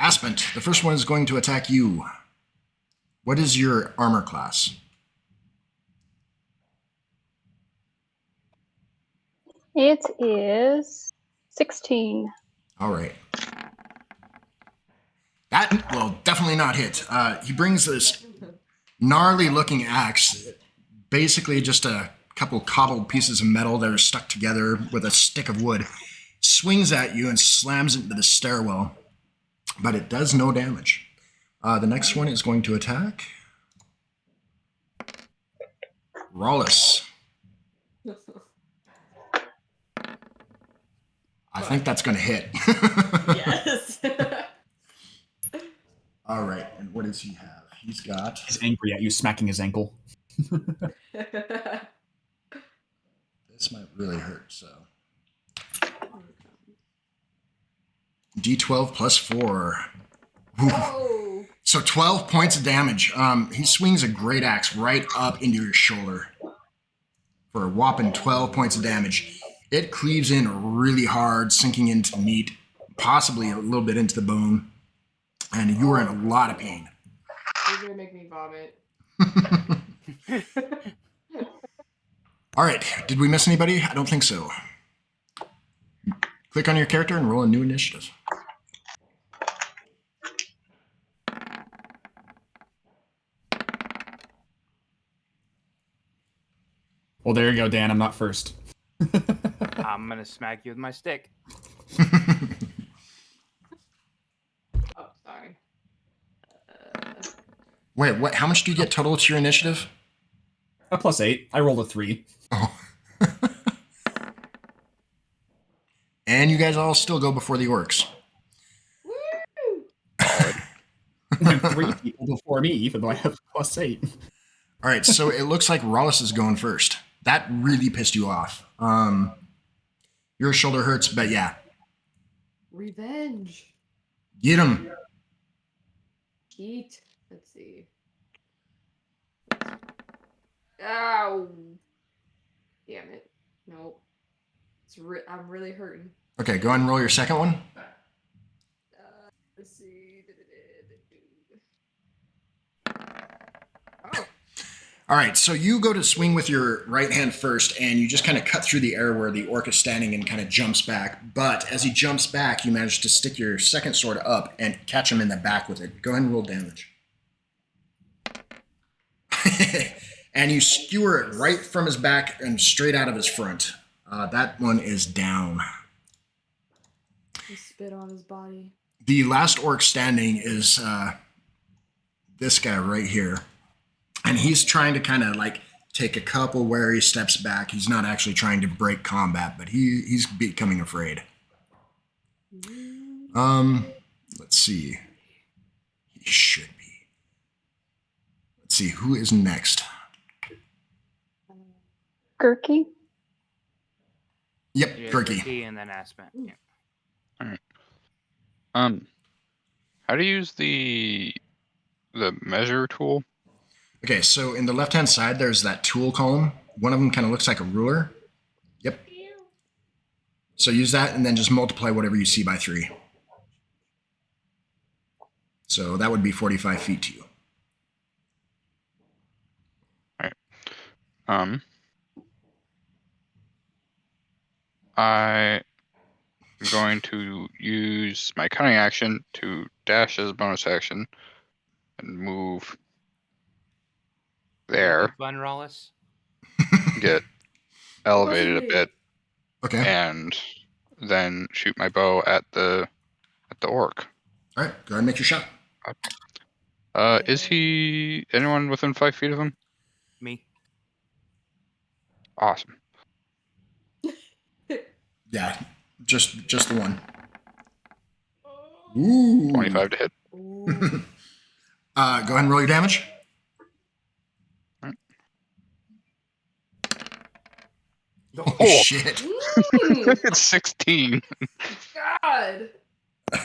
E: Aspent, the first one is going to attack you. What is your armor class?
D: It is 16.
E: All right. That will definitely not hit. He brings this gnarly looking axe, basically just a couple cobbled pieces of metal that are stuck together with a stick of wood, swings at you and slams it into the stairwell, but it does no damage. The next one is going to attack Rawless. I think that's going to hit.
B: Yes.
E: All right, and what does he have? He's got...
C: He's angry at you, smacking his ankle.
E: This might really hurt, so... D12 plus 4.
B: Oh.
E: So 12 points of damage. He swings a great axe right up into your shoulder for a whopping 12 points of damage. It cleaves in really hard, sinking into the meat, possibly a little bit into the bone, and you are in a lot of pain.
B: You're gonna make me vomit.
E: All right, did we miss anybody? I don't think so. Click on your character and roll a new initiative.
C: Well, there you go, Dan. I'm not first.
A: I'm gonna smack you with my stick.
B: Oh, sorry.
E: Wait, what? How much do you get total to your initiative?
C: A +8. I rolled a 3.
E: Oh. And you guys all still go before the orcs.
B: Woo!
C: 3 people before me, even though I have +8.
E: All right, so it looks like Rawless is going first. That really pissed you off. Your shoulder hurts, but yeah.
B: Revenge.
E: Get him.
B: Heat. Let's see. Ow. Damn it. Nope. I'm really hurting.
E: Okay, go ahead and roll your second one.
B: Let's see. Oh.
E: All right, so you go to swing with your right hand first, and you just kind of cut through the air where the orc is standing and kind of jumps back. But as he jumps back, you manage to stick your second sword up and catch him in the back with it. Go ahead and roll damage. And you skewer it right from his back and straight out of his front. That one is down.
B: He spit on his body.
E: The last orc standing is this guy right here. And he's trying to kind of like take a couple wary steps back. He's not actually trying to break combat, but he's becoming afraid. Let's see. He should be. Let's see, who is next?
D: Gurky?
E: Yep,
A: Yeah,
E: Gurky.
A: and then Aspen. Yeah.
F: All right. How do you use the measure tool?
E: Okay, so in the left-hand side, there's that tool column. One of them kind of looks like a ruler. Yep. So use that and then just multiply whatever you see by 3. So that would be 45 feet to you.
F: All right. I'm going to use my cunning action to dash as a bonus action and move there.
A: Fun, Rollis.
F: Get elevated a bit,
E: Okay.
F: and then shoot my bow at the orc.
E: All right, go ahead and make your shot.
F: Is he anyone within 5 feet of him?
A: Me.
F: Awesome.
E: Yeah, just the one. Ooh.
F: 25 to hit.
E: Go ahead and roll your damage. Oh, shit.
F: It's 16.
B: God.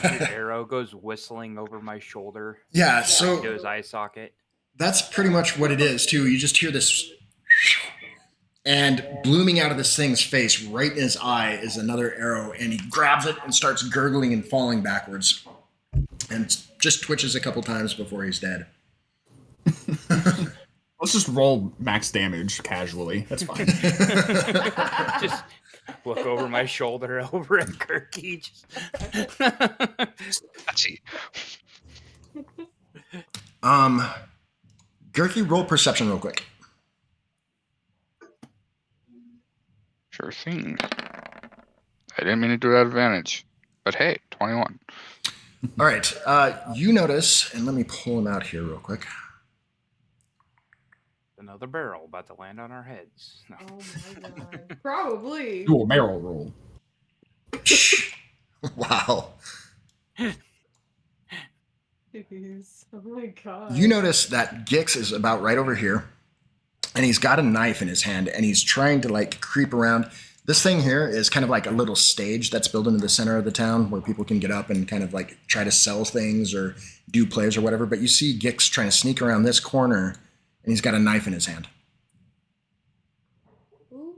A: His arrow goes whistling over my shoulder.
E: Yeah,
A: into
E: so
A: his eye socket.
E: that's pretty much what it is, too. You just hear this, and blooming out of this thing's face, right in his eye, is another arrow, and he grabs it and starts gurgling and falling backwards, and just twitches a couple times before he's dead.
C: Let's just roll max damage casually. That's fine.
A: Just look over my shoulder over at Kirky.
F: Touchy.
E: Gurky, roll perception real quick.
F: Sure thing. I didn't mean to do that advantage. But hey, 21.
E: All right, you notice, and let me pull him out here real quick.
A: Another barrel about to land on our heads. No.
B: Oh my god. Probably.
C: Do a barrel roll.
E: Wow.
B: Jeez. Oh my god.
E: You notice that Gix is about right over here, and he's got a knife in his hand, and he's trying to like creep around. This thing here is kind of like a little stage that's built into the center of the town where people can get up and kind of like try to sell things or do plays or whatever. But you see Gix trying to sneak around this corner, and he's got a knife in his hand.
B: Ooh.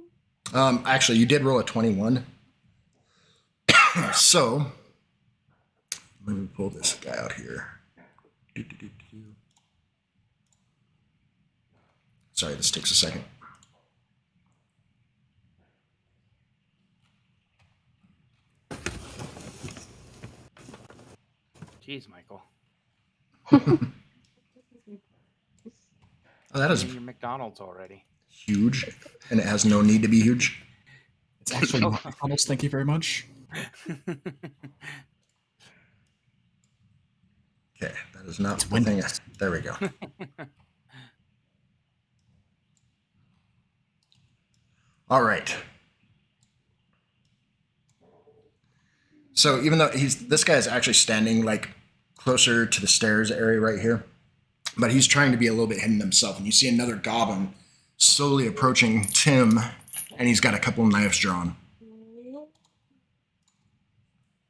E: Actually, you did roll a 21. So, let me pull this guy out here. Sorry, this takes a second.
A: Jeez, Michael.
E: Oh, that is
A: Eating your McDonald's already.
E: huge, and it has no need to be huge.
C: It's actually almost. Thank you very much.
E: Okay, that is not the thing. There we go. All right. So even though this guy is actually standing like closer to the stairs area right here, but he's trying to be a little bit hidden himself. And you see another goblin slowly approaching Tim, and he's got a couple of knives drawn.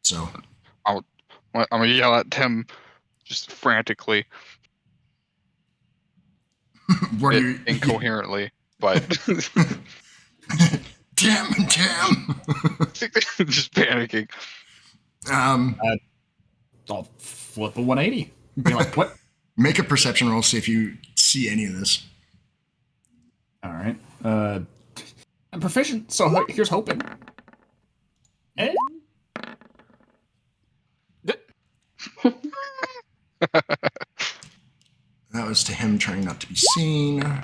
E: So
F: I'm gonna yell at Tim just frantically,
E: what are you
F: incoherently, but
E: Tim,
F: just panicking.
C: I'll flip a 180. Be like, what?
E: Make a perception roll, see if you see any of this.
C: All right. I'm proficient, so here's hoping. Eh?
E: That was to him trying not to be seen. All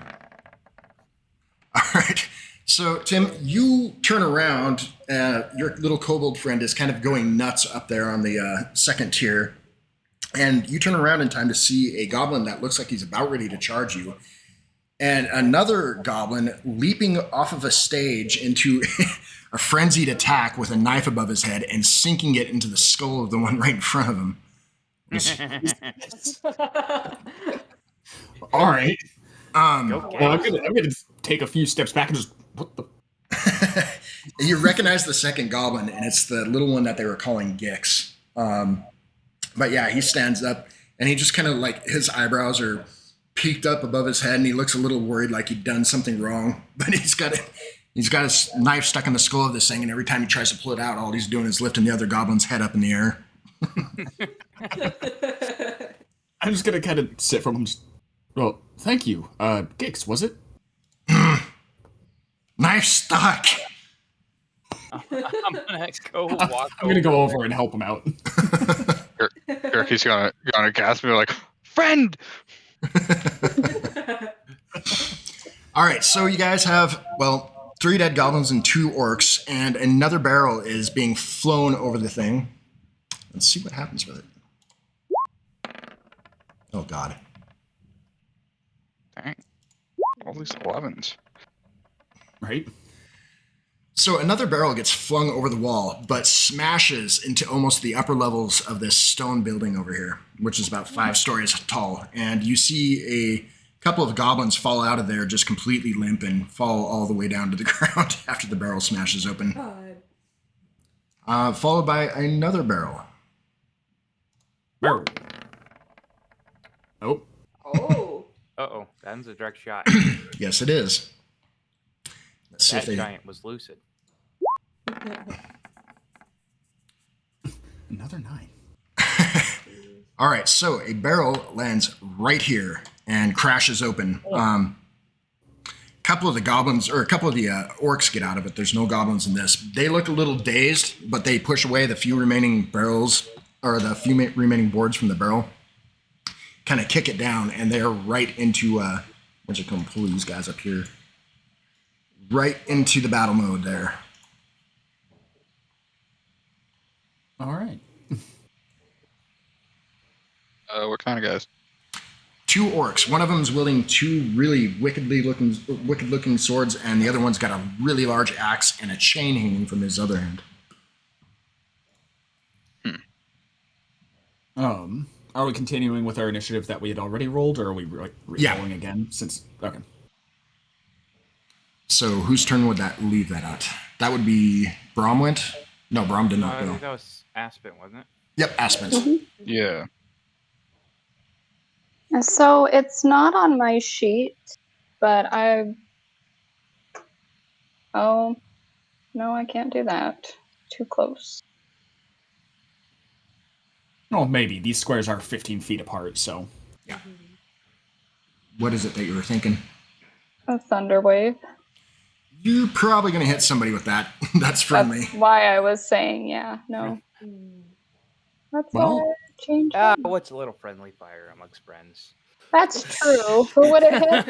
E: right. So, Tim, you turn around. Your little kobold friend is kind of going nuts up there on the second tier. And you turn around in time to see a goblin that looks like he's about ready to charge you. and another goblin leaping off of a stage into a frenzied attack with a knife above his head and sinking it into the skull of the one right in front of him.
C: All right.
A: Go
C: Well, I'm
A: Gigs.
C: gonna take a few steps back and just what the.
E: You recognize the second goblin, and it's the little one that they were calling Gix. But yeah, he stands up, and he just kind of like his eyebrows are peaked up above his head, and he looks a little worried, like he'd done something wrong. But he's got his knife stuck in the skull of this thing, and every time he tries to pull it out, all he's doing is lifting the other goblin's head up in the air.
C: I'm just gonna kind of sit from him. Well, thank you. Gix, was it?
E: Knife stuck.
A: I'm gonna go walk.
C: I'm gonna go over and help him out.
F: Kirky's gonna gasp and be like, "Friend!"
E: All right, so you guys have, 3 dead goblins and 2 orcs, and another barrel is being flown over the thing. Let's see what happens with it. Oh, God.
F: Dang. All these 11s.
C: Right?
E: So another barrel gets flung over the wall, but smashes into almost the upper levels of this stone building over here, which is about 5 stories tall. And you see a couple of goblins fall out of there just completely limp and fall all the way down to the ground after the barrel smashes open. Followed by another barrel.
C: Barrel. Oh.
B: Oh.
A: Uh-oh, that's a direct shot.
E: Yes, it is. Let's see
A: That
E: if they...
A: giant was lucid.
C: Another 9.
E: All right, so a barrel lands right here and crashes open. Couple of the goblins, or a couple of the orcs get out of it. There's no goblins in this. They look a little dazed, but they push away the few remaining barrels, or the few remaining boards from the barrel, kind of kick it down, and they're right into, what's it called? Pull these guys up here. Right into the battle mode there.
C: All right.
F: What kind of guys?
E: 2 orcs. One of them's wielding 2 really wicked looking swords, and the other one's got a really large axe and a chain hanging from his other hand.
C: Are we continuing with our initiative that we had already rolled, or are we rolling again? Okay.
E: So whose turn would that leave that at? That would be Brom went? No, Brom did not
A: I
E: go.
A: think that was Aspen, wasn't it?
E: Yep, Aspen's.
F: Yeah.
D: So it's not on my sheet, but oh, no, I can't do that. Too close.
C: Oh, maybe. These squares are 15 feet apart, so...
E: Yeah. What is it that you were thinking?
D: A thunder wave.
E: You're probably going to hit somebody with that. That's friendly.
D: That's why I was saying, yeah, no. That's why I changed it.
A: What's a little friendly fire amongst friends?
D: That's true. Who would it hit?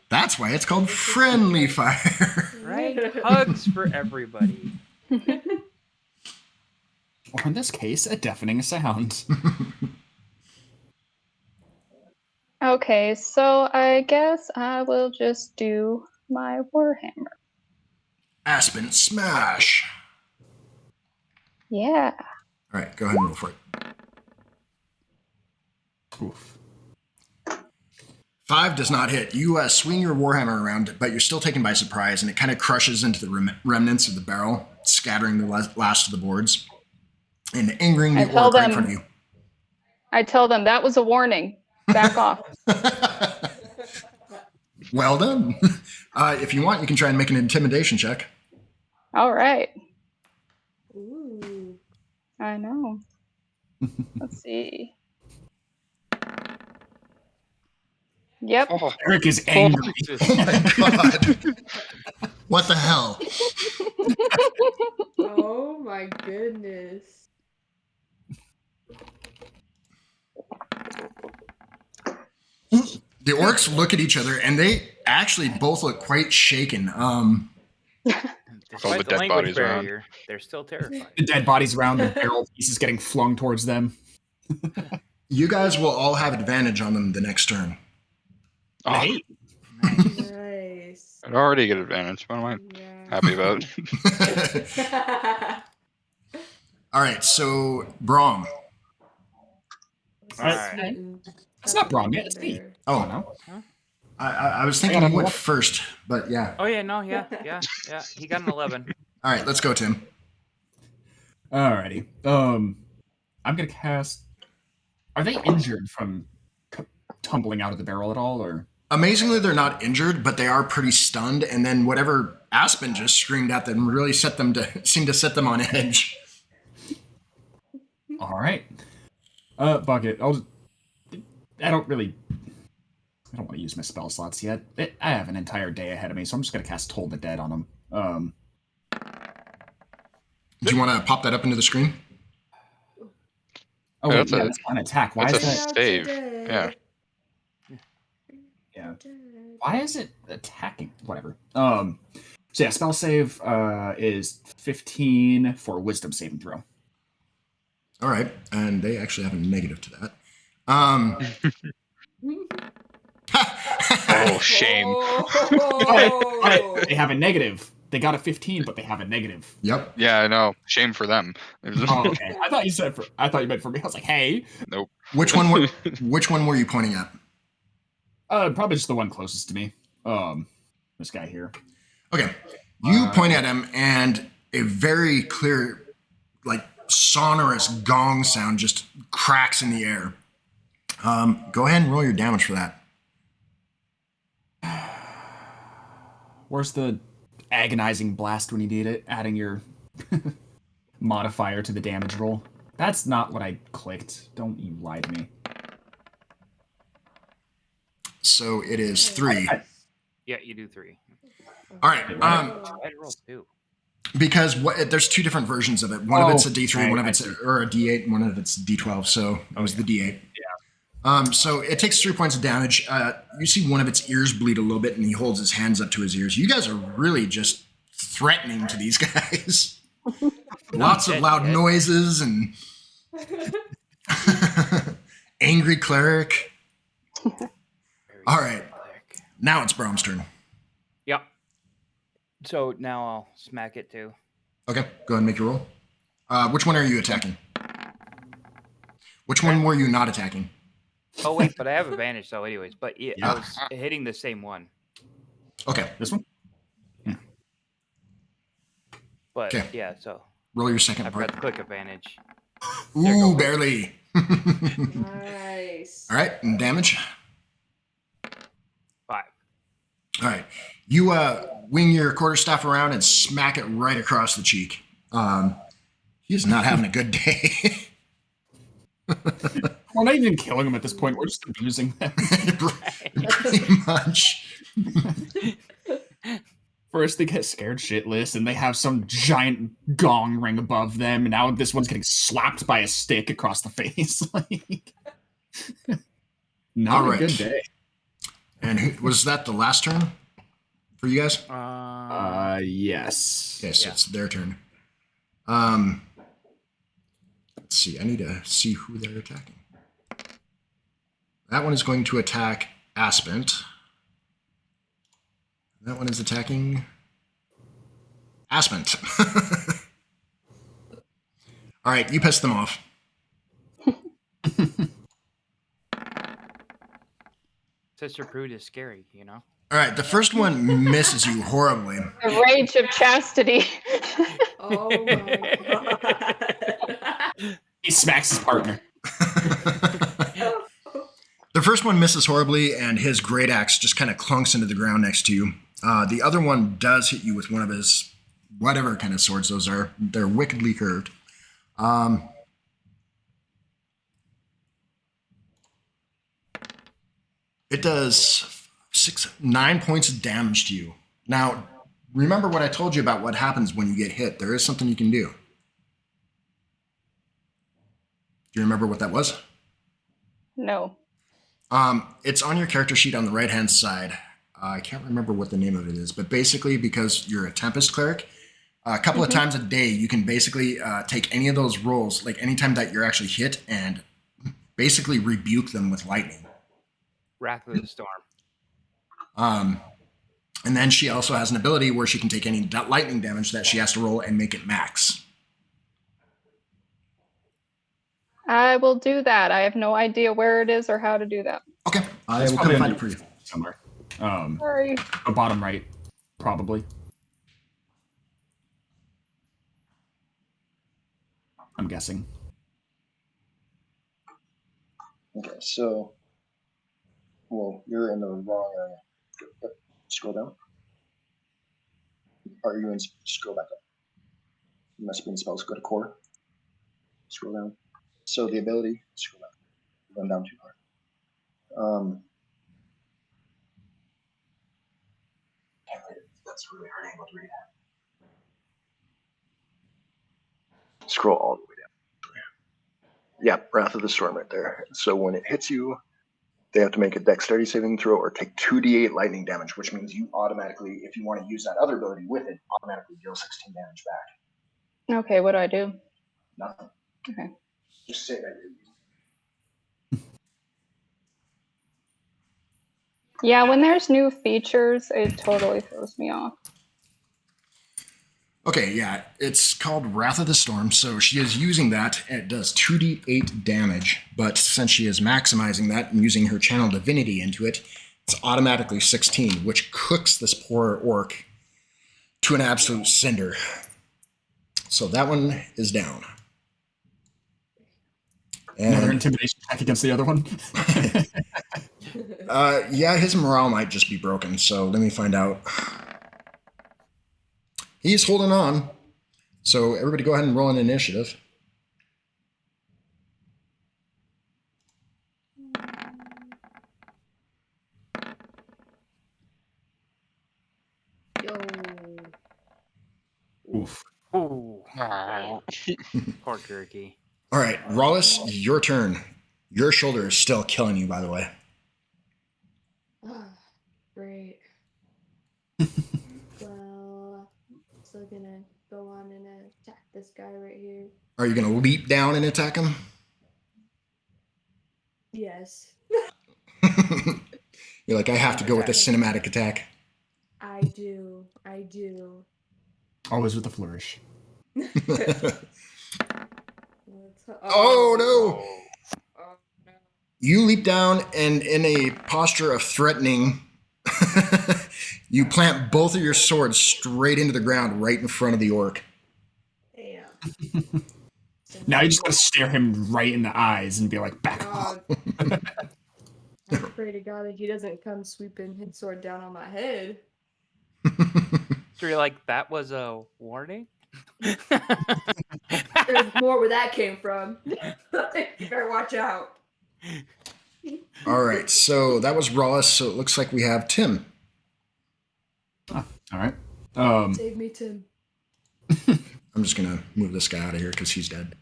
E: That's why it's called friendly fire.
A: Right? Hugs for everybody.
C: Or in this case, a deafening sound.
D: Okay, so I guess I will just do my Warhammer.
E: Aspen smash.
D: Yeah.
E: All right, go ahead and roll for it.
C: Oof.
E: 5 does not hit. You swing your Warhammer around, but you're still taken by surprise, and it kind of crushes into the remnants of the barrel, scattering the last of the boards, and angering the orc right in front of you.
D: I tell them that was a warning. Back off.
E: Well done. If you want, you can try and make an intimidation check.
D: All right.
B: Ooh.
D: I know. Let's see. Yep.
F: Oh,
C: Eric is angry.
E: Oh my god. What the hell?
B: Oh my goodness.
E: The orcs look at each other, and they actually both look quite shaken.
A: Despite
F: the
A: the
F: dead
A: language
F: bodies around.
A: barrier, they're still terrified.
C: The dead bodies around, the barrel pieces getting flung towards them.
E: You guys will all have advantage on them the next turn.
F: Oh,
C: Hey.
B: Nice.
F: I'd already get advantage. What am I
B: Yeah.
F: happy about?
E: All right, so Brom.
C: All right.
A: Alright.
C: It's not Brom yet. It's me.
E: Oh,
C: Oh no.
A: Huh?
E: I was
C: I
E: thinking
C: got
E: you
C: an
E: went
C: 11.
E: first, but yeah.
A: Oh yeah, no, yeah. He got an 11.
E: All right, let's go, Tim.
C: Alrighty. I'm gonna cast. Are they injured from tumbling out of the barrel at all, or?
E: Amazingly, they're not injured, but they are pretty stunned. And then whatever Aspen just screamed at them really seemed to set them on edge.
C: All right. Bucket. I don't want to use my spell slots yet. I have an entire day ahead of me, so I'm just gonna cast Toll the Dead on them.
E: Do you want to pop that up into the screen?
C: Oh
F: Yeah,
C: wait,
F: that's a-
C: that's an attack. Why
F: that's
C: is
F: a
C: that?
F: save. Yeah.
C: Yeah. Why is it attacking? Whatever. So yeah, spell save is 15 for Wisdom saving throw.
E: All right, and they actually have a negative to that.
F: Oh, shame.
B: Oh.
C: They have a negative. They got a 15, but they have a negative.
E: Yep.
F: Yeah, I know. Shame for them.
C: Oh, okay. I thought you meant for me. I was like, hey.
F: Nope.
E: Which one were you pointing at?
C: Probably just the one closest to me. This guy here.
E: Okay. You point at him, and a very clear, like sonorous gong sound just cracks in the air. Go ahead and roll your damage for that.
C: Where's the agonizing blast when you need it? Adding your modifier to the damage roll. That's not what I clicked. Don't you lie to me.
E: So it is 3.
A: Yeah, you do 3.
E: All right.
A: I rolled 2.
E: Because there's 2 different versions of it. One of it's a D3,
C: right,
E: one of it's a D8, and one of it's D12. So it was the D8. Yeah. So it takes 3 points of damage. You see one of its ears bleed a little bit, and he holds his hands up to his ears. You guys are really just threatening to these guys. Lots of loud noises and angry cleric. All right. Now it's Brom's turn.
A: Yep. So now I'll smack it too.
E: Okay, go ahead and make your roll. Which one are you attacking? Which one were you not attacking?
A: Oh wait, but I have advantage though anyways. But yeah,
E: Yeah.
A: I was hitting the same one.
E: Okay,
C: This one?
A: But
E: Okay.
A: yeah, so
E: roll your second
A: I've
E: part.
A: got the quick advantage.
E: Ooh, barely.
B: Nice.
E: All right, and damage.
A: 5.
E: All right, you wing your quarterstaff around and smack it right across the cheek. He's not having a good day.
C: We're not even killing them at this point. We're just abusing them.
E: Pretty much.
C: First, they get scared shitless, and they have some giant gong ring above them, and now this one's getting slapped by a stick across the face. Like, not
E: All
C: a
E: right.
C: good day.
E: And was that the last turn for you guys?
C: Yes.
E: Okay, so
A: Yeah.
E: it's their turn. Let's see. I need to see who they're attacking. That one is going to attack Aspent. That one is attacking Aspent. All right, you piss them off.
A: Sister Prude is scary, you know.
E: All right, the first one misses you horribly.
D: The rage of chastity.
B: Oh my god.
C: He smacks his partner.
E: The first one misses horribly, and his great axe just kind of clunks into the ground next to you. The other one does hit you with one of his whatever kind of swords those are. They're wickedly curved. It does 9 points of damage to you. Now, remember what I told you about what happens when you get hit. There is something you can do. Do you remember what that was?
D: No.
E: It's on your character sheet on the right-hand side. I can't remember what the name of it is, but basically because you're a Tempest cleric, a couple of times a day, you can basically take any of those rolls, like anytime that you're actually hit, and basically rebuke them with lightning.
A: Wrath of the Storm.
E: And then she also has an ability where she can take any lightning damage that she has to roll and make it max.
D: I will do that. I have no idea where it is or how to do that.
E: Okay, I
C: It's
E: will
C: probably
E: come find
C: under
E: it for you.
C: somewhere.
D: Sorry.
C: The bottom right, probably. I'm guessing.
E: Okay, so, well, you're in the wrong area. Yep. Scroll down. Are you in? Scroll back up. You must be in spells. Go to core. Scroll down. So the ability. Scroll down. You've gone down too far. Can't read it. That's really hard angle to read. Scroll all the way down. Yeah, Wrath of the Storm right there. So when it hits you, they have to make a dexterity saving throw or take 2d8 lightning damage, which means you automatically, if you want to use that other ability with it, automatically deal 16 damage back.
D: Okay, what do I do?
E: Nothing.
D: Okay.
E: Just say that.
D: Yeah, when there's new features, it totally throws me off.
E: Okay, yeah, it's called Wrath of the Storm, so she is using that, and it does 2d8 damage, but since she is maximizing that and using her channel divinity into it, it's automatically 16, which cooks this poor orc to an absolute cinder. So that one is down.
C: Another
E: And
C: intimidation check against the other one.
E: yeah, his morale might just be broken, so let me find out. He's holding on. So everybody go ahead and roll an initiative.
B: Yo.
C: Oof.
A: Ooh, poor turkey.
E: All right, Rawless, your turn. Your shoulder is still killing you, by the way.
B: Great. Well, still gonna go on and attack this guy right here.
E: Are you going to leap down and attack him?
B: Yes.
E: You're like, I have to go with the cinematic attack.
B: I do.
C: Always with a flourish.
E: Oh, no.
B: Oh, no.
E: You leap down and in a posture of threatening, you plant both of your swords straight into the ground right in front of the orc.
B: Damn.
C: Now you just gotta stare him right in the eyes and be like, back off.
B: I pray to God that he doesn't come sweeping his sword down on my head.
A: So you're like, that was a warning?
B: There's more where that came from. You better watch out.
E: All right, so that was Rawless, so it looks like we have Tim.
C: Oh, all right.
B: Save me, Tim.
E: I'm just going to move this guy out of here because he's dead.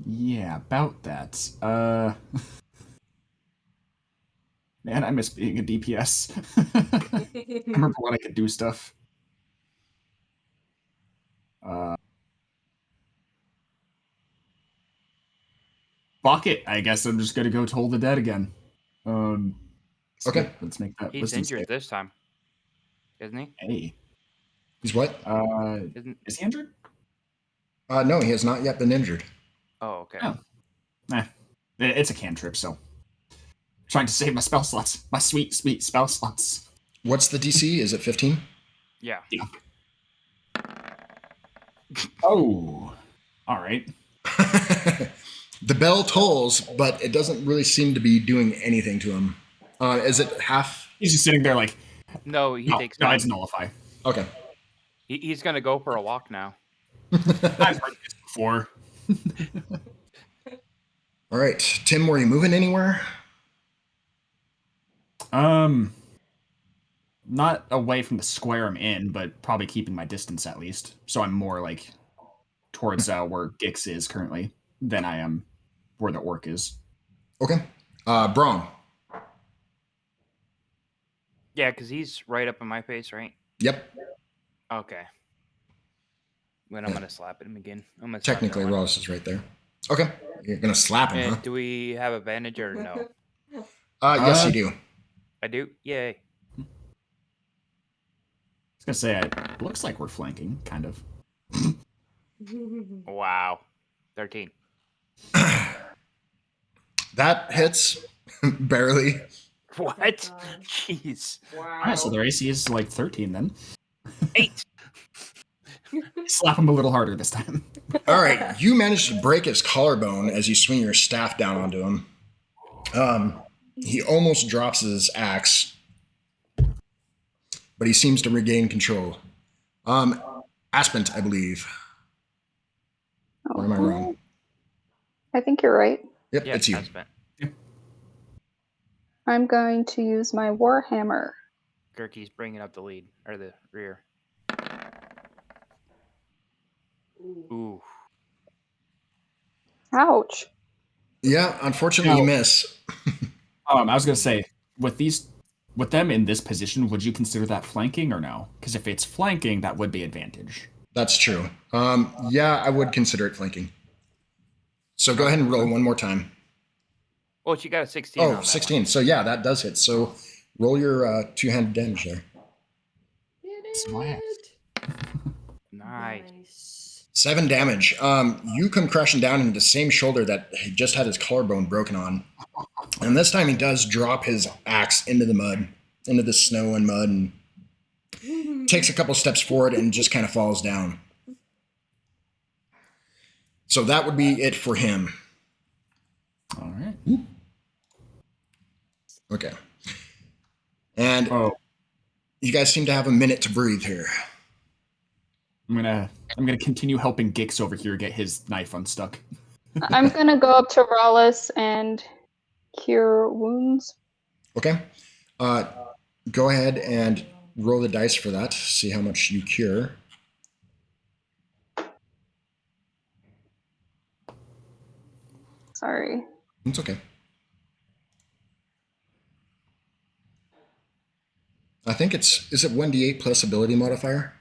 C: Yeah, about that. Man, I miss being a DPS. I remember when I could do stuff. Fuck it. I guess I'm just gonna go Toll the Dead again.
E: Okay.
C: Let's make that.
A: He's
C: wisdom
A: injured
C: save.
A: this time, isn't he?
C: Hey.
E: He's what?
C: Is he injured?
E: No, he has not yet been injured.
A: Oh, okay.
C: Oh. It's a cantrip, so. Trying to save my spell slots. My sweet, sweet spell slots.
E: What's the DC? Is it 15?
A: Yeah.
C: Oh. All right.
E: The bell tolls, but it doesn't really seem to be doing anything to him. Is it half?
C: He's just sitting there like,
A: No, he takes.
C: no, it's nullify.
E: Okay.
A: He's gonna go for a walk now.
C: I've heard this before.
E: All right, Tim, were you moving anywhere?
C: Not away from the square I'm in, but probably keeping my distance at least. So I'm more like towards where Gix is currently than I am where the orc is.
E: Okay. Braum.
A: Yeah, because he's right up in my face, right?
E: Yep.
A: Okay. Then I'm gonna slap him again. I'm gonna
E: Technically, Ross is right there. Okay. You're gonna slap him, huh?
A: Do we have advantage or no?
E: Yes, you do.
A: I do. Yay.
C: I was gonna say, it looks like we're flanking, kind of.
A: Wow. 13.
E: That hits barely.
A: What?
B: God.
A: Jeez.
B: Wow.
C: All right, so their AC is like 13 then.
A: 8.
C: Slap him a little harder this time.
E: All right, you manage to break his collarbone as you swing your staff down onto him. He almost drops his axe, but he seems to regain control. Aspent, I believe. Or am I wrong?
D: I think you're right.
E: Yep,
A: Yeah,
E: it's you.
A: Aspent.
D: I'm going to use my Warhammer.
A: Gurky's bringing up the lead or the rear. Ooh.
D: Ouch.
E: Yeah, unfortunately, you
C: No.
E: miss.
C: I was gonna say, with them in this position, would you consider that flanking or no? Because if it's flanking, that would be advantage.
E: That's true. Yeah, I would consider it flanking. So go ahead and roll one more time.
A: Well, she got a 16 on
E: Oh,
A: that
E: 16.
A: one.
E: So yeah, that does hit. So roll your two-handed damage there.
B: Did it.
A: Nice.
E: 7 damage. You come crashing down into the same shoulder that he just had his collarbone broken on. And this time he does drop his axe into the mud, into the snow and mud, and takes a couple steps forward and just kind of falls down. So that would be it for him.
C: All right.
E: Okay. And you guys seem to have a minute to breathe here.
C: I'm gonna continue helping Gix over here get his knife unstuck.
D: I'm going to go up to Rawless and cure wounds.
E: Okay. Go ahead and roll the dice for that. See how much you cure.
D: Sorry.
E: It's okay. I think is it 1d8 plus ability modifier?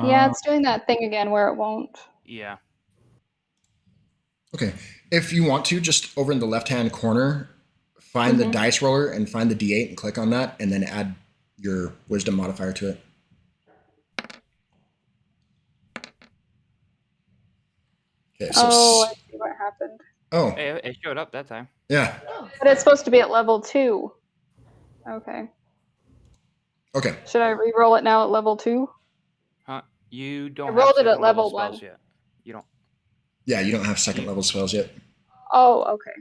D: Yeah, it's doing that thing again where it won't.
A: Yeah.
E: Okay. If you want to, just over in the left-hand corner, find the dice roller and find the d8 and click on that, and then add your wisdom modifier to it. Okay, so
D: Oh, I see what happened.
E: oh,
A: Hey, it showed up that time.
E: yeah.
D: But it's supposed to be at level 2. Okay.
E: Okay.
D: Should I re-roll it now at level 2?
A: Huh? You don't
D: I
A: have
D: rolled it at
A: second level
D: level
A: spells
D: 1.
A: yet. You don't.
E: Yeah, you don't have second level spells yet.
D: Oh, okay.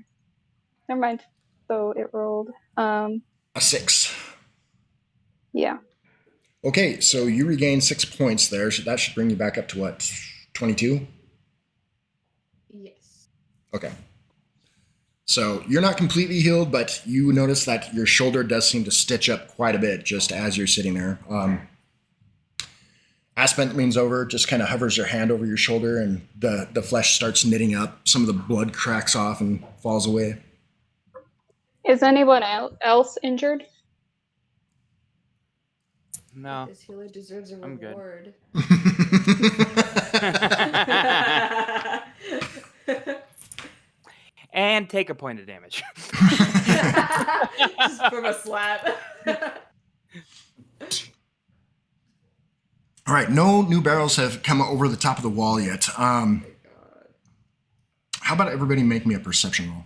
D: Never mind. So it rolled.
E: A 6.
D: Yeah.
E: Okay, so you regain 6 points there. So that should bring you back up to what? 22?
B: Yes.
E: Okay. So you're not completely healed, but you notice that your shoulder does seem to stitch up quite a bit just as you're sitting there. Aspent leans over, just kind of hovers her hand over your shoulder, and the flesh starts knitting up. Some of the blood cracks off and falls away.
D: Is anyone else injured?
A: No.
B: This healer deserves a
A: I'm good.
B: reward.
A: And take a point of damage.
B: Just from a slap.
E: All right, no new barrels have come over the top of the wall yet. How about everybody make me a perception roll?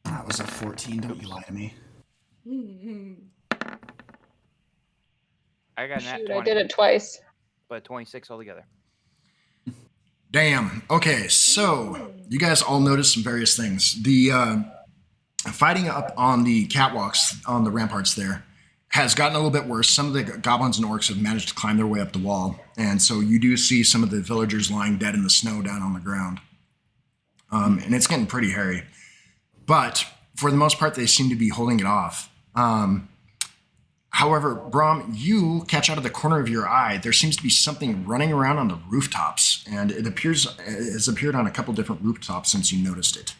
E: That was a 14. Don't you lie to me.
A: I got that
D: Shoot,
A: 20,
D: I did it twice.
A: but 26 altogether.
E: Damn. Okay, so you guys all noticed some various things. The fighting up on the catwalks on the ramparts there has gotten a little bit worse. Some of the goblins and orcs have managed to climb their way up the wall, and so you do see some of the villagers lying dead in the snow down on the ground. And it's getting pretty hairy. But for the most part, they seem to be holding it off. However, Brahm, you catch out of the corner of your eye, there seems to be something running around on the rooftops, and it has appeared on a couple different rooftops since you noticed it.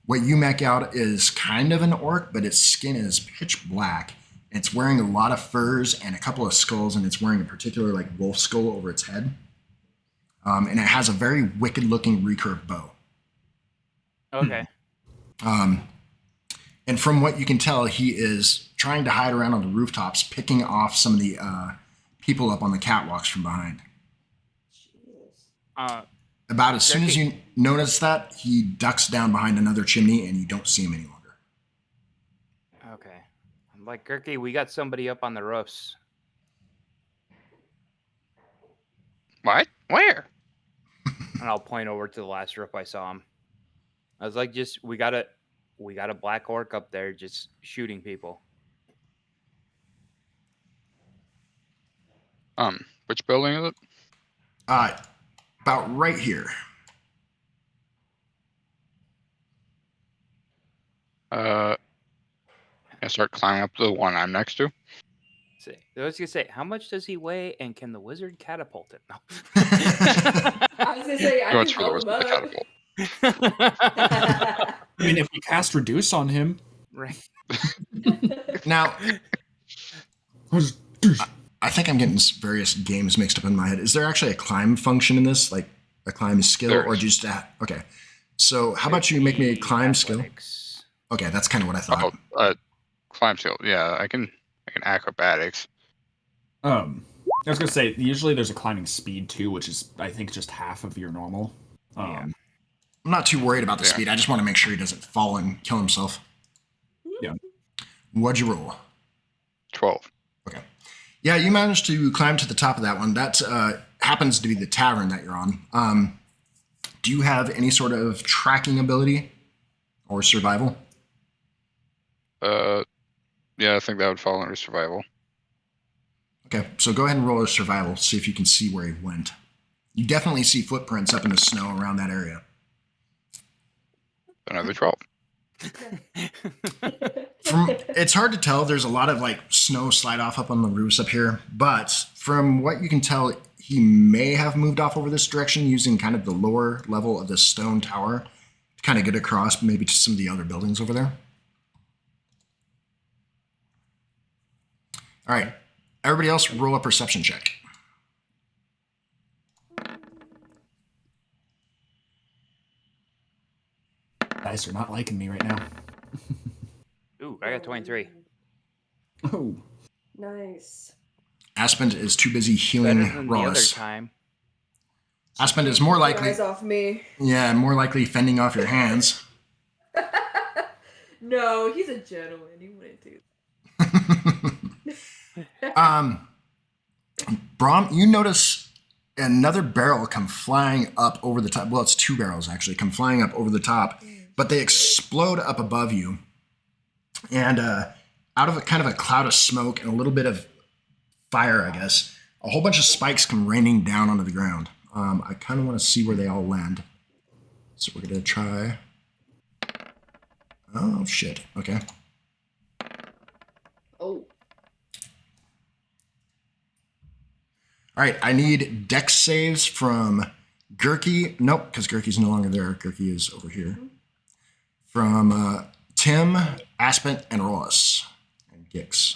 E: What you make out is kind of an orc, but its skin is pitch black. It's wearing a lot of furs and a couple of skulls, and it's wearing a particular like wolf skull over its head. And it has a very wicked-looking recurved bow.
A: Okay.
E: And from what you can tell, he is trying to hide around on the rooftops, picking off some of the people up on the catwalks from behind. About as soon as you notice that, he ducks down behind another chimney and you don't see him any longer.
A: Okay. I'm like, Gerke, we got somebody up on the roofs.
F: What? Where?
A: And I'll point over to the last roof I saw him. I was like, we got a black orc up there just shooting people.
F: Which building is it?
E: About right here.
F: I start climbing up to the one I'm next to.
A: I was gonna say, how much does he weigh, and can the wizard catapult it? No.
B: I was gonna say, I
F: What's
B: can
F: for the
B: help
F: wizard
B: him
F: to
B: up.
F: catapult?
C: I mean, if we cast reduce on him,
A: Right.
E: Now, I think I'm getting various games mixed up in my head. Is there actually a climb function in this, like a climb skill, or just okay? So how about you make me a climb skill? Okay, that's kind of what I thought.
F: Climb skill. Yeah, I can acrobatics.
C: I was gonna say usually there's a climbing speed too, which is I think just half of your normal.
A: Yeah.
E: I'm not too worried about the speed. I just want to make sure he doesn't fall and kill himself.
C: Yeah.
E: What'd you roll?
F: 12.
E: Okay. Yeah, you managed to climb to the top of that one. That happens to be the tavern that you're on. Do you have any sort of tracking ability or survival?
F: Yeah, I think that would fall under survival.
E: Okay, so go ahead and roll a survival. See if you can see where he went. You definitely see footprints up in the snow around that area.
F: Another 12.
E: It's hard to tell. There's a lot of like snow slide off up on the roofs up here, but from what you can tell, he may have moved off over this direction using kind of the lower level of the stone tower to kind of get across maybe to some of the other buildings over there. All right, everybody else roll a perception check.
C: Guys are not liking me right now.
A: Ooh, I got 23.
C: Oh.
B: Nice.
E: Aspen is too busy
A: Better
E: healing
A: than the other
E: Rawless.
A: time.
E: Aspen is more likely.
B: Eyes off me.
E: Yeah, more likely fending off your hands.
B: No, he's a gentleman. He wouldn't do
E: Brom, you notice another barrel come flying up over the top. Well, it's two barrels actually come flying up over the top, but they explode up above you. And out of a kind of a cloud of smoke and a little bit of fire, I guess, a whole bunch of spikes come raining down onto the ground. I kind of want to see where they all land. So we're going to try. Oh, shit. Okay.
B: Oh.
E: All right, I need dex saves from Gerke. Nope, because Gerke's no longer there. Gerke is over here. From Tim, Aspen, and Ross. And Gix.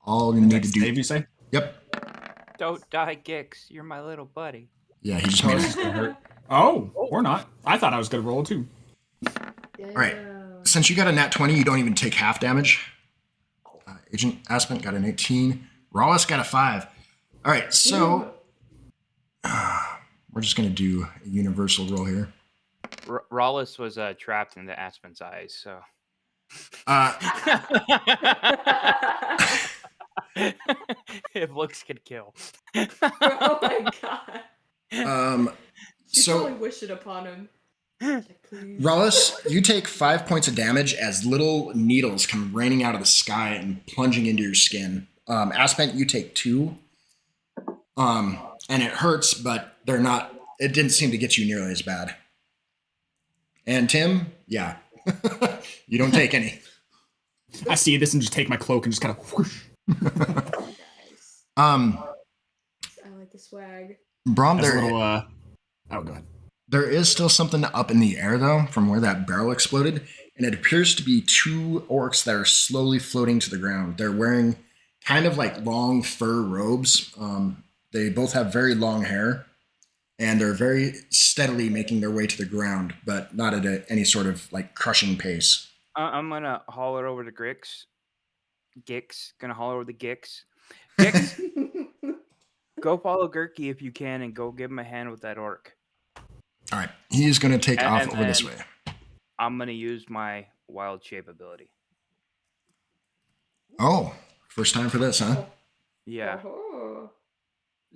E: All you need to do.
C: Save, you say?
E: Yep.
A: Don't die, Gix. You're my little buddy.
E: Yeah, he just made it.
C: Hurt. Oh, or not. I thought I was going to roll too.
E: All right. Since you got a nat 20, you don't even take half damage. Agent Aspen got an 18. Rawless got a 5. All right, so we're just going to do a universal roll here.
A: Rawless was trapped into Aspen's eyes, so. If looks could kill.
B: Oh my god. She's
E: So
B: probably wishing upon him. Please.
E: Rawless, you take 5 points of damage as little needles come raining out of the sky and plunging into your skin. Aspen, you take 2. And it hurts, but they're not. It didn't seem to get you nearly as bad. And Tim, yeah, you don't take any.
C: I see this and just take my cloak and just kind of whoosh.
B: Nice. I like the swag.
E: Brom,
C: That's
E: there,
C: a little, oh, go ahead.
E: there is still something up in the air, though, from where that barrel exploded. And it appears to be 2 orcs that are slowly floating to the ground. They're wearing kind of like long fur robes. They both have very long hair. and they're very steadily making their way to the ground, but not at any sort of like crushing pace.
A: I'm gonna holler over to Grix. Gonna holler over the Gix. Gix, go follow Gurky if you can, and go give him a hand with that orc.
E: All right, he's going to take off
A: And
E: over this
A: then
E: way.
A: I'm gonna use my wild shape ability.
E: Oh, first time for this, huh?
A: Yeah.
B: Oh.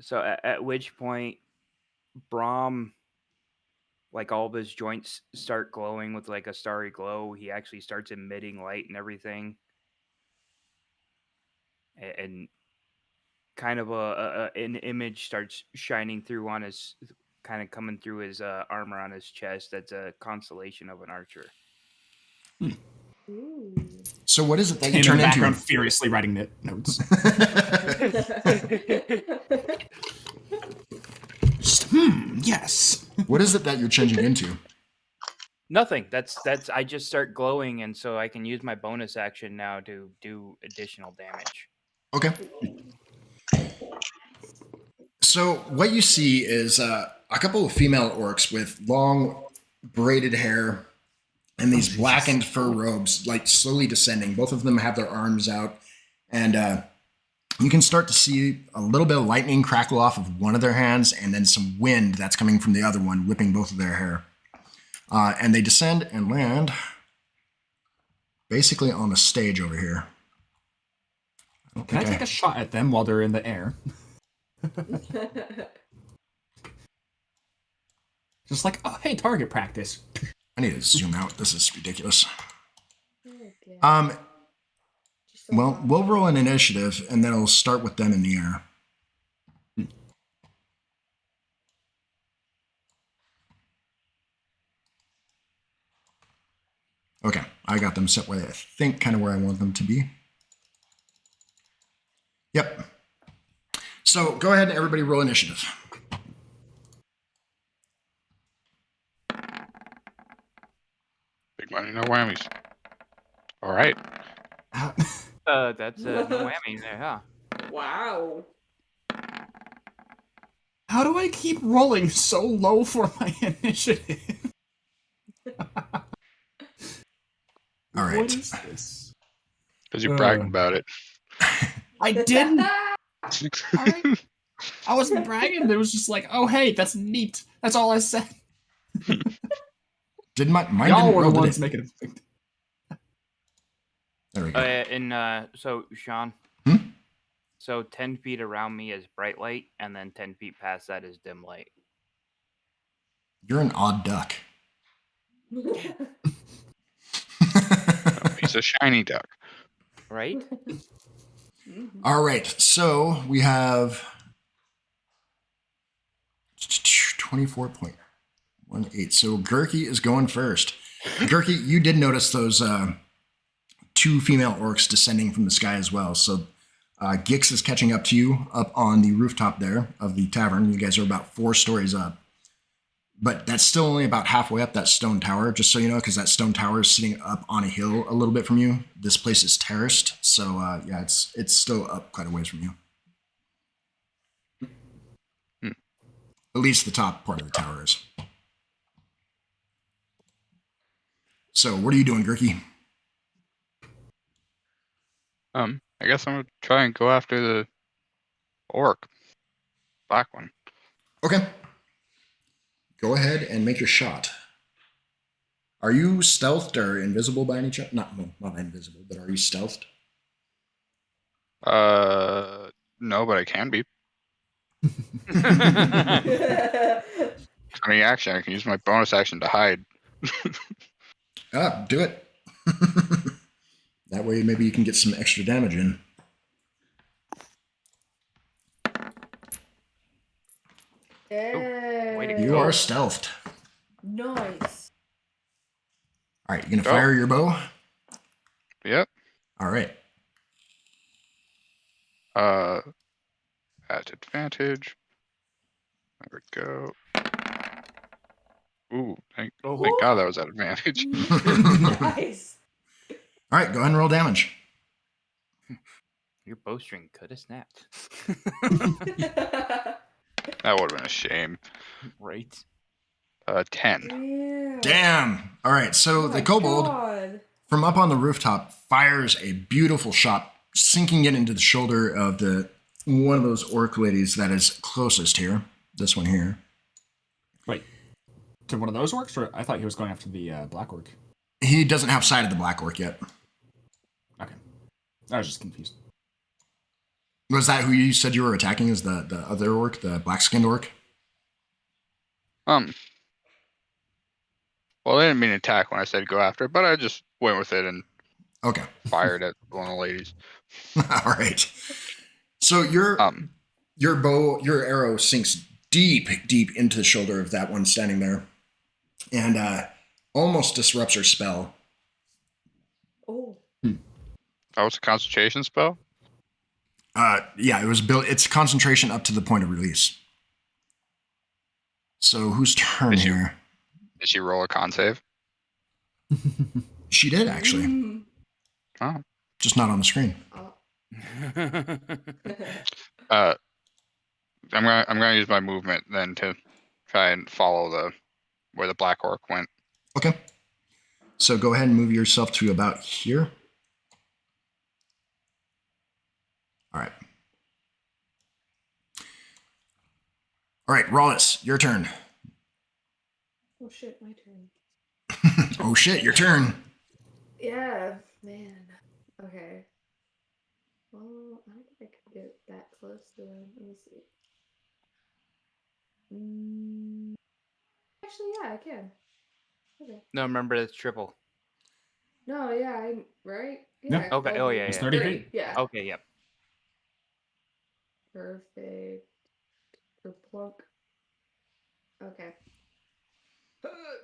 A: So at which point, Brahm, like all of his joints start glowing with like a starry glow. He actually starts emitting light and everything, and kind of an image starts shining through on his, kind of coming through his armor on his chest. That's a constellation of an archer.
B: Ooh.
E: So what is it that you
C: Him in
E: turn
C: the
E: into?
C: background furiously writing notes. Just, yes.
E: What is it that you're changing into?
A: Nothing. That's I just start glowing, and so I can use my bonus action now to do additional damage.
E: Okay. So what you see is a couple of female orcs with long braided hair and these blackened fur robes, like slowly descending. Both of them have their arms out, and you can start to see a little bit of lightning crackle off of one of their hands, and then some wind that's coming from the other one, whipping both of their hair. And they descend and land basically on the stage over here.
C: Can I take a shot at them while they're in the air? Just like, oh, hey, target practice.
E: I need to zoom out. This is ridiculous.
B: Okay.
E: Well, we'll roll an initiative, and then I'll start with them in the air. Okay, I got them set where I think kind of where I want them to be. Yep. So go ahead and everybody roll initiative.
F: Big money, no whammies. All right.
A: That's no whammy there, huh?
B: Wow.
C: How do I keep rolling so low for my initiative?
E: All right.
C: What is this?
F: Because you bragged about it.
C: I didn't. All right. I wasn't bragging. It was just like, oh, hey, that's neat. That's all I said.
E: Did mine
C: Y'all
E: didn't
C: were the
E: roll, did
C: ones
E: it?
C: making it.
E: There we go.
A: And so Sean,
E: Hmm?
A: so 10 feet around me is bright light, and then 10 feet past that is dim light.
E: You're an odd duck.
F: He's a shiny duck.
A: Right?
E: All right, so we have 24.18. So Gurky is going first. Gurky, you did notice those two female orcs descending from the sky as well. So Gix is catching up to you up on the rooftop there of the tavern. You guys are about 4 stories up. But that's still only about halfway up that stone tower, just so you know, because that stone tower is sitting up on a hill a little bit from you. This place is terraced, so yeah, it's still up quite a ways from you. At least the top part of the tower is. So what are you doing, Gurky?
F: I guess I'm gonna try and go after the orc. Black one.
E: Okay. Go ahead and make your shot. Are you stealthed or invisible by any chance? Not invisible, but are you stealthed?
F: No, but I can be. Any action, I can use my bonus action to hide.
E: Do it. That way maybe you can get some extra damage in.
A: Way to
E: You
A: go.
E: are stealthed.
B: Nice.
E: All right, you gonna fire your bow?
F: Yep.
E: All right.
F: At advantage. There we go. Ooh, thank God that was at advantage.
B: Nice.
E: All right, go ahead and roll damage.
A: Your bowstring could have snapped.
F: That would have been a shame.
A: Right.
F: 10.
B: Yeah.
E: Damn. All right. So
B: Oh
E: the
B: my
E: kobold
B: God.
E: from up on the rooftop fires a beautiful shot, sinking it into the shoulder of the one of those orc ladies that is closest here. This one here.
C: Wait, to one of those orcs, or I thought he was going after the black orc.
E: He doesn't have sight of the black orc yet.
C: Okay, I was just confused.
E: Was that who you said you were attacking? Is the other orc, the black-skinned orc?
F: Well, I didn't mean to attack when I said go after it, but I just went with it and
E: Okay.
F: fired at one of the ladies.
E: All right. So your arrow sinks deep into the shoulder of that one standing there, and almost disrupts her spell.
B: Oh.
F: That was a concentration spell?
E: Yeah, it was built. It's concentration up to the point of release. So whose turn
F: Did she-
E: here?
F: Did she roll a con save?
E: She did actually,
F: Oh.
E: just not on the screen.
B: Oh.
F: I'm gonna use my movement then to try and follow where the black orc went.
E: Okay. So go ahead and move yourself to about here. All right. All right, Rawless, your turn.
B: Oh shit, my turn.
E: Oh shit, your turn.
B: Yeah, man. Okay. Well, I don't think I can get that close to them. Let me see. Actually, yeah, I can. Okay.
A: No, remember it's triple.
B: No, yeah, right?
C: Yeah.
B: Yeah.
A: Okay. Oh, yeah,
C: It's
A: yeah.
C: 30
B: 30,
C: feet.
B: yeah.
A: Okay, yep.
B: Perfect. Plunk. Okay.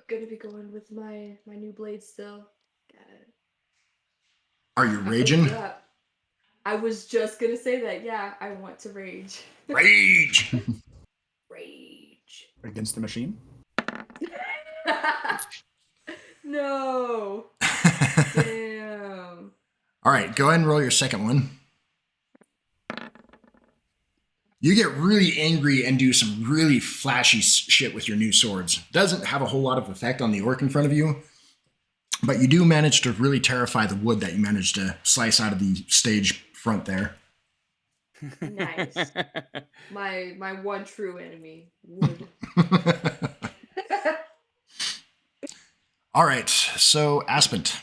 B: Gonna be going with my new blade still. Got it.
E: Are you raging?
B: Yeah. I was just gonna say that. Yeah, I want to rage.
E: Rage.
B: Rage.
C: Against the machine?
B: No. Damn.
E: All right, go ahead and roll your second one. You get really angry and do some really flashy shit with your new swords. Doesn't have a whole lot of effect on the orc in front of you, but you do manage to really terrify the wood that you managed to slice out of the stage front there.
B: Nice. My one true enemy, wood.
E: All right, so Aspent.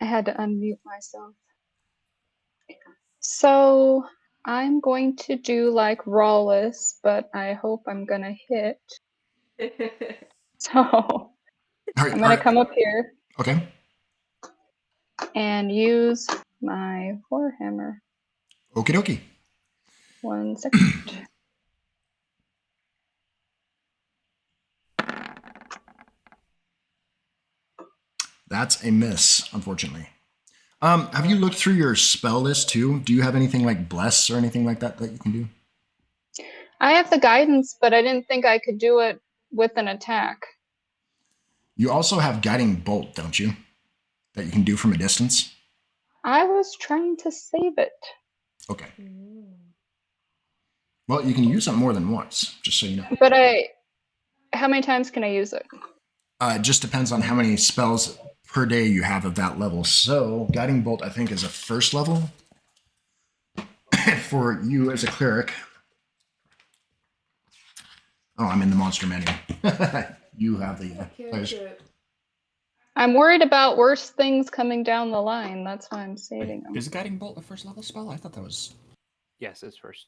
D: I had to unmute myself. So I'm going to do like Rawless, but I hope I'm gonna hit. So I'm gonna come up here
E: Okay.
D: and use my Warhammer.
E: Okie dokie.
D: 1 second.
E: That's a miss, unfortunately. Have you looked through your spell list too? Do you have anything like Bless or anything like that that you can do?
D: I have the guidance, but I didn't think I could do it with an attack.
E: You also have Guiding Bolt, don't you? That you can do from a distance?
D: I was trying to save it.
E: Okay. Well, you can use it more than once, just so you know.
D: But how many times can I use it?
E: It just depends on how many spells per day you have of that level. So, Guiding Bolt, I think, is a first level for you as a cleric. Oh, I'm in the monster menu. You have the players.
D: I'm worried about worse things coming down the line. That's why I'm saving them.
C: Is Guiding Bolt a first level spell? I thought that was.
A: Yes, it's first.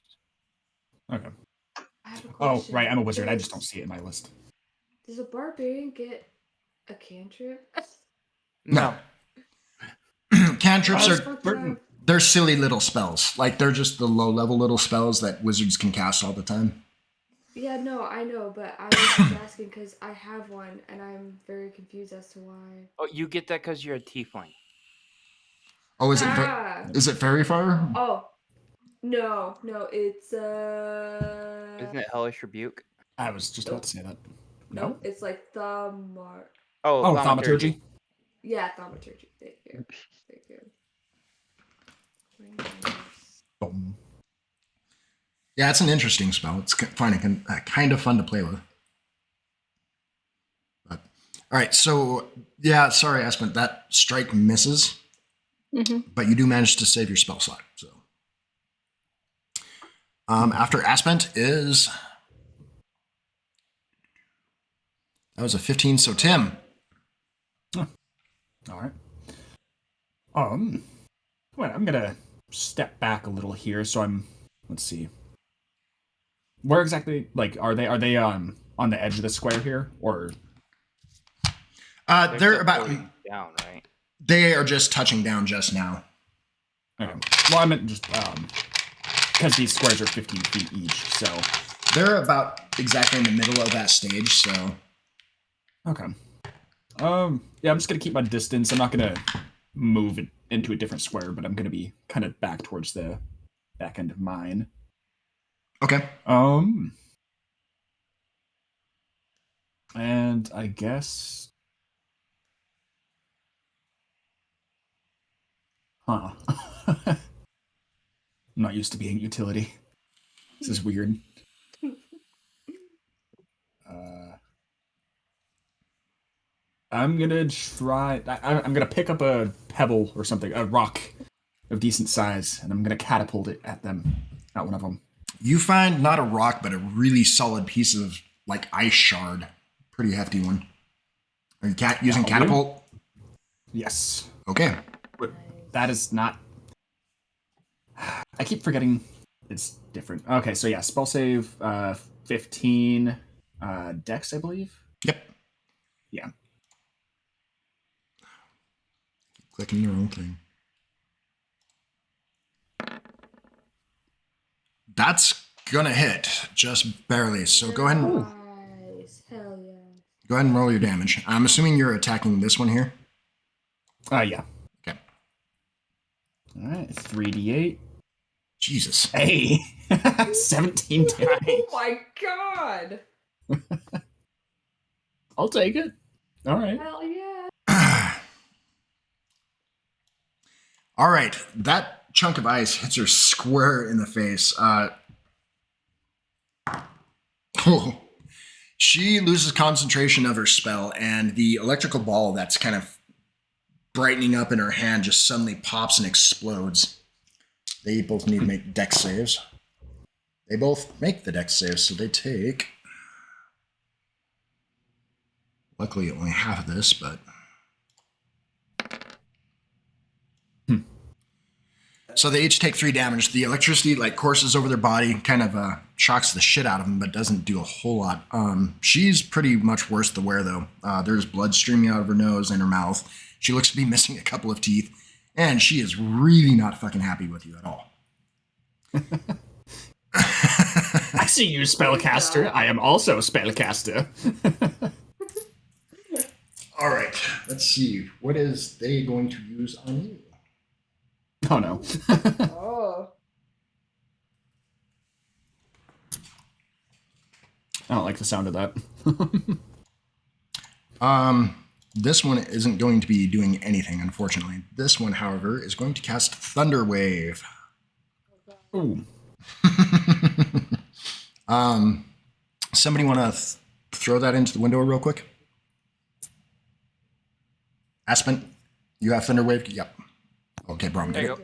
C: Okay.
B: I have a
C: Oh,
B: question.
C: right. I'm a wizard. I just don't see it in my list.
B: Does a barbarian get a cantrip?
E: No. Cantrips
B: Oh,
E: are they're silly little spells. Like they're just the low level little spells that wizards can cast all the time.
B: Yeah, no, I know, but I was just asking because I have one and I'm very confused as to why.
A: Oh, you get that because you're a tiefling.
E: Oh, is it fairy fire?
B: Oh, no, it's
A: Isn't it Hellish Rebuke?
C: I was just about to say that. No?
B: It's like thaumaturgy.
A: Oh,
C: thaumaturgy.
B: Yeah, thaumaturgy. Thank you.
C: Boom.
E: Yeah, it's an interesting spell. It's kind of fun to play with. But, all right, so yeah, sorry, Aspen, that strike misses, but you do manage to save your spell slot. So after Aspent is that was a 15. So Tim.
C: Oh, all right. Well, I'm gonna step back a little here. So let's see. Where exactly? Like, are they on the edge of the square here, or?
E: They're about
A: down, right?
E: They are just touching down just now.
C: Okay. Well, I meant just because these squares are 15 feet each, so
E: they're about exactly in the middle of that stage. So,
C: okay. Yeah, I'm just gonna keep my distance. I'm not gonna move it into a different square, but I'm gonna be kind of back towards the back end of mine.
E: Okay.
C: And I guess, I'm not used to being utility. This is weird. I'm gonna try. I'm gonna pick up a pebble or something, a rock of decent size, and I'm gonna catapult it at them. Not one of them.
E: You find not a rock, but a really solid piece of like ice shard. Pretty hefty one. Are you using catapult?
C: Yes.
E: Okay.
C: But that is not. I keep forgetting it's different. Okay, so yeah, spell save 15 dex, I believe.
E: Yep.
C: Yeah.
E: Clicking your own thing. That's gonna hit just barely. So go ahead and
B: Nice. Hell yeah.
E: go ahead and roll your damage. I'm assuming you're attacking this one here.
C: Yeah.
E: Okay.
C: All right, 3d8.
E: Jesus.
C: Hey, 17 damage.
B: Oh my god.
C: I'll take it. All right.
B: Hell yeah.
E: All right, that chunk of ice hits her square in the face. She loses concentration of her spell, and the electrical ball that's kind of brightening up in her hand just suddenly pops and explodes. They both need to make dex saves. They both make the dex saves, so they take... Luckily, only half of this, but... So they each take 3 damage. The electricity courses over their body, kind of shocks the shit out of them, but doesn't do a whole lot. She's pretty much worse to wear, though. There's blood streaming out of her nose and her mouth. She looks to be missing a couple of teeth, and she is really not fucking happy with you at all.
C: I see you, spellcaster. I am also a spellcaster.
E: All right, let's see. What is they going to use on you?
C: Oh no.
B: Oh.
C: I don't like the sound of that.
E: This one isn't going to be doing anything, unfortunately. This one, however, is going to cast Thunder Wave.
C: Ooh.
E: Somebody want to throw that into the window real quick? Aspen, you have Thunder Wave? Yep. Okay, Brom, take it.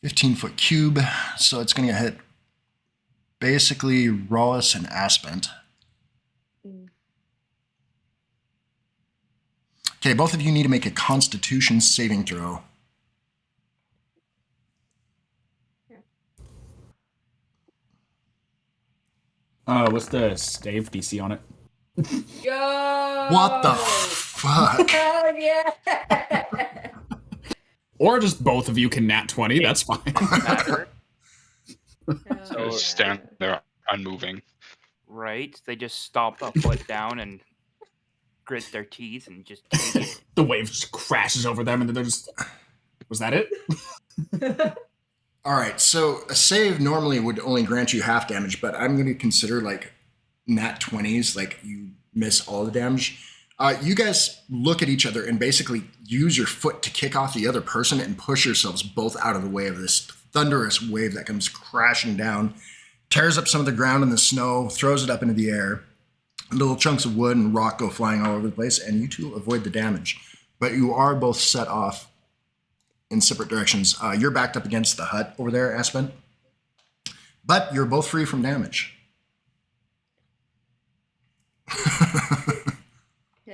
E: 15-foot cube, so it's going to hit basically Rawless and Aspent. Okay, both of you need to make a Constitution saving throw.
C: What's the stave DC on it?
B: Yo!
E: What the fuck?
B: Hell yeah!
C: Or just both of you can nat 20, that's fine.
A: So
F: Just stand there unmoving.
A: Right? They just stomp a foot down and grit their teeth and just take it.
C: The wave just crashes over them and then they're just... Was that it?
E: All right, so a save normally would only grant you half damage, but I'm going to consider nat 20s, you miss all the damage. You guys look at each other and basically use your foot to kick off the other person and push yourselves both out of the way of this thunderous wave that comes crashing down, tears up some of the ground and the snow, throws it up into the air. Little chunks of wood and rock go flying all over the place, and you two avoid the damage. But you are both set off in separate directions. You're backed up against the hut over there, Aspen. But you're both free from damage.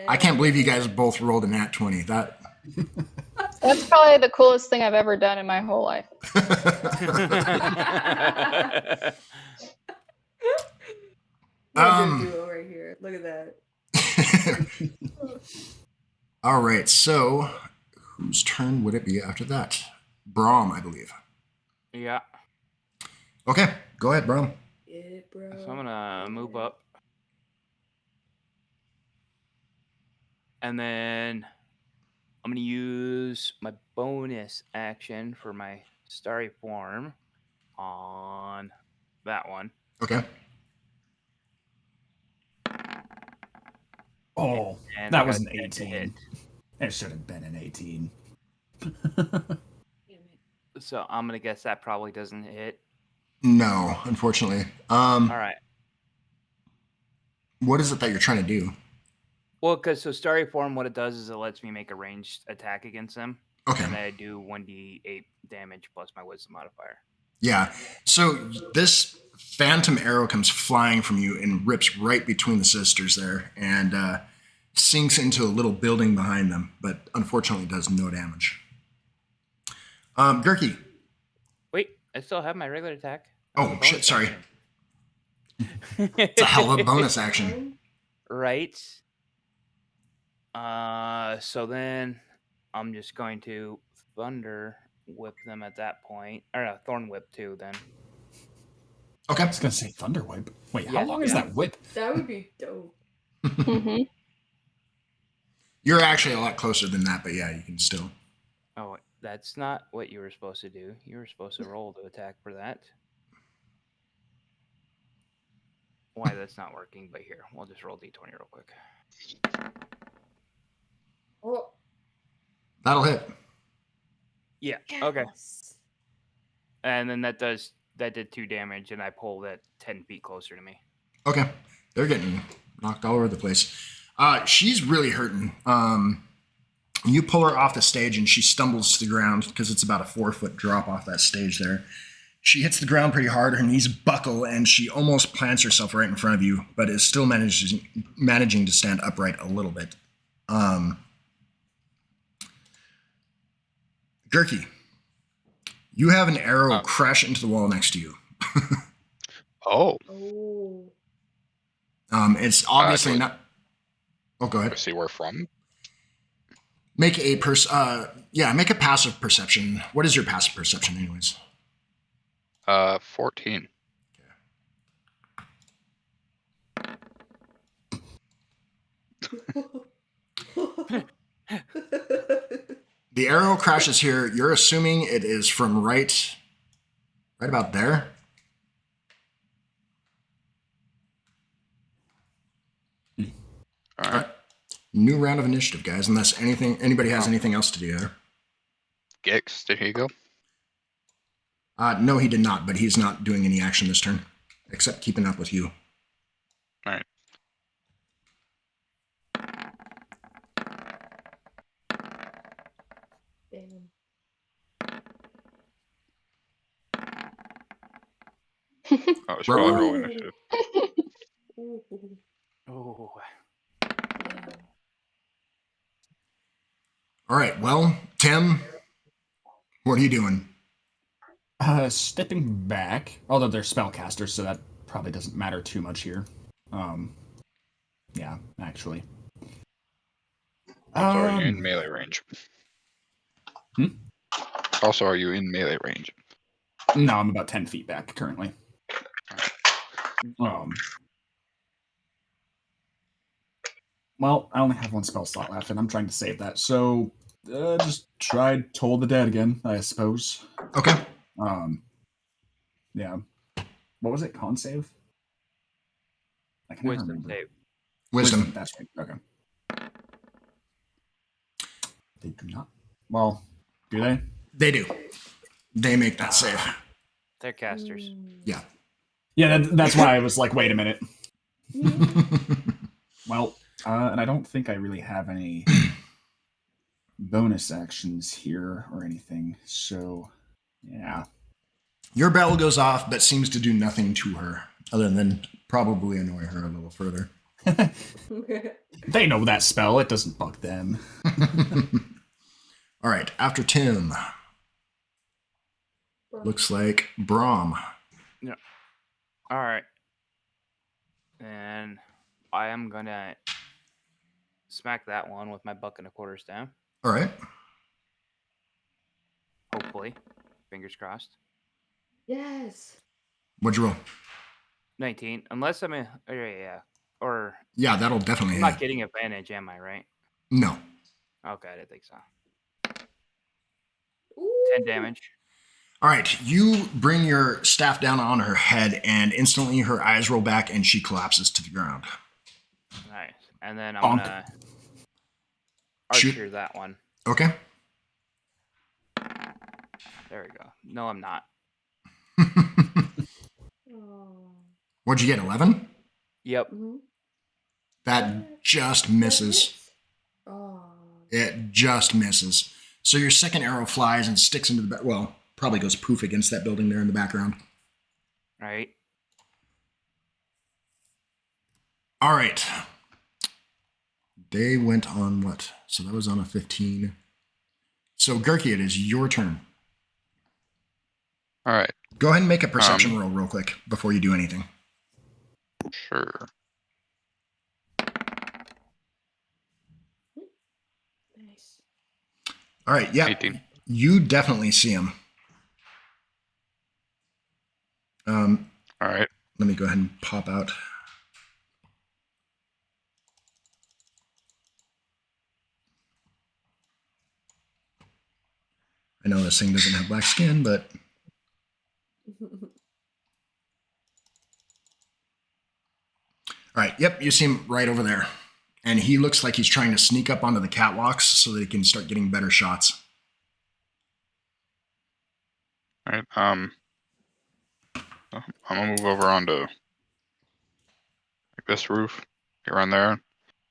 E: I can't believe you guys both rolled a nat 20. That's
D: probably the coolest thing I've ever done in my whole life.
B: Duo right here. Look at that.
E: All right, so whose turn would it be after that? Braum, I believe.
A: Yeah.
E: Okay, go ahead, Braum.
B: Yeah, bro.
A: So I'm gonna move up. And then I'm gonna use my bonus action for my starry form on that one.
C: Okay. Oh,
A: And
C: that
A: I
C: was
A: got
C: an
A: 10 to hit.
C: 18. It should have been an 18.
A: So I'm gonna guess that probably doesn't hit.
E: No, unfortunately.
A: All right.
E: What is it that you're trying to do?
A: Well, because so starry form, what it does is it lets me make a ranged attack against them.
E: Okay.
A: And then I do 1d8 damage plus my wisdom modifier.
E: Yeah. So this phantom arrow comes flying from you and rips right between the sisters there and sinks into a little building behind them, but unfortunately does no damage. Gurky.
A: Wait, I still have my regular attack.
E: Oh, shit, sorry. It's a hell of a bonus action.
A: Right. So then I'm just going to thunder whip them at that point. Or no, thorn whip too then.
E: Okay.
C: I was going to say thunder whip. Wait, how
A: Yeah,
C: long is that whip?
B: That would be dope.
D: Mm-hmm.
E: You're actually a lot closer than that, but yeah, you can still.
A: Oh, that's not what you were supposed to do. You were supposed to roll to attack for that. Why that's not working, but here, we'll just roll d20 real quick.
B: Oh.
E: That'll hit.
A: Yeah, okay. And then that did 2 damage, and I pulled it 10 feet closer to me.
E: Okay. They're getting knocked all over the place. She's really hurting. You pull her off the stage and she stumbles to the ground because it's about a 4-foot drop off that stage there. She hits the ground pretty hard, her knees buckle, and she almost plants herself right in front of you, but is still managing to stand upright a little bit. Gurky, you have an arrow crash into the wall next to you.
F: Oh.
E: It's obviously not. Oh, go ahead.
F: I see where from.
E: Make a make a passive perception. What is your passive perception, anyways?
F: 14.
E: The arrow crashes here. You're assuming it is from right about there.
F: All right.
E: New round of initiative, guys. Unless anybody has anything else to do there.
F: Gix, did he go?
E: No, he did not. But he's not doing any action this turn, except keeping up with you.
F: All right.
B: Damn.
F: Oh, it's probably roll initiative.
A: Oh.
E: All right. Well, Tim, what are you doing?
C: Stepping back, although they're spellcasters, so that probably doesn't matter too much here. Yeah, actually.
F: Also, are you in melee range? Also, are you in melee range?
C: No, I'm about 10 feet back currently. Well, I only have 1 spell slot left, and I'm trying to save that. So, just try Toll the Dead again, I suppose.
E: Okay.
C: Yeah. What was it? Con save? I can never
A: Wisdom
C: remember.
A: save.
E: Wisdom.
C: That's right. Okay. They do not. Well, do they?
E: They do. They make that save.
A: They're casters.
E: Yeah.
C: Yeah, that's why I was like, wait a minute. Well, and I don't think I really have any bonus actions here or anything. So, yeah.
E: Your bell goes off, but seems to do nothing to her, other than probably annoy her a little further.
C: They know that spell. It doesn't bug them.
E: All right, after Tim. Looks like Brahm.
A: Yeah. All right. And I am going to smack that one with my buck and a quarter staff.
E: All right.
A: Hopefully. Fingers crossed.
B: Yes.
E: What'd you roll?
A: 19. Unless I'm in. Yeah. Or.
E: Yeah, that'll definitely
A: I'm
E: hit.
A: not getting advantage, am I, right?
E: No.
A: Okay, I didn't think so.
B: Ooh.
A: 10 damage.
E: All right, you bring your staff down on her head, and instantly her eyes roll back, and she collapses to the ground.
A: Nice. And then I'm going to
E: Shoot.
A: archer that one.
E: Okay.
A: There we go. No, I'm not.
E: What'd you get, 11?
A: Yep.
B: Mm-hmm.
E: That just misses.
B: Oh.
E: It just misses. So your second arrow flies and sticks into the well, probably goes poof against that building there in the background.
A: Right.
E: All right. They went on what? So that was on a 15. So Gurky, it is your turn.
F: All right.
E: Go ahead and make a perception roll real quick before you do anything.
F: Sure.
B: Nice.
E: All right. Yeah.
F: 18.
E: You definitely see him.
F: All right.
E: Let me go ahead and pop out. I know this thing doesn't have black skin, but all right. Yep, you see him right over there. And he looks like he's trying to sneak up onto the catwalks so that he can start getting better shots.
F: All right. I'm gonna move over onto like this roof, get around there,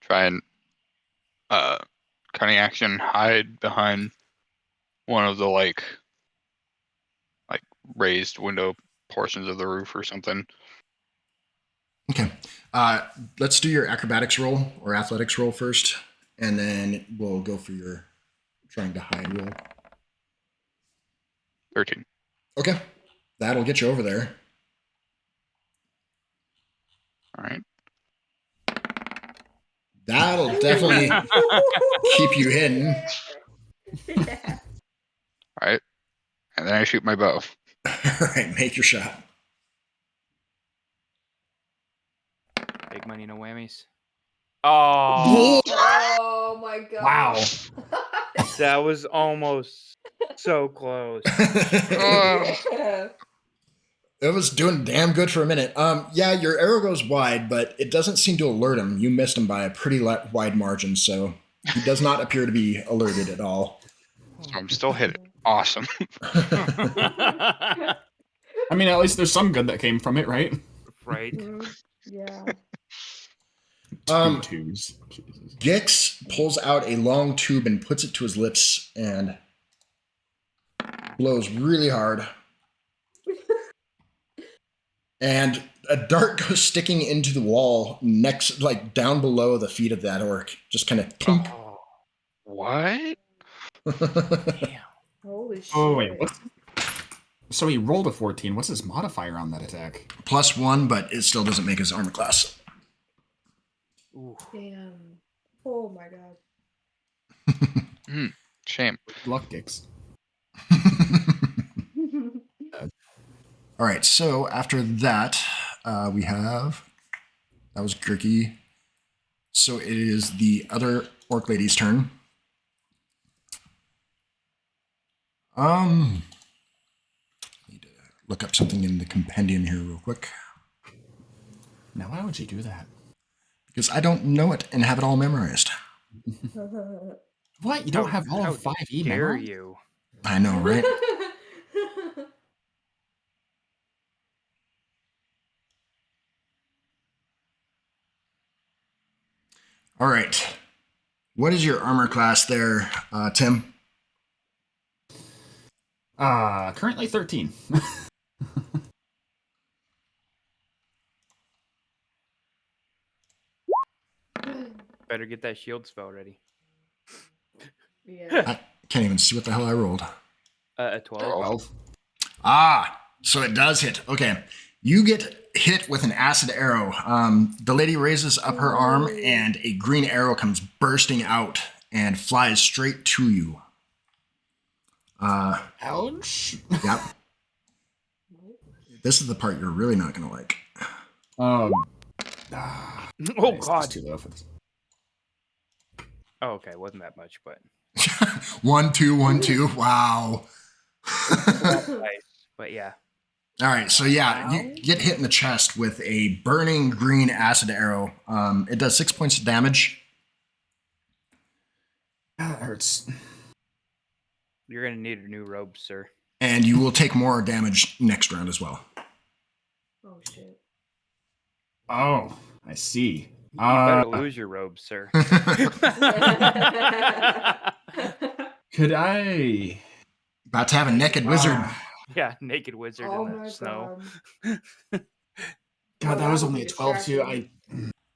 F: try and cunning action, hide behind one of the like raised window portions of the roof or something.
E: Okay. Let's do your acrobatics roll or athletics roll first, and then we'll go for your trying to hide roll.
F: 13.
E: Okay. That'll get you over there.
F: All right.
E: That'll definitely keep you hidden.
B: Yeah.
F: All right. And then I shoot my bow.
E: All right, make your shot.
A: Big money, no whammies. Oh,
B: Oh my god.
C: Wow.
A: that was almost so close.
B: Yeah.
E: It was doing damn good for a minute. Yeah, your arrow goes wide, but it doesn't seem to alert him. You missed him by a pretty wide margin, so he does not appear to be alerted at all.
F: So I'm still hit it. Awesome.
C: I mean, at least there's some good that came from it, right?
A: Right.
B: Yeah.
E: Um,
C: Twos. Jesus.
E: Gix pulls out a long tube and puts it to his lips and blows really hard. And a dart goes sticking into the wall next, like down below the feet of that orc. Just kind of plunk.
A: Oh,
F: What?
A: damn.
B: Holy shit.
C: Oh, wait. What? So he rolled a 14. What's his modifier on that attack?
E: +1, but it still doesn't make his armor class.
A: Ooh.
B: Damn. Oh my god.
F: Shame.
C: Luck Gix.
E: All right, so after that, we have... That was Gurky. So it is the other orc lady's turn. Need to look up something in the compendium here real quick.
C: Now, why would you do that?
E: Because I don't know it and have it all memorized.
C: What? You don't have all
A: How
C: of 5e
A: dare
C: memorized?
A: you?
E: I know, right? All right. What is your armor class there, Tim?
C: Currently 13.
A: Better get that shield spell ready.
B: Yeah.
E: I can't even see what the hell I rolled.
A: A 12.
E: So it does hit. Okay. You get hit with an acid arrow. The lady raises up her arm and a green arrow comes bursting out and flies straight to you.
C: Ouch.
E: Yep. This is the part you're really not going to like.
A: Oh
C: Nice,
A: God.
C: it's too low for this.
A: Oh, okay, wasn't that much, but
E: 1, 2, 1, 2. Wow.
A: nice. But yeah.
E: All right. So yeah, you get hit in the chest with a burning green acid arrow. It does 6 points of damage.
C: That hurts.
A: You're gonna need a new robe, sir.
E: And you will take more damage next round as well.
B: Oh shit.
C: Oh, I see.
A: You better lose your robe, sir.
C: Could I?
E: About to have a naked wizard.
A: Yeah, naked wizard
B: Oh
A: in the
B: my
A: snow.
B: god.
C: God, that
B: that
C: was
B: would
C: only
B: be
C: a 12 too.
B: distracting.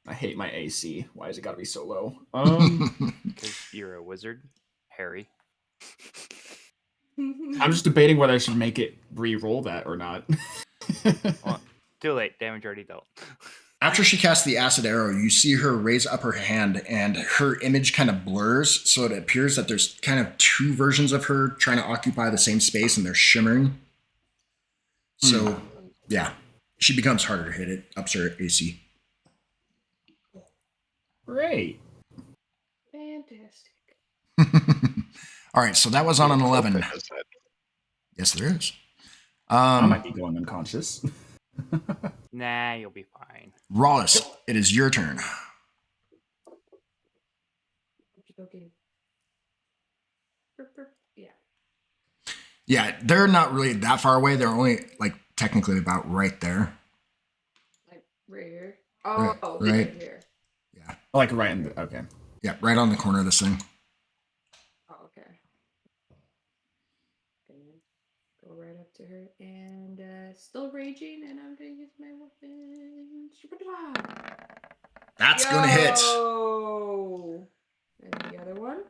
C: I hate my AC. Why has it got to be so low?
A: Because you're a wizard, Harry.
C: I'm just debating whether I should make it re-roll that or not.
A: Well, too late. Damage already dealt.
E: After she casts the acid arrow, you see her raise up her hand and her image kind of blurs. So it appears that there's kind of two versions of her trying to occupy the same space and they're shimmering. So, yeah, she becomes harder to hit. It ups her AC.
C: Great.
B: Fantastic.
E: All right, so that was on an 11.
F: That does that.
E: Yes, there is.
C: I might be going unconscious.
A: Nah, you'll be fine.
E: Rawless, it is your turn.
B: Okay. Yeah.
E: Yeah, they're not really that far away. They're only like technically about right there.
B: Like right here. Oh,
E: Right.
B: here.
E: Yeah.
C: Like right in the, okay.
E: Yeah, right on the corner of this thing.
B: Oh, okay. Gonna go right up to her and still raging, and I'm gonna use my weapon.
E: That's gonna hit.
B: Oh. And the other one.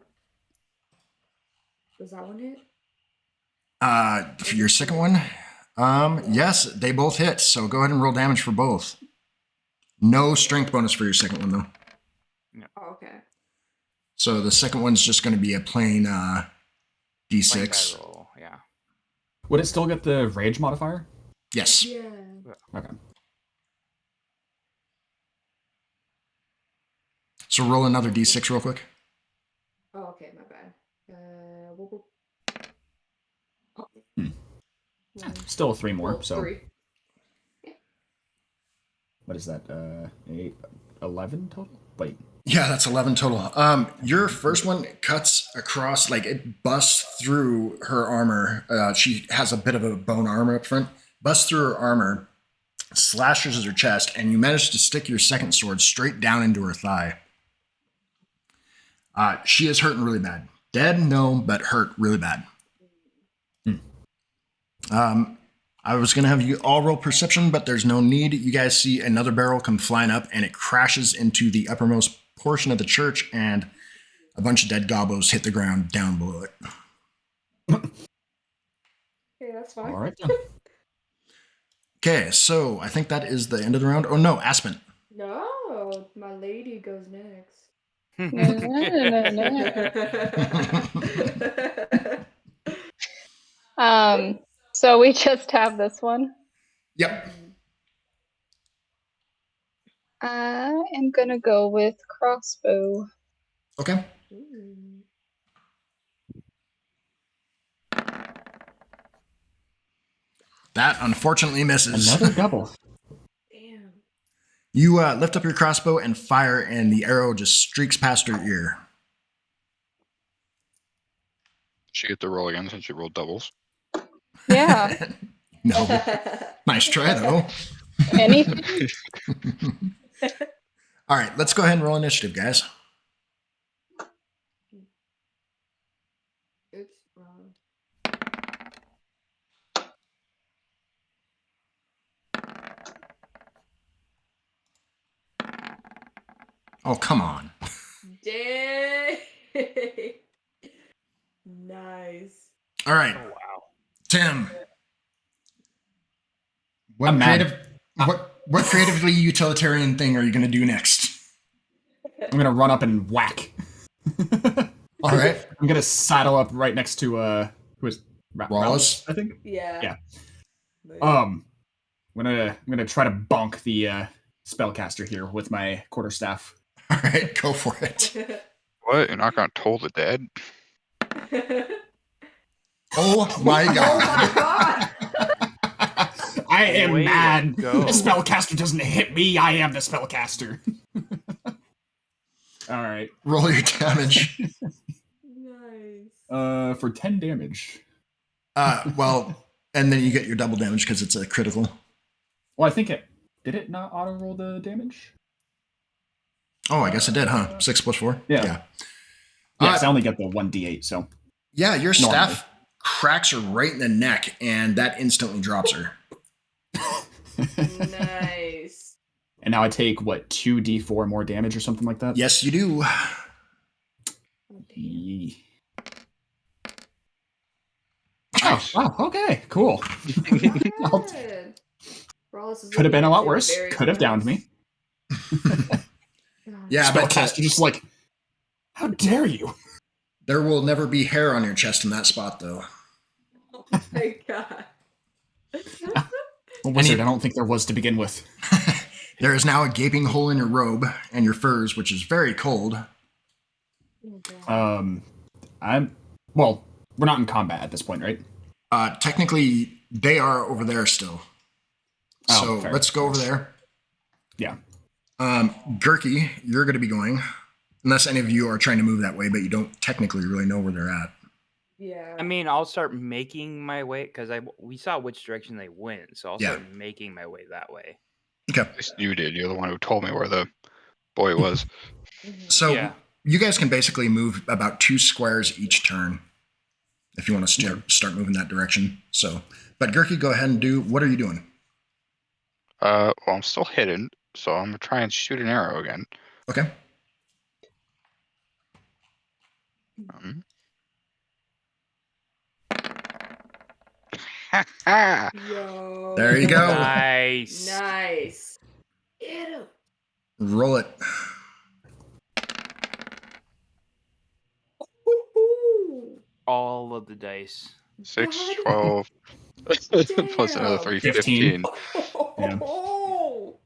B: Does that one hit?
E: For your second one, yes, they both hit. So go ahead and roll damage for both. No strength bonus for your second one though.
B: Oh, okay.
E: So the second one's just going to be a plain
A: Plain
E: D6.
A: die roll, yeah.
C: Would it still get the rage modifier?
E: Yes.
B: Yeah.
C: Okay.
E: So roll another D6 real quick.
B: Oh, okay, my bad. Whoop. Oh.
C: Hmm.
B: One,
C: Still 3 more.
B: well,
C: So
B: 3.
C: what is that? 8, 11 total. Wait.
E: Yeah, that's 11 total. Your first one cuts across, like it busts through her armor. She has a bit of a bone armor up front. Busts through her armor, slashes her chest, and you manage to stick your second sword straight down into her thigh. She is hurting really bad. Dead, no, but hurt really bad. I was going to have you all roll perception, but there's no need. You guys see another barrel come flying up, and it crashes into the uppermost portion of the church, and a bunch of dead gobos hit the ground down below it.
B: Okay, that's fine.
C: All right. Then.
E: Okay, so I think that is the end of the round. Oh, no, Aspen.
B: No, my lady goes next.
D: So we just have this one.
E: Yep.
D: I am gonna go with crossbow.
E: Okay.
B: Ooh.
E: That unfortunately misses.
C: Another double.
B: Damn.
E: You lift up your crossbow and fire, and the arrow just streaks past her ear.
F: She get to roll again since she rolled doubles.
D: Yeah.
E: No. Nice try, though.
D: Anything.
E: All right, let's go ahead and roll initiative, guys.
B: Oops, wrong.
E: Oh, come on.
B: Dang. Nice.
E: All right,
A: Oh wow.
E: Tim.
C: I'm mad.
E: What creatively utilitarian thing are you going to do next?
C: I'm gonna run up and whack.
E: All right.
C: I'm gonna saddle up right next to who is
E: Wallace?
C: I think.
B: Yeah.
C: Yeah.
B: Nice.
C: I'm gonna try to bonk the spellcaster here with my quarterstaff.
E: All right, go for it.
F: What? You're not gonna toll the dead?
E: Oh my
B: Oh
E: god.
B: my god.
C: I am
A: Way to
C: mad.
A: go.
C: The spellcaster doesn't hit me. I am the spellcaster. All right.
E: Roll your damage.
B: Nice.
C: For 10 damage.
E: Well, and then you get your double damage because it's a critical.
C: Well, I think did it not auto roll the damage?
E: Oh, I guess it did, huh? 6 plus 4?
C: Yeah. Yes, I only get the 1d8, so.
E: Yeah, your
C: Normally.
E: staff cracks her right in the neck, and that instantly drops her.
B: Nice.
C: And now I take, 2d4 more damage or something like that?
E: Yes, you do.
C: Yee.
F: Nice.
C: Oh, wow, okay, cool.
B: Good. Wallace is
C: Could have been a lot
B: looking
C: worse.
B: into it very
C: Could have downed me.
B: close.
E: Yeah, but
C: Spellcaster just like, how dare you?
E: there will never be hair on your chest in that spot, though.
B: Oh my god.
C: Well, wizard, I don't think there was to begin with.
E: There is now a gaping hole in your robe and your furs, which is very cold.
C: Well, we're not in combat at this point, right?
E: Technically, they are over there still.
C: Oh,
E: So
C: fair.
E: let's go over there.
C: Yeah.
E: Gurky, you're going to be going, unless any of you are trying to move that way, but you don't technically really know where they're at.
B: Yeah.
A: I mean, I'll start making my way because we saw which direction they went, so I'll
E: Yeah.
A: start making my way that way.
E: Okay.
F: At least you did. You're the one who told me where the boy was.
E: So
A: Yeah.
E: you guys can basically move about 2 squares each turn if you want to start moving that direction. So, but Gurky, go ahead and do. What are you doing?
F: Well, I'm still hidden, so I'm gonna try and shoot an arrow again.
E: Okay.
B: Yo.
E: There you go.
A: Nice.
B: Nice. Get him.
E: Roll it.
B: Woohoo.
A: All of the dice.
F: 6,
B: God
F: 12, plus another 3, 15.
C: Yeah.
B: Oh.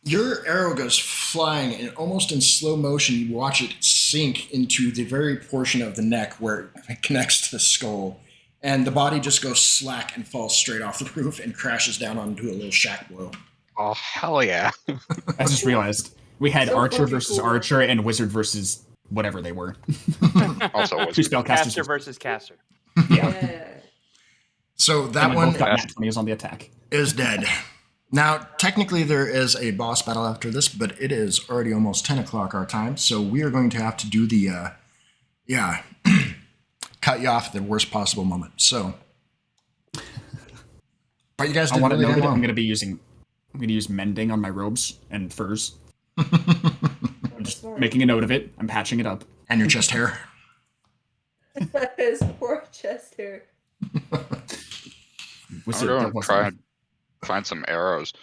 E: Your arrow goes flying, and almost in slow motion, you watch it sink into the very portion of the neck where it connects to the skull. And the body just goes slack and falls straight off the roof and crashes down onto a little shack below.
F: Oh, hell yeah.
C: I just realized we had
B: So
C: archer
B: fucking
C: versus
B: cool.
C: archer and wizard versus whatever they were.
F: Also,
C: Two spellcasters.
A: Caster versus caster.
B: Yeah.
E: So
C: And
E: that
C: we
E: one
C: both got nat 20s on the attack.
E: is dead. Now, technically, there is a boss battle after this, but it is already almost 10 o'clock our time, so we are going to have to do the, cut you off at the worst possible moment. So, but you guys
C: I
E: did
C: want to
E: really
C: know
E: damn
C: that
E: well.
C: I'm going to use mending on my robes and furs. I'm just making a note of it. I'm patching it up.
E: And your chest hair.
B: His poor chest hair.
C: Wizard,
F: I'm
C: that
F: gonna
C: wasn't-
F: try and find some arrows.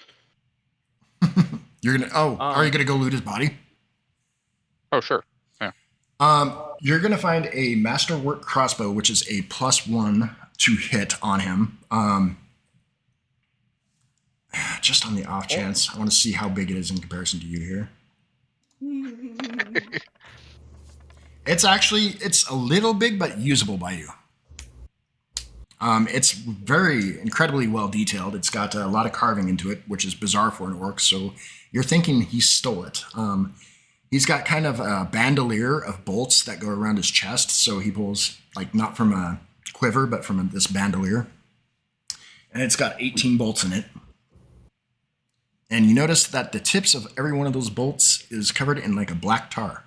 E: You're gonna. Oh, are you gonna go loot his body?
F: Oh, sure.
E: You're gonna find a masterwork crossbow, which is a +1 to hit on him. Just on the off chance, I want to see how big it is in comparison to you here. It's a little big, but usable by you. It's very incredibly well detailed. It's got a lot of carving into it, which is bizarre for an orc. So you're thinking he stole it. He's got kind of a bandolier of bolts that go around his chest. So he pulls, like, not from a quiver, but from this bandolier. And it's got 18 bolts in it. And you notice that the tips of every one of those bolts is covered in like a black tar.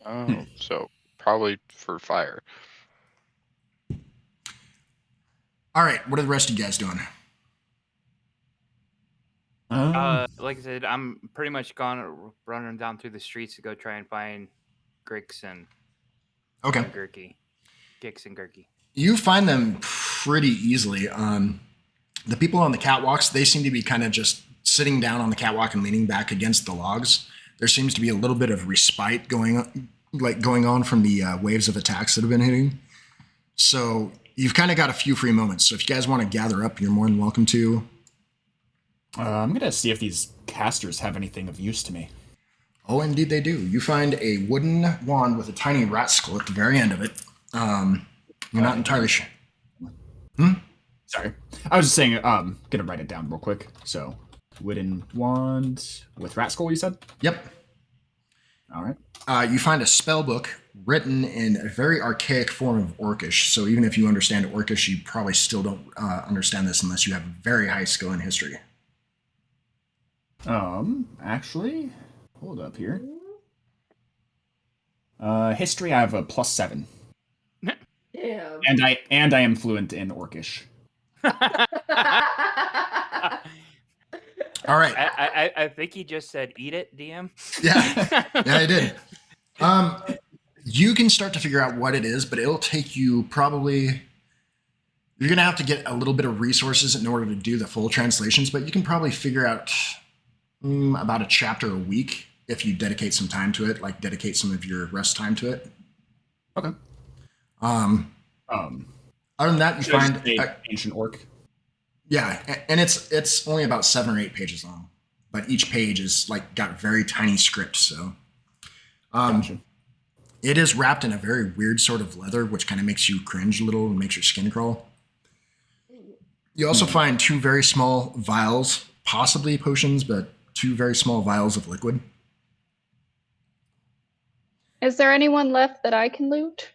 F: Oh, so probably for fire.
E: All right, what are the rest of you guys doing?
A: Like I said, I'm pretty much gone running down through the streets to go try and find Grix and
E: Okay.
A: Gurky. Gix and Gurky.
E: You find them pretty easily. The people on the catwalks, they seem to be kind of just sitting down on the catwalk and leaning back against the logs. There seems to be a little bit of respite going on from the waves of attacks that have been hitting. So you've kind of got a few free moments. So if you guys want to gather up, you're more than welcome to.
C: I'm going to see if these casters have anything of use to me.
E: Oh, indeed they do. You find a wooden wand with a tiny rat skull at the very end of it. You're not entirely sure.
C: Sorry. I was just saying, going to write it down real quick. So, wooden wand with rat skull, you said?
E: Yep.
C: All right.
E: You find a spell book written in a very archaic form of Orcish. So even if you understand Orcish, you probably still don't understand this unless you have a very high skill in history.
C: Actually, hold up here. History, I have a +7.
B: Damn.
C: And I am fluent in Orcish.
E: All right.
A: I think he just said eat it, DM.
E: Yeah, I did. You can start to figure out what it is, but it'll take you probably. You're gonna have to get a little bit of resources in order to do the full translations, but you can probably figure out about a chapter a week if you dedicate some time to it, like dedicate some of your rest time to it.
C: Okay.
E: Other than that, you find
C: ancient orc.
E: Yeah, and it's only about 7 or 8 pages long, but each page is like got very tiny script. So,
C: Gotcha.
E: It is wrapped in a very weird sort of leather, which kind of makes you cringe a little and makes your skin crawl. You also find 2 very small vials, possibly potions, but 2 very small vials of liquid.
D: Is there anyone left that I can loot?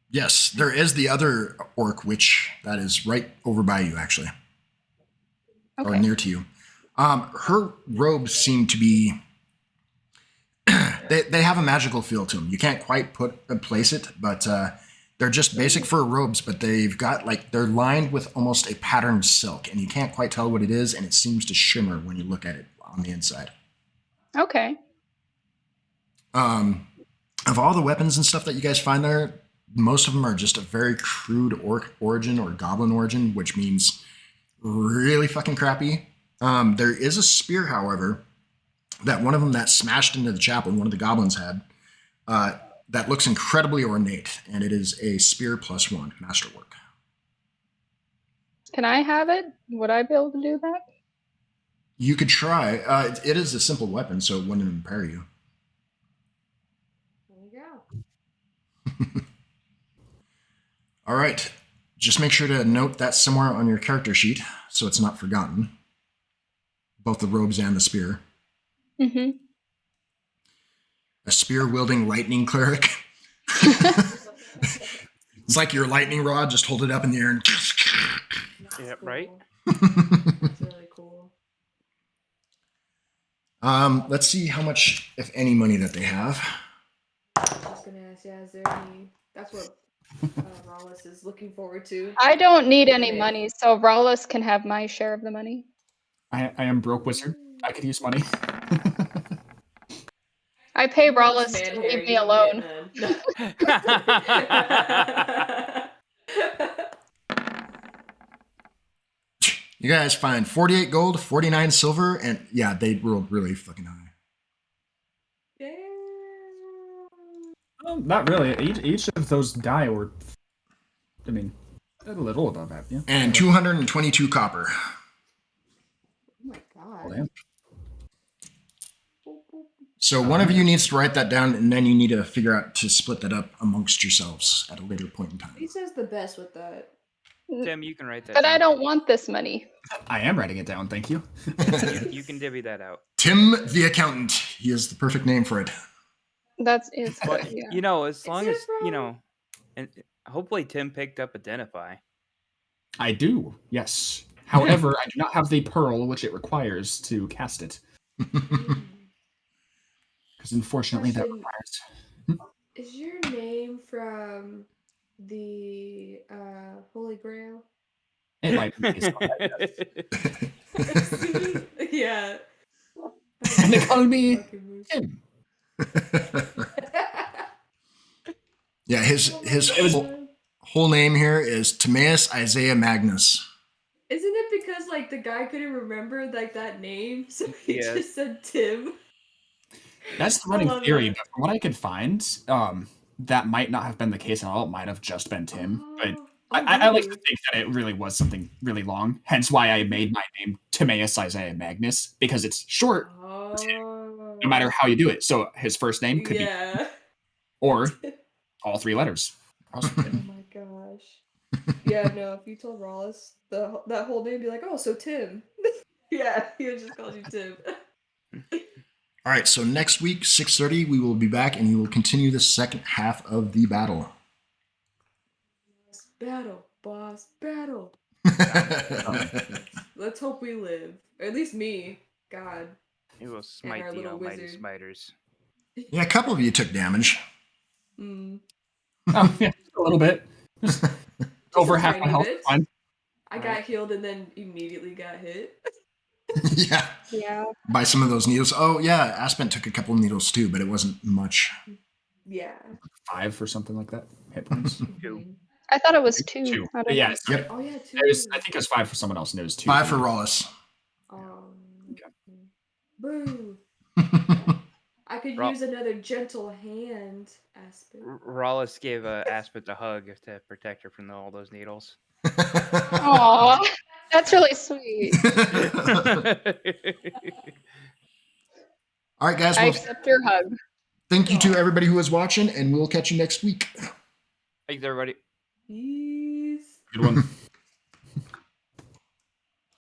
E: Yes, there is the other orc witch that is right over by you, actually. Or
D: Okay.
E: near to you. Her robes seem to be they have a magical feel to them. You can't quite place it, but they're just basic fur robes, but they've got they're lined with almost a patterned silk, and you can't quite tell what it is, and it seems to shimmer when you look at it on the inside.
D: Okay.
E: Of all the weapons and stuff that you guys find there, most of them are just a very crude orc origin or goblin origin, which means really fucking crappy. There is a spear, however, that one of them that smashed into the chapel, one of the goblins had, that looks incredibly ornate, and it is a spear +1 masterwork.
D: Can I have it? Would I be able to do that?
E: You could try. It is a simple weapon, so it wouldn't impair you.
B: There you go.
E: All right. Just make sure to note that somewhere on your character sheet so it's not forgotten. Both the robes and the spear.
D: Mm-hmm.
E: A spear-wielding lightning cleric. It's like your lightning rod, just hold it up in the air and...
A: Yeah, right?
B: That's really cool.
E: Let's see how much, if any, money that they have.
B: I was gonna ask, yeah, is there any... That's what Rawless is looking forward to.
D: I don't need any money, so Rawless can have my share of the money.
C: I am broke wizard. I could use money.
D: I pay
B: He wants
D: Rawless
B: man
D: to
B: hair,
D: leave me
B: you
D: alone.
B: get none.
E: You guys find 48 gold, 49 silver, and yeah, they rolled really fucking high.
C: Well, not really. Each of those die were, I mean, a little above that, yeah.
E: And 222 copper.
B: Oh my god.
C: Oh, damn.
E: So one of you needs to write that down, and then you need to figure out to split that up amongst yourselves at a later point in time.
B: He says the best with that.
A: Tim, you can write that
D: But
A: down.
D: I don't want this money.
C: I am writing it down, thank you.
A: You can divvy that out.
E: Tim the accountant. He is the perfect name for it.
D: That's it.
A: But,
D: Yeah.
A: you know, as long as,
B: from-
A: you know, and hopefully Tim picked up Identify.
C: I do, yes. However, I do not have the pearl which it requires to cast it. Because unfortunately that
B: Question.
C: requires...
B: Is your name from the Holy Grail?
C: It might be based on that, yes.
B: Yeah.
C: And they call me
B: Fucking moose.
C: Tim.
E: Yeah, his
B: Oh my
E: his
C: It was-
B: God.
E: whole name here is Timaeus Isaiah Magnus.
B: Isn't it because like the guy couldn't remember like that name, so he
A: Yes.
B: just said Tim?
C: That's the
B: I
C: running
B: love
C: theory,
B: that.
C: but from what I could find, that might not have been the case at all. It might have just been Tim. But I like to
B: really?
C: think that it really was something really long. Hence why I made my name Timaeus Isaiah Magnus, because it's short
B: Oh.
C: no matter how you do it. So his first name could be,
B: Yeah.
C: or all three letters.
B: Oh my gosh. Yeah, no, if you told Rollis that whole name, be like, oh, so Tim. Yeah, he would just call you Tim.
E: All right, so next week, 6:30, we will be back and you will continue the second half of the battle.
B: Boss battle. Let's hope we live. Or at least me. God.
A: He will smite
B: our
A: the
B: little
A: almighty
B: wizard.
A: smiters.
E: Yeah, a couple of you took damage.
B: Mm.
C: Oh, yeah, a little bit. Just over half my
B: tiny
C: health.
B: bit.
C: Fine.
B: I got healed and then immediately got hit.
E: Yeah,
D: Yeah.
E: by some of those needles. Oh, yeah, Aspen took a couple of needles too, but it wasn't much.
B: Yeah.
C: 5 or something like that. Hit points.
A: Two.
B: Mhm.
D: I thought it was 2.
C: 2.
D: I
C: But
D: don't
C: yeah,
D: know.
C: sorry.
E: Yep.
B: Oh yeah, two.
C: I think it was 5 for someone else, and it was 2.
E: 5 for Rollis.
B: Boo. I could
A: Ro-
B: use another gentle hand, Aspen.
A: Rollis gave Aspen a hug to protect her from all those needles.
D: Aw, that's really sweet.
E: All right, guys.
D: I
E: Well,
D: accept your hug.
E: thank you to everybody who was watching, and we'll catch you next week.
A: Thanks, everybody.
B: Peace.
C: Good one.